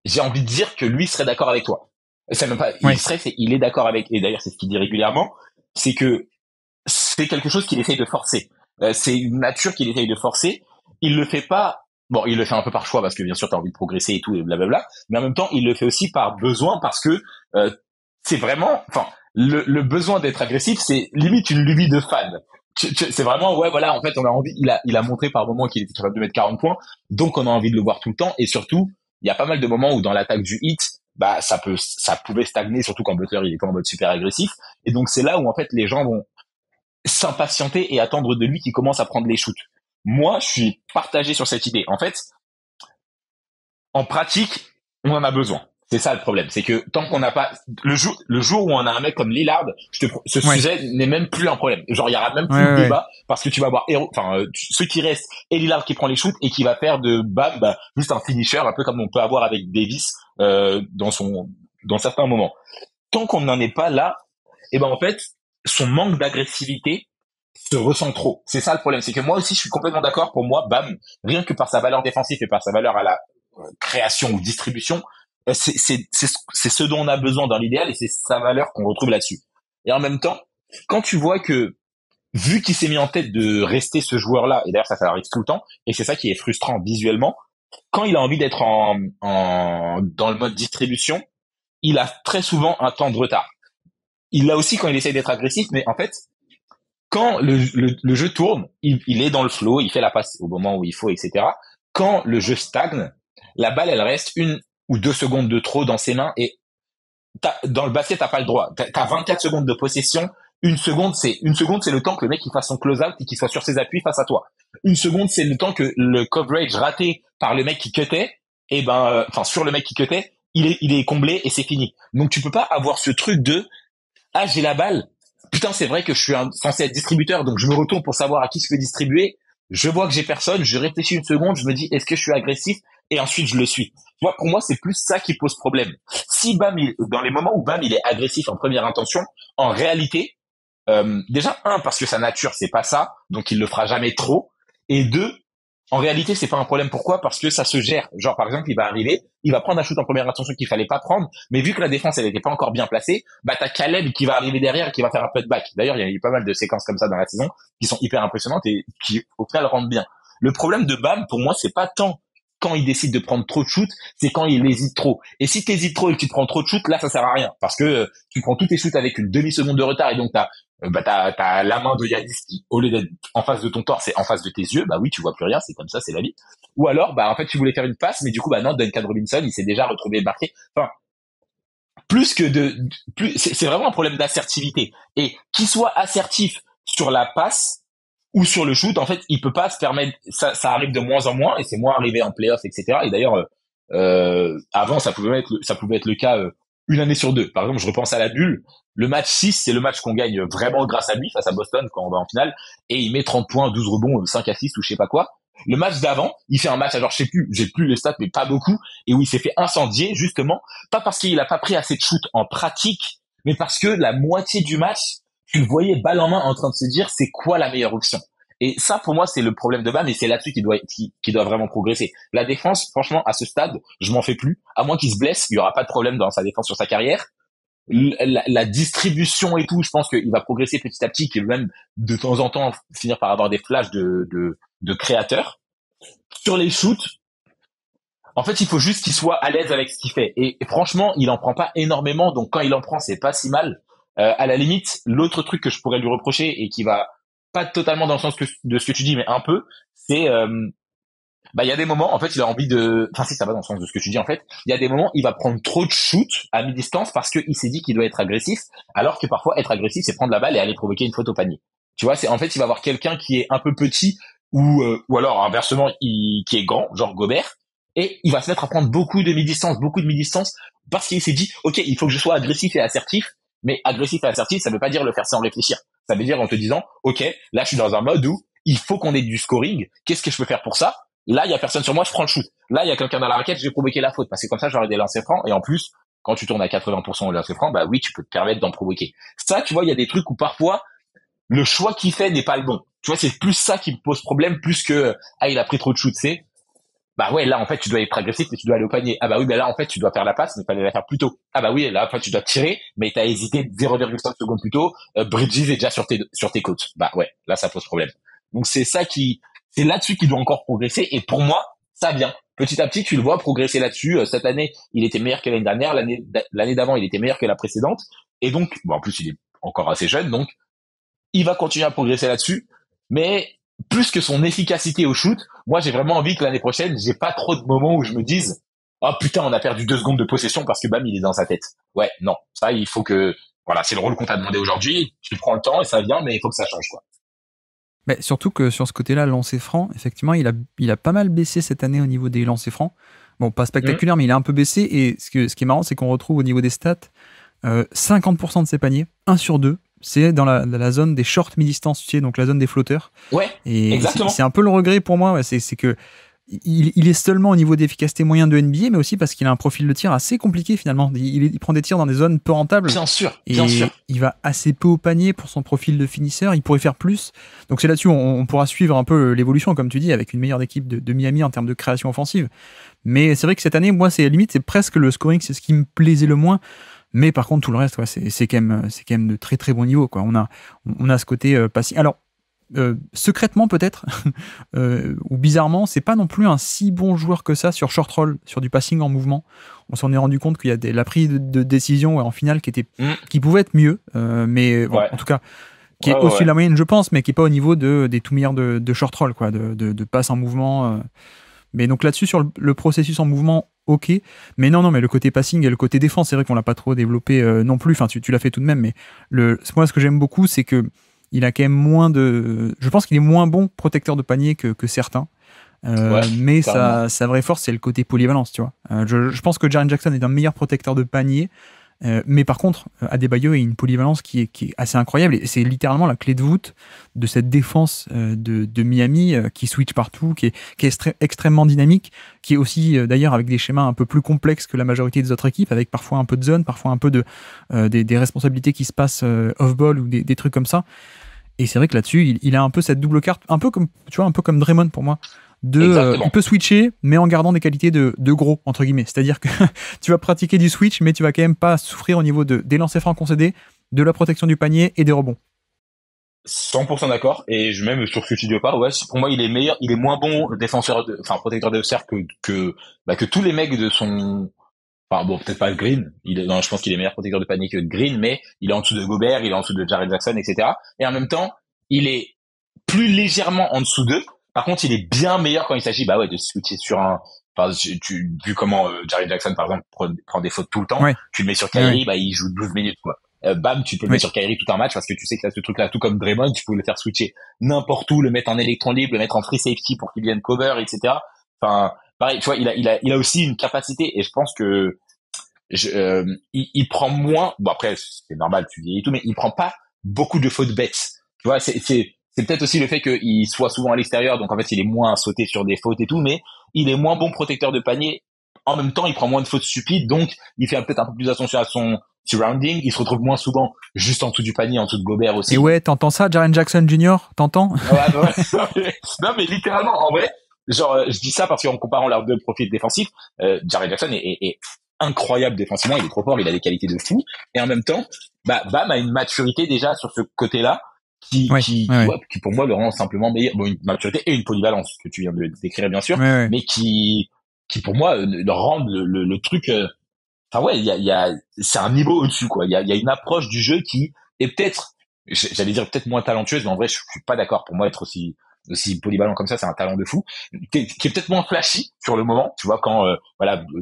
j'ai envie de dire que lui serait d'accord avec toi. C'est même pas, il est d'accord avec, et d'ailleurs, c'est ce qu'il dit régulièrement, c'est que c'est quelque chose qu'il essaye de forcer. C'est une nature qu'il essaye de forcer. Il le fait pas, bon, il le fait un peu par choix parce que bien sûr, t'as envie de progresser et tout, et blablabla. Mais en même temps, il le fait aussi par besoin parce que, c'est vraiment, enfin, le besoin d'être agressif, c'est limite une lubie de fan. C'est vraiment, ouais, voilà, en fait, on a envie, il a montré par moments qu'il était capable de mettre 40 points, donc on a envie de le voir tout le temps, et surtout, il y a pas mal de moments où dans l'attaque du Heat, bah, ça pouvait stagner, surtout quand Butler, il était en mode super agressif, et donc c'est là où, en fait, les gens vont s'impatienter et attendre de lui qu'il commence à prendre les shoots. Moi, je suis partagé sur cette idée. En fait, en pratique, on en a besoin. C'est ça le problème, c'est que tant qu'on n'a pas le jour où on a un mec comme Lillard, ce Ouais. sujet n'est même plus un problème. Genre il y aura même plus Ouais, de ouais, ouais. débat parce que tu vas avoir ceux qui restent et Lillard qui prend les shoots et qui va faire de Bam juste un finisher un peu comme on peut avoir avec Davis dans certains moments. Tant qu'on n'en est pas là, et ben en fait son manque d'agressivité se ressent trop. C'est ça le problème, c'est que moi aussi je suis complètement d'accord. Pour moi, Bam, rien que par sa valeur défensive et par sa valeur à la création ou distribution, c'est ce dont on a besoin dans l'idéal et c'est sa valeur qu'on retrouve là-dessus. Et en même temps, quand tu vois que, vu qu'il s'est mis en tête de rester ce joueur-là, et d'ailleurs ça arrive tout le temps, et c'est ça qui est frustrant visuellement, quand il a envie d'être dans le mode distribution, il a très souvent un temps de retard. Il l'a aussi quand il essaie d'être agressif, mais en fait, quand le jeu tourne, il est dans le flow, il fait la passe au moment où il faut, etc. Quand le jeu stagne, la balle, elle reste 1 ou 2 secondes de trop dans ses mains et dans le basket, t'as pas le droit. T'as 24 secondes de possession. Une seconde, c'est le temps que le mec il fasse son close-out et qu'il soit sur ses appuis face à toi. Une seconde, c'est le temps que le coverage raté par le mec qui cutait, sur le mec qui cutait, il est comblé et c'est fini. Donc tu peux pas avoir ce truc de j'ai la balle. Putain, c'est vrai que je suis censé être distributeur, donc je me retourne pour savoir à qui je peux distribuer. Je vois que j'ai personne, je réfléchis une seconde, je me dis est-ce que je suis agressif et ensuite je le suis. Tu vois, pour moi, c'est plus ça qui pose problème. Si dans les moments où Bam il est agressif en première intention, en réalité, déjà parce que sa nature c'est pas ça, donc il le fera jamais trop, et deux, en réalité, c'est pas un problème. Pourquoi? Parce que ça se gère. Genre, par exemple, il va arriver, il va prendre un shoot en première intention qu'il fallait pas prendre, mais vu que la défense, elle était pas encore bien placée, t'as Caleb qui va arriver derrière et qui va faire un putback. D'ailleurs, il y a eu pas mal de séquences comme ça dans la saison qui sont hyper impressionnantes et qui, au final, rendent bien. Le problème de Bam, pour moi, c'est pas tant quand il décide de prendre trop de shoots, c'est quand il hésite trop. Et si t'hésites trop et que tu prends trop de shoots, là, ça sert à rien. Parce que tu prends tous tes shoots avec une demi-seconde de retard et donc t'as la main de Yanis qui, au lieu d'être en face de ton torse, c'est en face de tes yeux. Bah oui, tu vois plus rien, c'est comme ça, c'est la vie. Ou alors, en fait, tu voulais faire une passe, mais du coup, non, Duncan Robinson, il s'est déjà retrouvé marqué. Enfin, c'est vraiment un problème d'assertivité. Et qu'il soit assertif sur la passe ou sur le shoot, en fait, il peut pas se permettre, ça arrive de moins en moins, et c'est moins arrivé en playoff, etc. Et d'ailleurs, avant, ça pouvait être le cas, une année sur deux. Par exemple, je repense à la bulle. Le match 6, c'est le match qu'on gagne vraiment grâce à lui face à Boston quand on va en finale. Et il met 30 points, 12 rebonds, 5 assists ou je sais pas quoi. Le match d'avant, il fait un match, alors je sais plus, j'ai plus les stats, mais pas beaucoup, et où il s'est fait incendier, justement, pas parce qu'il a pas pris assez de shoot en pratique, mais parce que la moitié du match, tu le voyais balle en main en train de se dire c'est quoi la meilleure option. Et ça, pour moi, c'est le problème de Bam, et c'est là-dessus qu'il doit vraiment progresser. La défense, franchement, à ce stade, je m'en fais plus. À moins qu'il se blesse, il y aura pas de problème dans sa défense sur sa carrière. La distribution et tout, je pense qu'il va progresser petit à petit, qu'il va même de temps en temps finir par avoir des flashs de créateurs. Sur les shoots, en fait, il faut juste qu'il soit à l'aise avec ce qu'il fait. Et franchement, il en prend pas énormément, donc quand il en prend, c'est pas si mal. À la limite, l'autre truc que je pourrais lui reprocher et qui va pas totalement dans le sens de ce que tu dis, mais un peu, c'est il y a des moments, en fait, il a envie de, enfin si ça va dans le sens de ce que tu dis, en fait, il y a des moments, il va prendre trop de shoots à mi-distance parce qu'il s'est dit qu'il doit être agressif, alors que parfois être agressif, c'est prendre la balle et aller provoquer une faute au panier. Tu vois, c'est en fait, il va avoir quelqu'un qui est un peu petit ou alors inversement, qui est grand, genre Gobert, et il va se mettre à prendre beaucoup de mi-distance, parce qu'il s'est dit, ok, il faut que je sois agressif et assertif, mais agressif et assertif, ça veut pas dire le faire sans réfléchir. Ça veut dire en te disant, ok, là je suis dans un mode où il faut qu'on ait du scoring. Qu'est-ce que je peux faire pour ça? Là, il y a personne sur moi, je prends le shoot. Là, il y a quelqu'un dans la raquette, je vais provoquer la faute parce que comme ça, j'aurai des lancers francs. Et en plus, quand tu tournes à 80% au lancer franc, bah oui, tu peux te permettre d'en provoquer. Ça, tu vois, il y a des trucs où parfois le choix qu'il fait n'est pas le bon. Tu vois, c'est plus ça qui me pose problème, plus que il a pris trop de shoot. C'est bah ouais, là en fait tu dois être agressif, mais tu dois aller au panier. Ah bah oui, mais là en fait tu dois faire la passe, mais fallait la faire plus tôt. Ah bah oui, là en fait tu dois tirer, mais t'as hésité 0,5 secondes plus tôt. Bridges est déjà sur tes côtes. Bah ouais, là ça pose problème. Donc c'est là-dessus qu'il doit encore progresser. Et pour moi, ça vient. Petit à petit, tu le vois progresser là-dessus. Cette année, il était meilleur que l'année dernière. L'année d'avant, il était meilleur que la précédente. Et donc, en plus, il est encore assez jeune, donc il va continuer à progresser là-dessus. Mais plus que son efficacité au shoot, moi, j'ai vraiment envie que l'année prochaine, j'ai pas trop de moments où je me dise, oh putain, on a perdu 2 secondes de possession parce que bam, il est dans sa tête. Ouais, non. Ça, il faut que, voilà, c'est le rôle qu'on t'a demandé aujourd'hui. Tu prends le temps et ça vient, mais il faut que ça change, quoi. Mais surtout que sur ce côté-là, lancer franc, effectivement, il a pas mal baissé cette année au niveau des lancers francs. Bon, pas spectaculaire, mais il a un peu baissé. Et ce qui est marrant, c'est qu'on retrouve au niveau des stats 50% de ses paniers, 1 sur 2, c'est dans la zone des short mi-distance, tu sais, donc la zone des flotteurs. Ouais, et exactement. c'est un peu le regret pour moi, ouais, c'est que il est seulement au niveau d'efficacité moyen de NBA, mais aussi parce qu'il a un profil de tir assez compliqué finalement. Il prend des tirs dans des zones peu rentables. Bien sûr, Et bien sûr. il va assez peu au panier pour son profil de finisseur. Il pourrait faire plus. Donc c'est là-dessus on pourra suivre un peu l'évolution, comme tu dis, avec une meilleure équipe de Miami en termes de création offensive. Mais c'est vrai que cette année, moi, c'est limite, c'est presque le scoring, c'est ce qui me plaisait le moins. Mais par contre, tout le reste, ouais, c'est quand même de très très bon niveau, quoi. On a ce côté passif. Alors, secrètement peut-être, ou bizarrement, c'est pas non plus un si bon joueur que ça sur short roll, sur du passing en mouvement. On s'en est rendu compte qu'il y a la prise de décision en finale qui pouvait être mieux, mais bon, en tout cas, qui est au-dessus de la moyenne, je pense, mais qui est pas au niveau des tout meilleurs de short roll, quoi, de passe en mouvement. Mais donc là-dessus, sur le processus en mouvement, ok. Mais non, mais le côté passing et le côté défense, c'est vrai qu'on l'a pas trop développé non plus. Enfin, tu l'as fait tout de même, mais moi, ce que j'aime beaucoup, c'est que il a quand même je pense qu'il est moins bon protecteur de panier que certains. Mais sa vraie force, c'est le côté polyvalence, tu vois. Je pense que Jaren Jackson est un meilleur protecteur de panier. Mais par contre, Adebayo a une polyvalence qui est assez incroyable, et c'est littéralement la clé de voûte de cette défense de Miami qui switch partout, qui est extrêmement dynamique, qui est aussi d'ailleurs avec des schémas un peu plus complexes que la majorité des autres équipes, avec parfois un peu de zone, parfois un peu des responsabilités qui se passent off-ball ou des trucs comme ça. Et c'est vrai que là-dessus, il a un peu cette double carte, un peu comme Draymond pour moi. Il peut switcher, mais en gardant des qualités de gros, entre guillemets. C'est-à-dire que tu vas pratiquer du switch, mais tu vas quand même pas souffrir au niveau des lancers francs concédés, de la protection du panier et des rebonds. 100% d'accord. Et même sur ce que tu dis pas, ouais, pour moi, il est meilleur, il est moins bon protecteur de cercle que tous les mecs de son, enfin bon, peut-être pas Green. Non, je pense qu'il est meilleur protecteur de panier que Green, mais il est en dessous de Gobert, il est en dessous de Jaren Jackson, etc. Et en même temps, il est plus légèrement en dessous d'eux. Par contre, il est bien meilleur quand il s'agit, de switcher sur vu comment Jaren Jackson, par exemple, prend des fautes tout le temps, tu le mets sur Kyrie, il joue 12 minutes, quoi. Bam, tu peux le mettre sur Kyrie tout un match parce que tu sais que t'as ce truc-là, tout comme Draymond, tu peux le faire switcher n'importe où, le mettre en électron libre, le mettre en free safety pour qu'il vienne cover, etc. Enfin, pareil, tu vois, il a aussi une capacité, et je pense que il prend moins. Bon, après, c'est normal, tu vieillis et tout, mais il prend pas beaucoup de fautes bêtes. Tu vois, c'est peut-être aussi le fait qu'il soit souvent à l'extérieur, donc en fait, il est moins à sauter sur des fautes et tout, mais il est moins bon protecteur de panier. En même temps, il prend moins de fautes stupides, donc il fait peut-être un peu plus attention à son surrounding. Il se retrouve moins souvent juste en dessous du panier, en dessous de Gobert aussi. Et ouais, t'entends ça, Jaren Jackson Jr., t'entends? Non, mais littéralement, en vrai, genre, je dis ça parce qu'en comparant leurs deux profils défensifs, Jaren Jackson est incroyable défensivement, il est trop fort, il a des qualités de fou, et en même temps, Bam a une maturité déjà sur ce côté-là qui pour moi le rend simplement meilleur. Bon, une maturité et une polyvalence que tu viens de décrire bien sûr, mais qui pour moi le rend le truc. C'est un niveau au-dessus, quoi. Il y a une approche du jeu qui est peut-être, j'allais dire peut-être moins talentueuse, mais en vrai je suis pas d'accord. Pour moi, être aussi polyvalent comme ça, c'est un talent de fou, qui est peut-être moins flashy sur le moment, tu vois, quand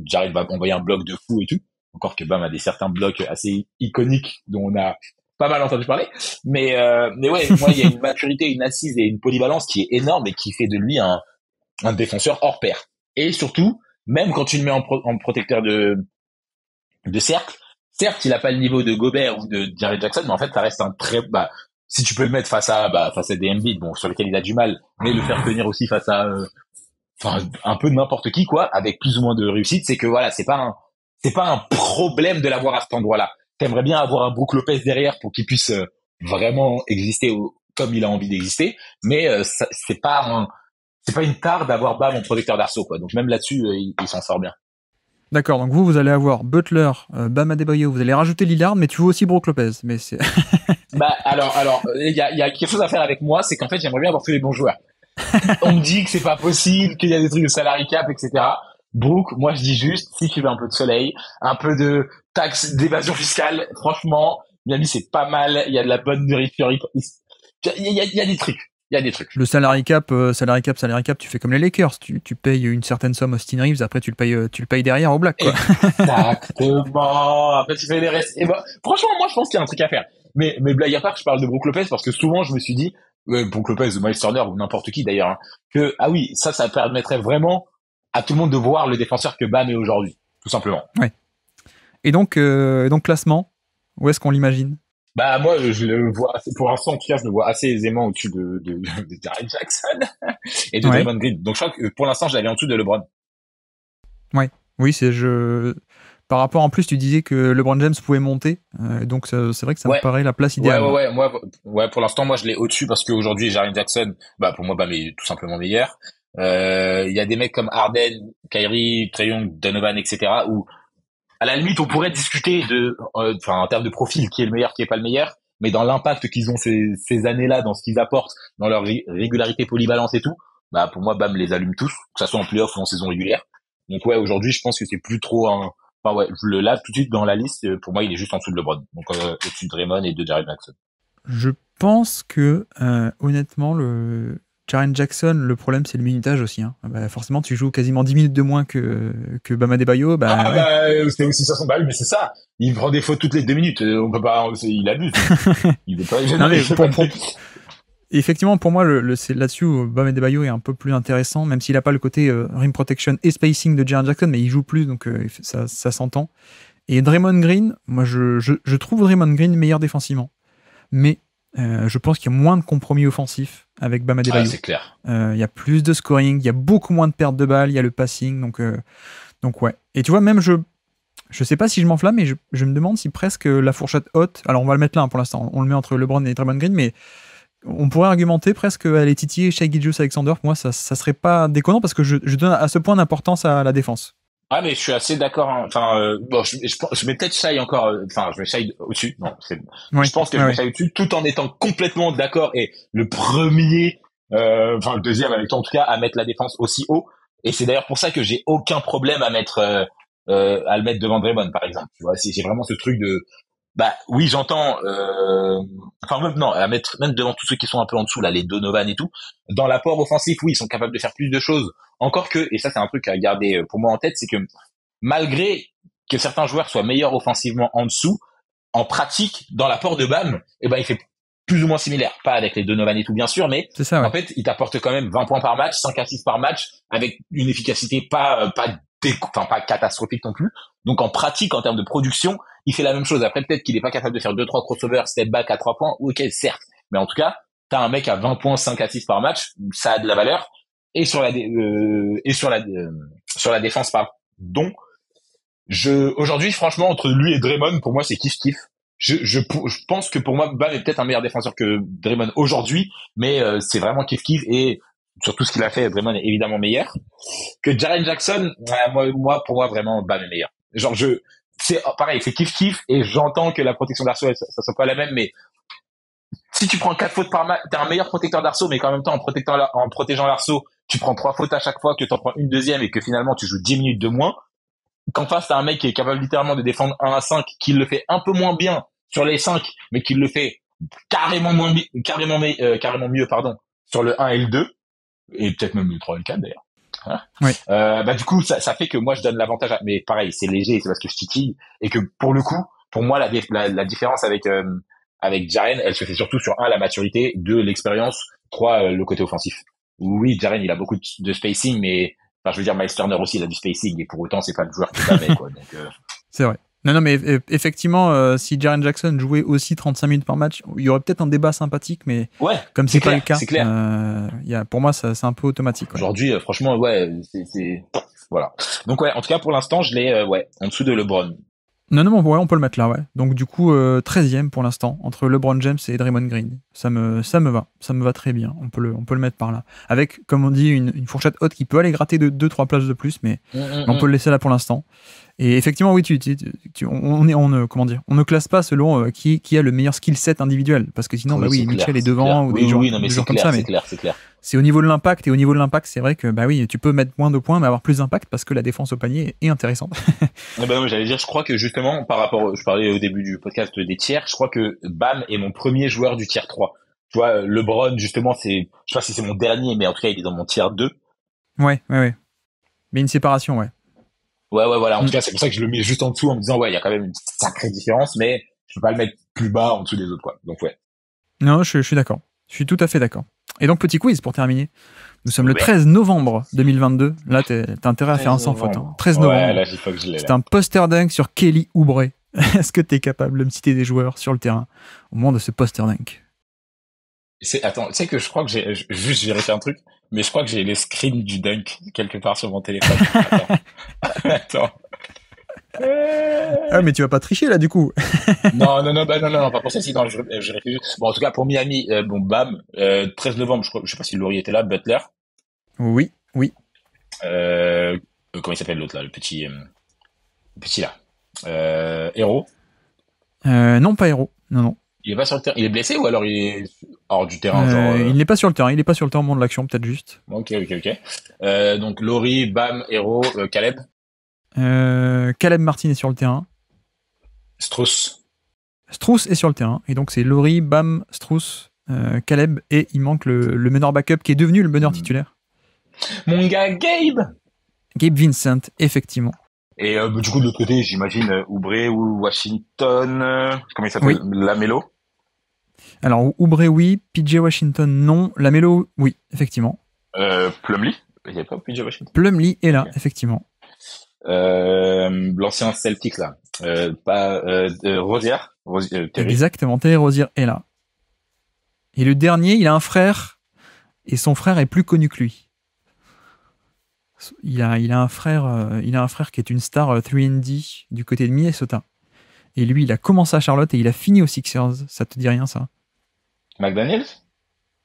Jared va envoyer un bloc de fou et tout, encore que Bam a certains blocs assez iconiques dont on a pas mal entendu parler, mais ouais, moi il y a une maturité, une assise et une polyvalence qui est énorme et qui fait de lui un défenseur hors pair. Et surtout, même quand tu le mets en protecteur de cercle, certes il a pas le niveau de Gobert ou de Jared Jackson, mais en fait ça reste un très si tu peux le mettre face à des Embiid, bon, sur lesquels il a du mal, mais le faire tenir aussi face à un peu n'importe qui, quoi, avec plus ou moins de réussite, c'est que voilà, c'est pas un problème de l'avoir à cet endroit-là. T'aimerais bien avoir un Brook Lopez derrière pour qu'il puisse vraiment exister comme il a envie d'exister, mais c'est pas une tare d'avoir Bam en protecteur d'arceau, quoi. Donc même là-dessus, il s'en sort bien. D'accord, donc vous allez avoir Butler, Bam Adebayo, vous allez rajouter Lillard, mais tu veux aussi Brook Lopez, mais c'est... alors, il y a quelque chose à faire avec moi, c'est qu'en fait, j'aimerais bien avoir tous les bons joueurs. On me dit que c'est pas possible, qu'il y a des trucs de salary cap, etc. Brook, moi je dis juste, si tu veux un peu de soleil, un peu de taxe d'évasion fiscale, franchement, Miami c'est pas mal, il y a de la bonne nourriture, il y a des trucs. Il y a des trucs. Le salary cap, tu fais comme les Lakers. Tu payes une certaine somme à Austin Reeves, après tu le payes derrière au Black, quoi. Exactement. Après, tu fais les restes. Et bah, franchement, moi, je pense qu'il y a un truc à faire. Mais blague à part, je parle de Brook Lopez parce que souvent, je me suis dit, Brook Lopez, Miles Turner ou n'importe qui d'ailleurs, hein, que, ah oui, ça permettrait vraiment à tout le monde de voir le défenseur que Bam est aujourd'hui. Tout simplement. Ouais. Et donc classement, où est-ce qu'on l'imagine? Bah, moi, je le vois assez, pour l'instant, en tout cas, je le vois assez aisément au-dessus de Jaren Jackson et de Draymond Green. Donc, je crois que pour l'instant, je l'avais en dessous de LeBron. Ouais. Oui, par rapport, en plus, tu disais que LeBron James pouvait monter, donc c'est vrai que ça me paraît la place idéale. Moi, pour l'instant, moi, je l'ai au-dessus parce qu'aujourd'hui, Jaren Jackson, bah, pour moi, Bam est tout simplement meilleur. Il y a des mecs comme Harden, Kyrie, Trae Young, Donovan, etc., où, à la limite, on pourrait discuter en termes de profil, qui est le meilleur, qui est pas le meilleur, mais dans l'impact qu'ils ont ces années-là, dans ce qu'ils apportent, dans leur régularité, polyvalence et tout, bah, pour moi, Bam les allume tous, que ça soit en playoff ou en saison régulière. Donc ouais, aujourd'hui, je pense que c'est plus trop je le lave tout de suite dans la liste. Pour moi, il est juste en dessous de LeBron. Donc au-dessus de Draymond et de Jaren Jackson. Je pense que, honnêtement, Jaren Jackson, le problème, c'est le minutage aussi. Hein. Bah, forcément, tu joues quasiment 10 minutes de moins que Bam Adebayo. C'est aussi ça son mais c'est ça. Il prend des fautes toutes les 2 minutes. On peut pas, il abuse. Il veut pas. Non, mais effectivement, pour moi, c'est là-dessus où Bam Adebayo est un peu plus intéressant, même s'il n'a pas le côté rim protection et spacing de Jaren Jackson, mais il joue plus, donc ça s'entend. Et Draymond Green, moi, je trouve Draymond Green meilleur défensivement. Mais je pense qu'il y a moins de compromis offensifs avec Bam Adebayo. Ah, c'est clair. Il y a plus de scoring, il y a beaucoup moins de pertes de balles, il y a le passing, donc ouais. Et tu vois, même je sais pas si je m'enflamme, mais je me demande si presque la fourchette haute, alors on va le mettre là hein, pour l'instant, on le met entre LeBron et Draymond Green, mais on pourrait argumenter presque aller titiller Shai Gilgeous-Alexander. Pour moi, ça serait pas déconnant parce que je donne à ce point d'importance à la défense. Ah, mais je suis assez d'accord. Hein. Enfin, bon, je mets peut-être Shai encore. Enfin, je mets Shai au-dessus. Non, je pense que je mets Shai au-dessus, tout en étant complètement d'accord. Et le premier, le deuxième avec toi en tout cas, à mettre la défense aussi haut. Et c'est d'ailleurs pour ça que j'ai aucun problème à le mettre devant Draymond, par exemple. Tu vois, j'ai vraiment ce truc de. Bah oui, j'entends. Non, à mettre même devant tous ceux qui sont un peu en dessous là, les Donovan et tout. Dans l'apport offensif, oui, ils sont capables de faire plus de choses. Encore que, et ça c'est un truc à garder pour moi en tête, c'est que malgré que certains joueurs soient meilleurs offensivement en dessous, en pratique, dans l'apport de Bam, il fait plus ou moins similaire. Pas avec les Donovan et tout, bien sûr, mais ça, ouais. En fait, il t'apporte quand même 20 points par match, 5 assists par match, avec une efficacité pas catastrophique non plus. Donc en pratique, en termes de production, il fait la même chose. Après, peut-être qu'il est pas capable de faire 2-3 crossovers, step back à 3 points. Ok, certes. Mais en tout cas, t'as un mec à 20 points, 5 assists par match, ça a de la valeur. Et sur la défense, pardon. Donc, aujourd'hui, franchement, entre lui et Draymond, pour moi, c'est kiff-kiff. Je pense que pour moi, Bam est peut-être un meilleur défenseur que Draymond aujourd'hui, mais c'est vraiment kiff-kiff et sur tout ce qu'il a fait, Draymond est évidemment meilleur. Que Jaren Jackson, pour moi, vraiment, Bam est meilleur. Genre, c'est pareil, c'est kiff-kiff et j'entends que la protection d'arceau, ça soit pas la même, mais si tu prends 4 fautes par match, t'es un meilleur protecteur d'arceau, mais qu'en même temps, en protégeant l'arceau, tu prends 3 fautes à chaque fois, que t'en prends une deuxième et que finalement, tu joues 10 minutes de moins. Qu'en face, t'as un mec qui est capable littéralement de défendre 1 à 5, qui le fait un peu moins bien sur les 5, mais qui le fait carrément mieux, sur le 1 et le 2, et peut-être même le 3 et le 4 d'ailleurs. Hein oui. Du coup, ça fait que moi, je donne l'avantage mais pareil, c'est léger, c'est parce que je titille, et que pour le coup, pour moi, la différence avec Jaren, elle se fait surtout sur 1, la maturité, 2, l'expérience, 3, le côté offensif. Oui, Jaren, il a beaucoup de spacing, mais je veux dire, Miles Turner aussi, il a du spacing, et pour autant, c'est pas le joueur qui l'avait, quoi. Donc, c'est vrai. Non, mais effectivement, si Jaren Jackson jouait aussi 35 minutes par match, il y aurait peut-être un débat sympathique, mais comme c'est pas le cas, pour moi, c'est un peu automatique. Ouais. Aujourd'hui, franchement, ouais, c'est voilà. Donc ouais, en tout cas, pour l'instant, je l'ai en dessous de LeBron. Non, on peut le mettre là, ouais. Donc du coup, 13e pour l'instant, entre LeBron James et Draymond Green. Ça me va très bien. On peut le mettre par là. Avec, comme on dit, une fourchette haute qui peut aller gratter de 2-3 places de plus, mais on peut le laisser là pour l'instant. Et effectivement, oui, on ne classe pas selon qui a le meilleur skill set individuel, parce que sinon, Mitchell est devant ou des joueurs comme ça. C'est clair. C'est au niveau de l'impact, et au niveau de l'impact, c'est vrai que tu peux mettre moins de points, mais avoir plus d'impact parce que la défense au panier est intéressante. J'allais dire, je crois que justement, je parlais au début du podcast des tiers, je crois que Bam est mon premier joueur du tiers 3. Tu vois, LeBron, justement, je sais pas si c'est mon dernier, mais en tout cas, il est dans mon tier 2. Ouais. Mais une séparation, ouais. Ouais, voilà. En Mm. tout cas, c'est pour ça que je le mets juste en dessous en me disant, ouais, il y a quand même une sacrée différence, mais je peux pas le mettre plus bas en dessous des autres, quoi. Donc, ouais. Non, je suis d'accord. Je suis tout à fait d'accord. Et donc, petit quiz pour terminer. Nous sommes le Ouais. 13 novembre 2022. Là, t'as intérêt à faire un sans faute. Hein. 13 novembre. Ouais, là, il faut que je l'ai, C'est là. un poster dunk sur Kelly Oubre. Est-ce que t'es capable de me citer des joueurs sur le terrain au moment de ce poster dunk? Attends, tu sais que je crois que juste vérifié un truc, mais je crois que j'ai les screens du dunk quelque part sur mon téléphone. Attends. Ah, mais tu vas pas tricher là, du coup. Non, pas pour ça, sinon je réfléchis. Bon, en tout cas, pour Miami, bon, bam, 13 novembre, je sais pas si Laurie était là, Butler, Oui. comment il s'appelle l'autre là, le petit là, Hero. Non, pas héros. Non. Il est pas sur le terrain, il est blessé ou alors il est hors du terrain, Il n'est pas sur le terrain. Il est pas sur le terrain au moment de l'action, peut-être juste. Ok. Donc Laurie, bam, Hero, Caleb, Caleb Martin est sur le terrain. Strauss. Strauss est sur le terrain. Et donc, c'est Laurie, Bam, Strauss, Caleb. Et il manque le meneur backup qui est devenu le meneur titulaire. Mon gars, Gabe. Gabe Vincent, effectivement. Et du coup, de l'autre côté, j'imagine Oubre ou Washington, comment il s'appelle, Lamelo. Alors, Oubre, oui. PJ Washington, non. Lamelo, oui, effectivement. Plumlee. Il n'y a pas PJ Washington. Plumlee est là, effectivement. L'ancien Celtic, là. Rosier. Terry. Exactement, Terry Rozier est là. Et le dernier, il a un frère. Et son frère est plus connu que lui. Il a un frère qui est une star 3&D du côté de Minnesota. Et lui, il a commencé à Charlotte et il a fini aux Sixers. Ça te dit rien, ça? McDaniels.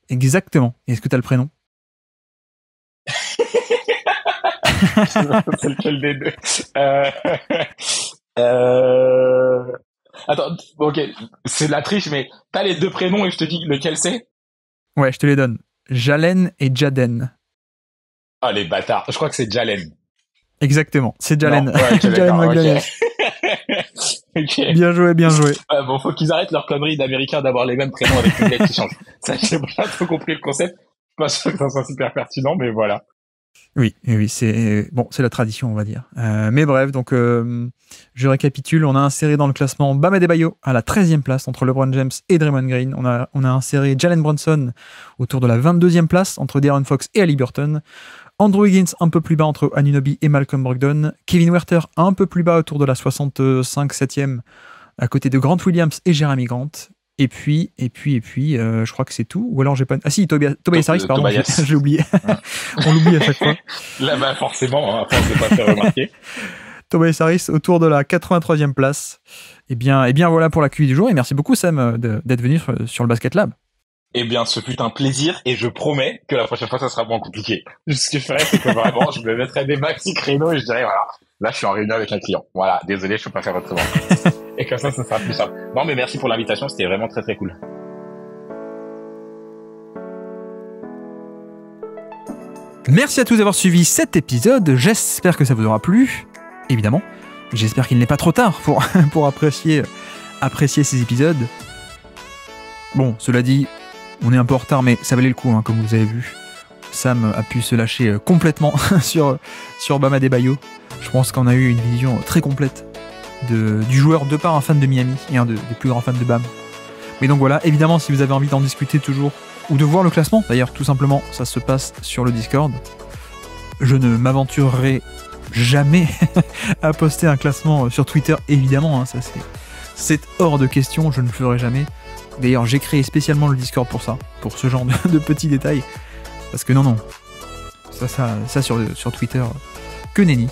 Exactement. Et est-ce que tu as le prénom? C'est lequel des deux? Attends, ok, c'est de la triche, mais t'as les deux prénoms et je te dis lequel c'est? Ouais, je te les donne. Jalen et Jaden. Ah, les bâtards. Je crois que c'est Jalen. Exactement, c'est Jalen. Non, ouais, okay, Jalen McDaniels. Okay. Bien joué. Bon, faut qu'ils arrêtent leur connerie d'américains d'avoir les mêmes prénoms avec une lettre qui change. Ça, j'ai pas trop compris le concept. Je suis pas sûr que ça soit super pertinent, mais voilà. Oui, c'est la tradition, on va dire. Mais bref, donc je récapitule. On a inséré dans le classement Bam Adebayo à la 13e place entre LeBron James et Draymond Green. On a inséré Jalen Brunson autour de la 22e place entre De'Aaron Fox et Haliburton. Andrew Wiggins un peu plus bas entre Anunoby et Malcolm Brogdon. Kevin Huerter un peu plus bas autour de la 65e à côté de Grant Williams et Jeremy Grant. Et puis, je crois que c'est tout. Ou alors j'ai pas. Ah si, Tobias Harris, pardon, j'ai oublié. On l'oublie à chaque fois. Là, forcément, après on s'est pas fait remarquer. Tobias Harris autour de la 83e place. Eh bien, voilà pour la QI du jour. Et merci beaucoup, Sam, d'être venu sur le Basket Lab. Eh bien, ce fut un plaisir et je promets que la prochaine fois, ça sera moins compliqué. Ce que je ferais, c'est que vraiment, je me mettrais des maxi créneaux et je dirais, voilà, là, je suis en réunion avec un client. Voilà, désolé, je peux pas faire autrement. Et comme ça sera plus simple. Non, mais merci pour l'invitation, c'était vraiment très très cool. Merci à tous d'avoir suivi cet épisode. J'espère que ça vous aura plu. Évidemment. J'espère qu'il n'est pas trop tard pour apprécier ces épisodes. Bon, cela dit, on est un peu en retard, mais ça valait le coup, hein, comme vous avez vu. Sam a pu se lâcher complètement sur Bam Adebayo. Je pense qu'on a eu une vision très complète du joueur de par un fan de Miami et un des plus grands fans de Bam. Mais donc voilà, évidemment, si vous avez envie d'en discuter toujours, ou de voir le classement, d'ailleurs, tout simplement, ça se passe sur le Discord. Je ne m'aventurerai jamais à poster un classement sur Twitter, évidemment, hein, ça c'est hors de question, je ne le ferai jamais. D'ailleurs, j'ai créé spécialement le Discord pour ça, pour ce genre de petits détails. Parce que non, ça sur Twitter, que nenni.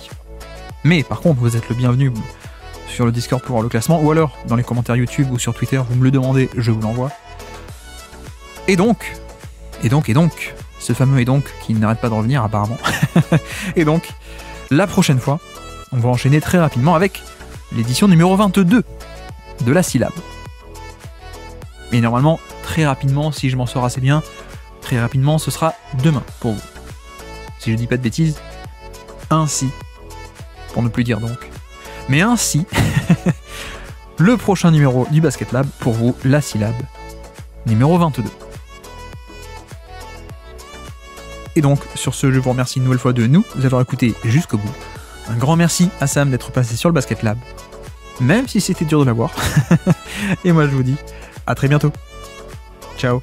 Mais par contre, vous êtes le bienvenu sur le Discord pour voir le classement, ou alors dans les commentaires YouTube ou sur Twitter, vous me le demandez, je vous l'envoie. Et donc, ce fameux et donc qui n'arrête pas de revenir apparemment. Et donc, la prochaine fois, on va enchaîner très rapidement avec l'édition numéro 22 de la syllabe. Et normalement, très rapidement, si je m'en sors assez bien, très rapidement, ce sera demain pour vous. Si je dis pas de bêtises, ainsi, pour ne plus dire donc, mais ainsi, le prochain numéro du Basket Lab, pour vous, la syllabe, numéro 22. Et donc, sur ce, je vous remercie une nouvelle fois de nous avoir écouté jusqu'au bout. Un grand merci à Sam d'être passé sur le Basket Lab, même si c'était dur de l'avoir. Et moi, je vous dis à très bientôt. Ciao.